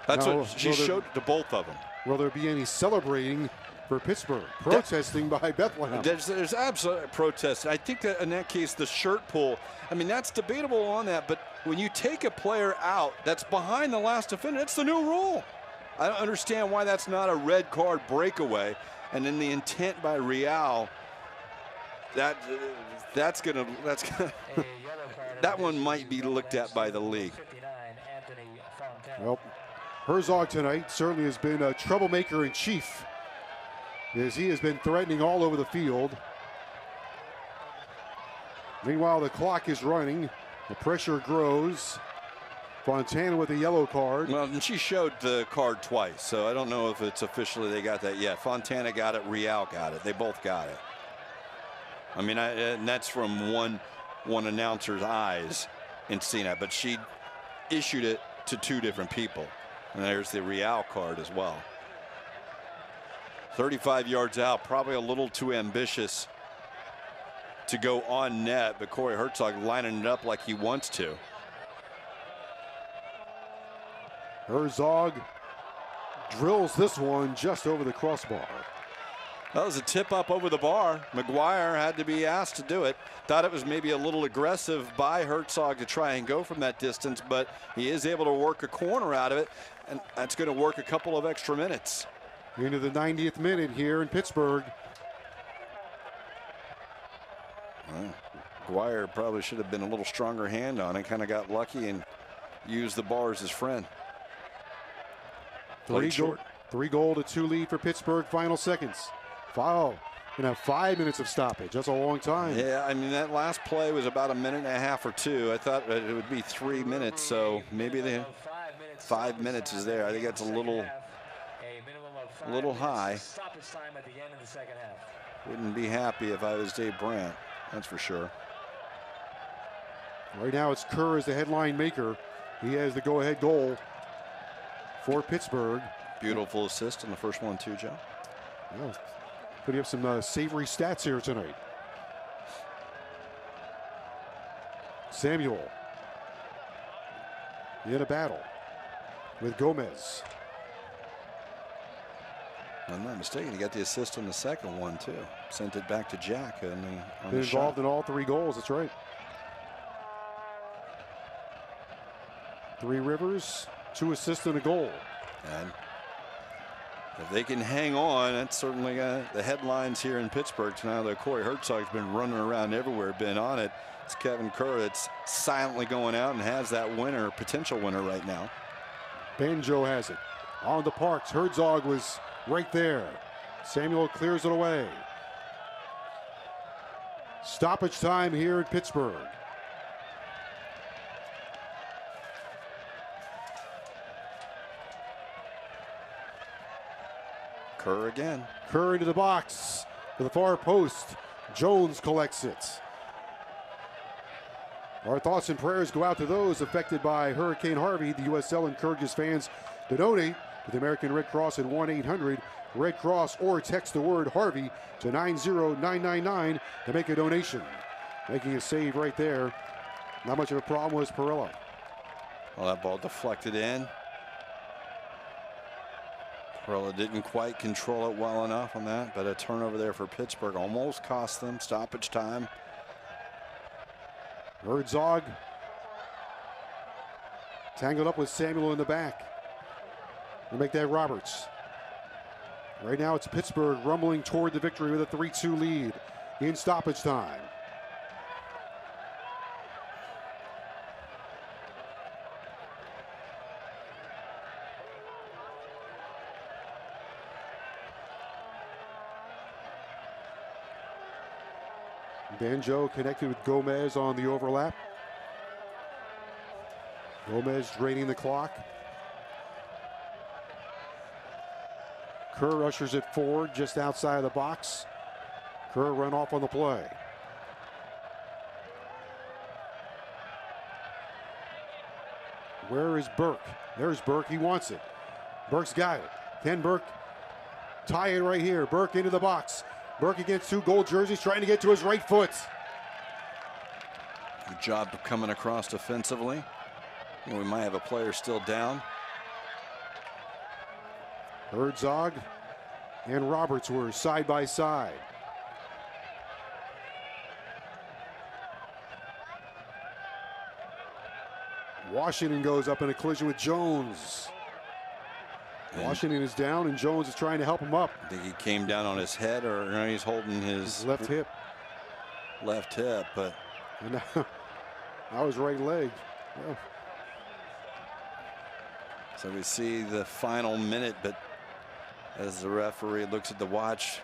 Speaker 2: That's what she showed to both of them.
Speaker 1: Will there be any celebrating for Pittsburgh? Protesting by Bethlehem.
Speaker 2: There's absolute protest. I think that in that case, the shirt pull, I mean, that's debatable on that, but when you take a player out that's behind the last defender, that's the new rule. I don't understand why that's not a red card breakaway. And then the intent by Real, that's gonna that one might be looked at by the league.
Speaker 1: Well, Herzog tonight certainly has been a troublemaker in chief, as he has been threatening all over the field. Meanwhile, the clock is running. The pressure grows. Fontana with a yellow card.
Speaker 2: Well, and she showed the card twice, so I don't know if it's officially they got that yet. Fontana got it, Real got it. They both got it. I mean, and that's from one announcer's eyes in seeing that, but she issued it to two different people. And there's the Real card as well. 35 yards out, probably a little too ambitious to go on net, but Corey Herzog lining it up like he wants to.
Speaker 1: Herzog drills this one just over the crossbar.
Speaker 2: That was a tip up over the bar. McGuire had to be asked to do it. Thought it was maybe a little aggressive by Herzog to try and go from that distance, but he is able to work a corner out of it, and that's going to work a couple of extra minutes.
Speaker 1: Into the 90th minute here in Pittsburgh.
Speaker 2: Well, McGuire probably should have been a little stronger hand on it, kind of got lucky and used the bar as his friend.
Speaker 1: Three goal to 2 lead for Pittsburgh, final seconds. Foul. Gonna have 5 minutes of stoppage. That's a long time.
Speaker 2: Yeah, I mean, that last play was about a minute and a half or two. I thought it would be 3 minutes, so maybe the 5 minutes is there. I think that's a little high. Wouldn't be happy if I was Dave Brandt, that's for sure.
Speaker 1: Right now it's Kerr as the headline maker. He has the go-ahead goal for Pittsburgh.
Speaker 2: Beautiful assist on the first one too, Joe.
Speaker 1: Yeah, putting up some savory stats here tonight. Samuel in a battle with Gomez.
Speaker 2: If I'm not mistaken, he got the assist on the second one too. Sent it back to Jack on the
Speaker 1: Been involved in all 3 goals, that's right. 3 Rivers, 2 assists and a goal.
Speaker 2: And if they can hang on, that's certainly the headlines here in Pittsburgh tonight. Though Corey Herzog's been running around everywhere, been on it. It's Kevin Kerr that's silently going out and has that winner, potential winner right now.
Speaker 1: Banjo has it. On the Parks, Herzog was right there. Samuel clears it away. Stoppage time here in Pittsburgh.
Speaker 2: Kerr again.
Speaker 1: Kerr into the box to the far post. Jones collects it. Our thoughts and prayers go out to those affected by Hurricane Harvey. The USL encourages fans to donate to the American Red Cross at 1-800-RED CROSS or text the word Harvey to 90999 to make a donation. Making a save right there. Not much of a problem was Perella.
Speaker 2: Well, that ball deflected in. Perella didn't quite control it well enough on that, but a turnover there for Pittsburgh almost cost them stoppage time.
Speaker 1: Herzog tangled up with Samuel in the back. We'll make that Roberts. Right now it's Pittsburgh rumbling toward the victory with a 3-2 lead in stoppage time. Banjo connected with Gomez on the overlap. Gomez draining the clock. Kerr ushers it forward just outside of the box. Kerr run off on the play. Where is Burke? There's Burke. He wants it. Burke's got it. Can Burke tie it right here? Burke into the box. Burke against 2 gold jerseys, trying to get to his right foot.
Speaker 2: Good job of coming across defensively. We might have a player still down.
Speaker 1: Herzog and Roberts were side by side. Washington goes up in a collision with Jones. Washington is down, and Jones is trying to help him up.
Speaker 2: I think he came down on his head, or he's holding his
Speaker 1: left hip.
Speaker 2: Left hip, but
Speaker 1: that was right leg. Yeah.
Speaker 2: So we see the final minute, but as the referee looks at the watch,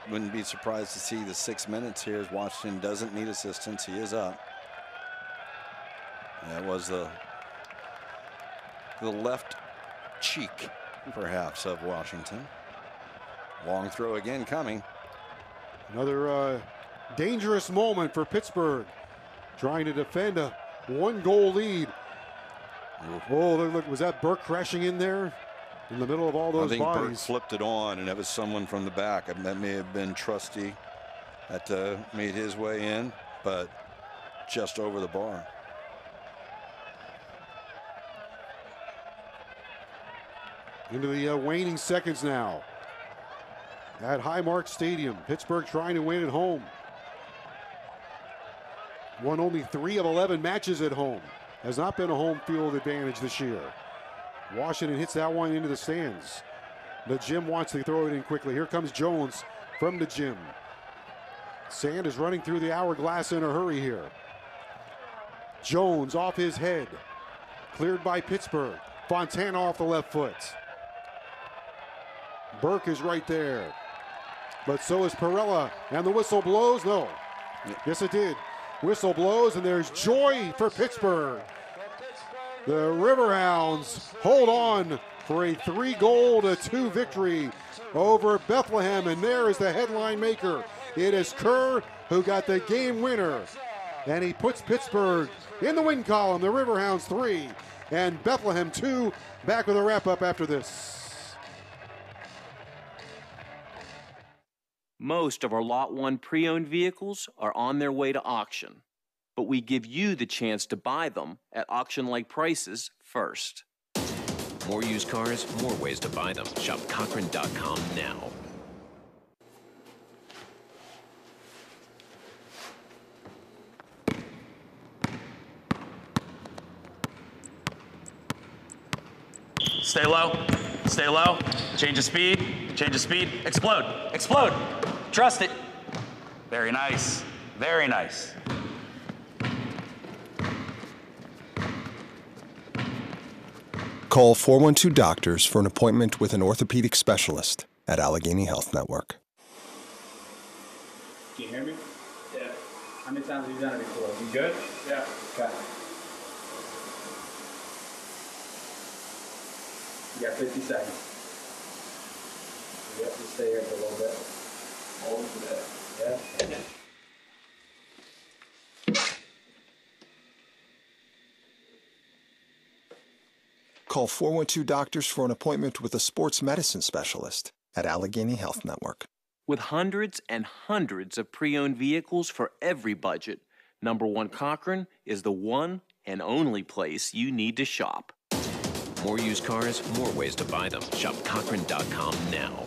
Speaker 2: wouldn't be surprised to see the 6 minutes here as Washington doesn't need assistance. He is up. That was the left cheek, perhaps, of Washington. Long throw again coming.
Speaker 1: Another dangerous moment for Pittsburgh, trying to defend a 1-goal lead. Oh, look, was that Burke crashing in there in the middle of all those
Speaker 2: bodies? I think Burke flipped it on, and that was someone from the back. That may have been Trusty that made his way in, but just over the bar.
Speaker 1: Into the waning seconds now at Highmark Stadium. Pittsburgh trying to win at home. Won only 3 of 11 matches at home. Has not been a home field advantage this year. Washington hits that one into the stands. The Jim wants to throw it in quickly. Here comes Jones from the Jim. Sand is running through the hourglass in a hurry here. Jones off his head. Cleared by Pittsburgh. Fontana off the left foot. Burke is right there. But so is Perella. And the whistle blows. No. Yes, it did. Whistle blows, and there's joy for Pittsburgh. The Riverhounds hold on for a 3-2 victory over Bethlehem. And there is the headline maker. It is Kerr who got the game winner. And he puts Pittsburgh in the win column. The Riverhounds 3 and Bethlehem 2. Back with a wrap-up after this.
Speaker 3: Most of our Lot 1 pre-owned vehicles are on their way to auction, but we give you the chance to buy them at auction-like prices first.
Speaker 4: More used cars, more ways to buy them. Shop Cochran.com now.
Speaker 9: Stay low, stay low. Change of speed, explode, explode. Trust it. Very nice, very nice.
Speaker 6: Call 412 Doctors for an appointment with an orthopedic specialist at Allegheny Health Network.
Speaker 5: Can you hear me? Yeah. How many times have you done it before? You good? Yeah. Okay. You got 50 seconds. You have to stay here for a little bit. Hold for that. Yeah.
Speaker 6: Call 412-DOCTORS for an appointment with a sports medicine specialist at Allegheny Health Network.
Speaker 3: With hundreds and hundreds of pre-owned vehicles for every budget, Number One Cochran is the one and only place you need to shop.
Speaker 4: More used cars, more ways to buy them. Shop Cochran.com now.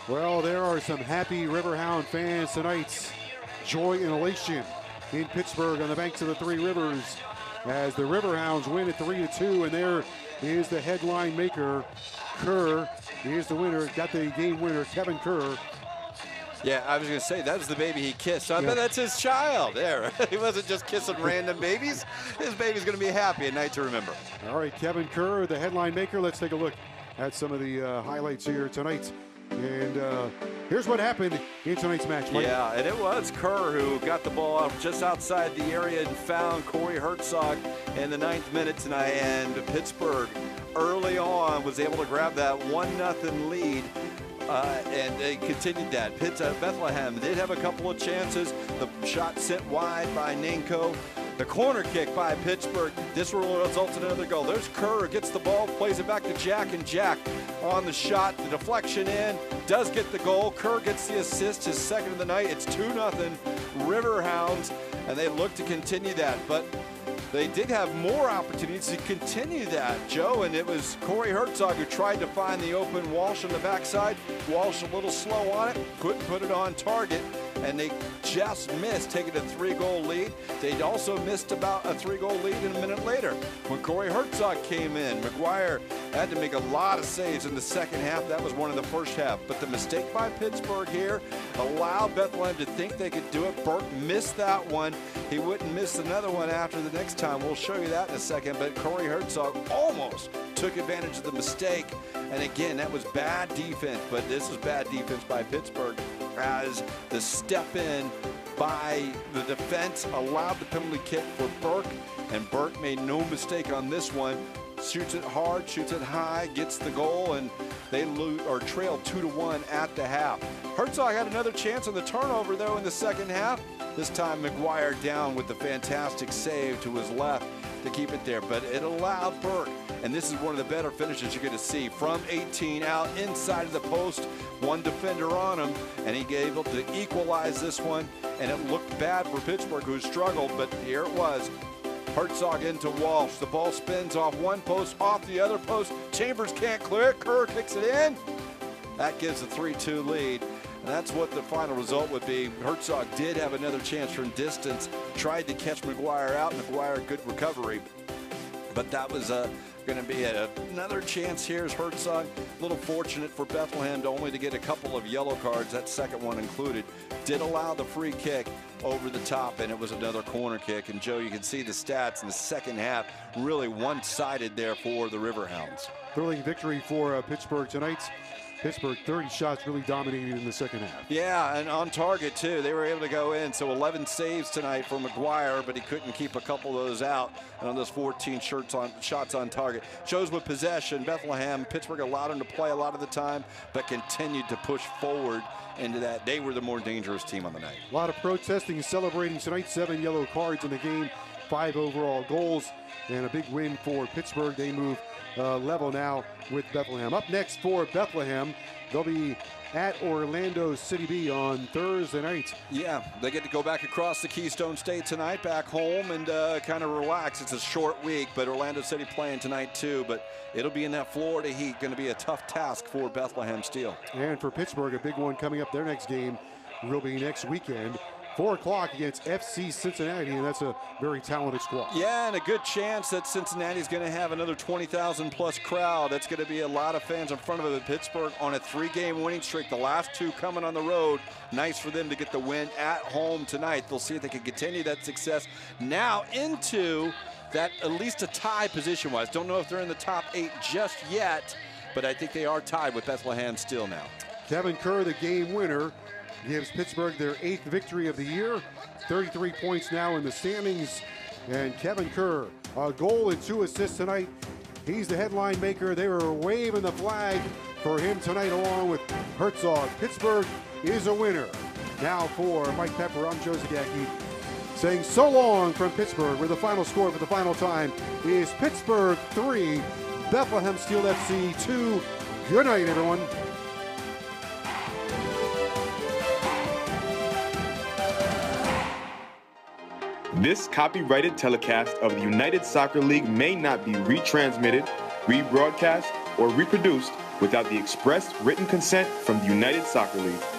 Speaker 1: Well, there are some happy Riverhound fans tonight. Joy and elation in Pittsburgh on the banks of the Three Rivers as the Riverhounds win at 3-2, and there is the headline maker. Kerr is the winner, got the game winner, Kevin Kerr.
Speaker 2: Yeah, I was going to say, that was the baby he kissed. So I bet that's his child there. He wasn't just kissing random babies. His baby's going to be happy, a night to remember.
Speaker 1: All right, Kevin Kerr, the headline maker. Let's take a look at some of the highlights here tonight. And here's what happened in tonight's match, Mike.
Speaker 2: Yeah, and it was Kerr who got the ball out just outside the area and found Corey Herzog in the 9th minute tonight. And Pittsburgh early on was able to grab that 1-0 lead. And they continued that. Bethlehem did have a couple of chances. The shot sent wide by Nanko. The corner kick by Pittsburgh. This will result in another goal. There's Kerr, gets the ball, plays it back to Jack, and Jack on the shot. The deflection in, does get the goal. Kerr gets the assist, his second of the night. It's 2-0 Riverhounds, and they look to continue that. But they did have more opportunities to continue that, Joe, and it was Corey Herzog who tried to find the open Walsh on the backside. Walsh a little slow on it, couldn't put it on target, and they just missed taking a 3-goal lead. They'd also missed about a 3-goal lead a minute later. When Corey Herzog came in, McGuire had to make a lot of saves in the second half. That was one in the first half. But the mistake by Pittsburgh here allowed Bethlehem to think they could do it. Burke missed that one. He wouldn't miss another one after the next time. We'll show you that in a second. But Corey Herzog almost took advantage of the mistake. And again, that was bad defense. But this is bad defense by Pittsburgh as the step in by the defense allowed the penalty kick for Burke. And Burke made no mistake on this one. Shoots it hard, shoots it high, gets the goal, and they trail 2-1 at the half. Herzog had another chance on the turnover, though, in the second half. This time, McGuire down with the fantastic save to his left to keep it there. But it allowed Burke, and this is one of the better finishes you're going to see, from 18 out inside of the post, one defender on him, and he able to equalize this one. And it looked bad for Pittsburgh, who struggled, but here it was. Herzog into Walsh. The ball spins off one post, off the other post. Chambers can't clear it. Kerr kicks it in. That gives a 3-2 lead. And that's what the final result would be. Herzog did have another chance from distance. Tried to catch McGuire out. McGuire, good recovery. But that was going to be another chance here as Herzog. A little fortunate for Bethlehem to only to get a couple of yellow cards, that second one included. Did allow the free kick over the top, and it was another corner kick. And Joe, you can see the stats in the second half, really one-sided there for the Riverhounds.
Speaker 1: Thrilling victory for Pittsburgh tonight. Pittsburgh, 30 shots, really dominated in the second half.
Speaker 2: Yeah, and on target, too. They were able to go in. So 11 saves tonight for McGuire, but he couldn't keep a couple of those out. And on those 14 shots on target. Shows with possession, Bethlehem, Pittsburgh allowed him to play a lot of the time, but continued to push forward into that. They were the more dangerous team on the night.
Speaker 1: A lot of protesting and celebrating tonight. 7 yellow cards in the game, 5 overall goals, and a big win for Pittsburgh. They move level now with Bethlehem. Up next for Bethlehem, they'll be at Orlando City B on Thursday night.
Speaker 2: Yeah, they get to go back across the Keystone State tonight, back home, and kind of relax. It's a short week, but Orlando City playing tonight too, but it'll be in that Florida heat. Going to be a tough task for Bethlehem Steel.
Speaker 1: And for Pittsburgh, a big one coming up. Their next game will be next weekend. 4 o'clock against FC Cincinnati, and that's a very talented squad.
Speaker 2: Yeah, and a good chance that Cincinnati's going to have another 20,000 plus crowd. That's going to be a lot of fans in front of it. Pittsburgh on a 3-game winning streak, the last 2 coming on the road. Nice for them to get the win at home tonight. They'll see if they can continue that success now into that at least a tie position-wise. Don't know if they're in the top 8 just yet, but I think they are tied with Bethlehem Steel now.
Speaker 1: Kevin Kerr, the game winner, gives Pittsburgh their 8th victory of the year. 33 points now in the standings. And Kevin Kerr, a goal and 2 assists tonight. He's the headline maker. They were waving the flag for him tonight along with Herzog. Pittsburgh is a winner. Now for Mike Pepper, I'm Joe Zagacki. saying so long from Pittsburgh, where the final score for the final time is Pittsburgh 3, Bethlehem Steel FC 2. Good night, everyone.
Speaker 10: This copyrighted telecast of the United Soccer League may not be retransmitted, rebroadcast, or reproduced without the express written consent from the United Soccer League.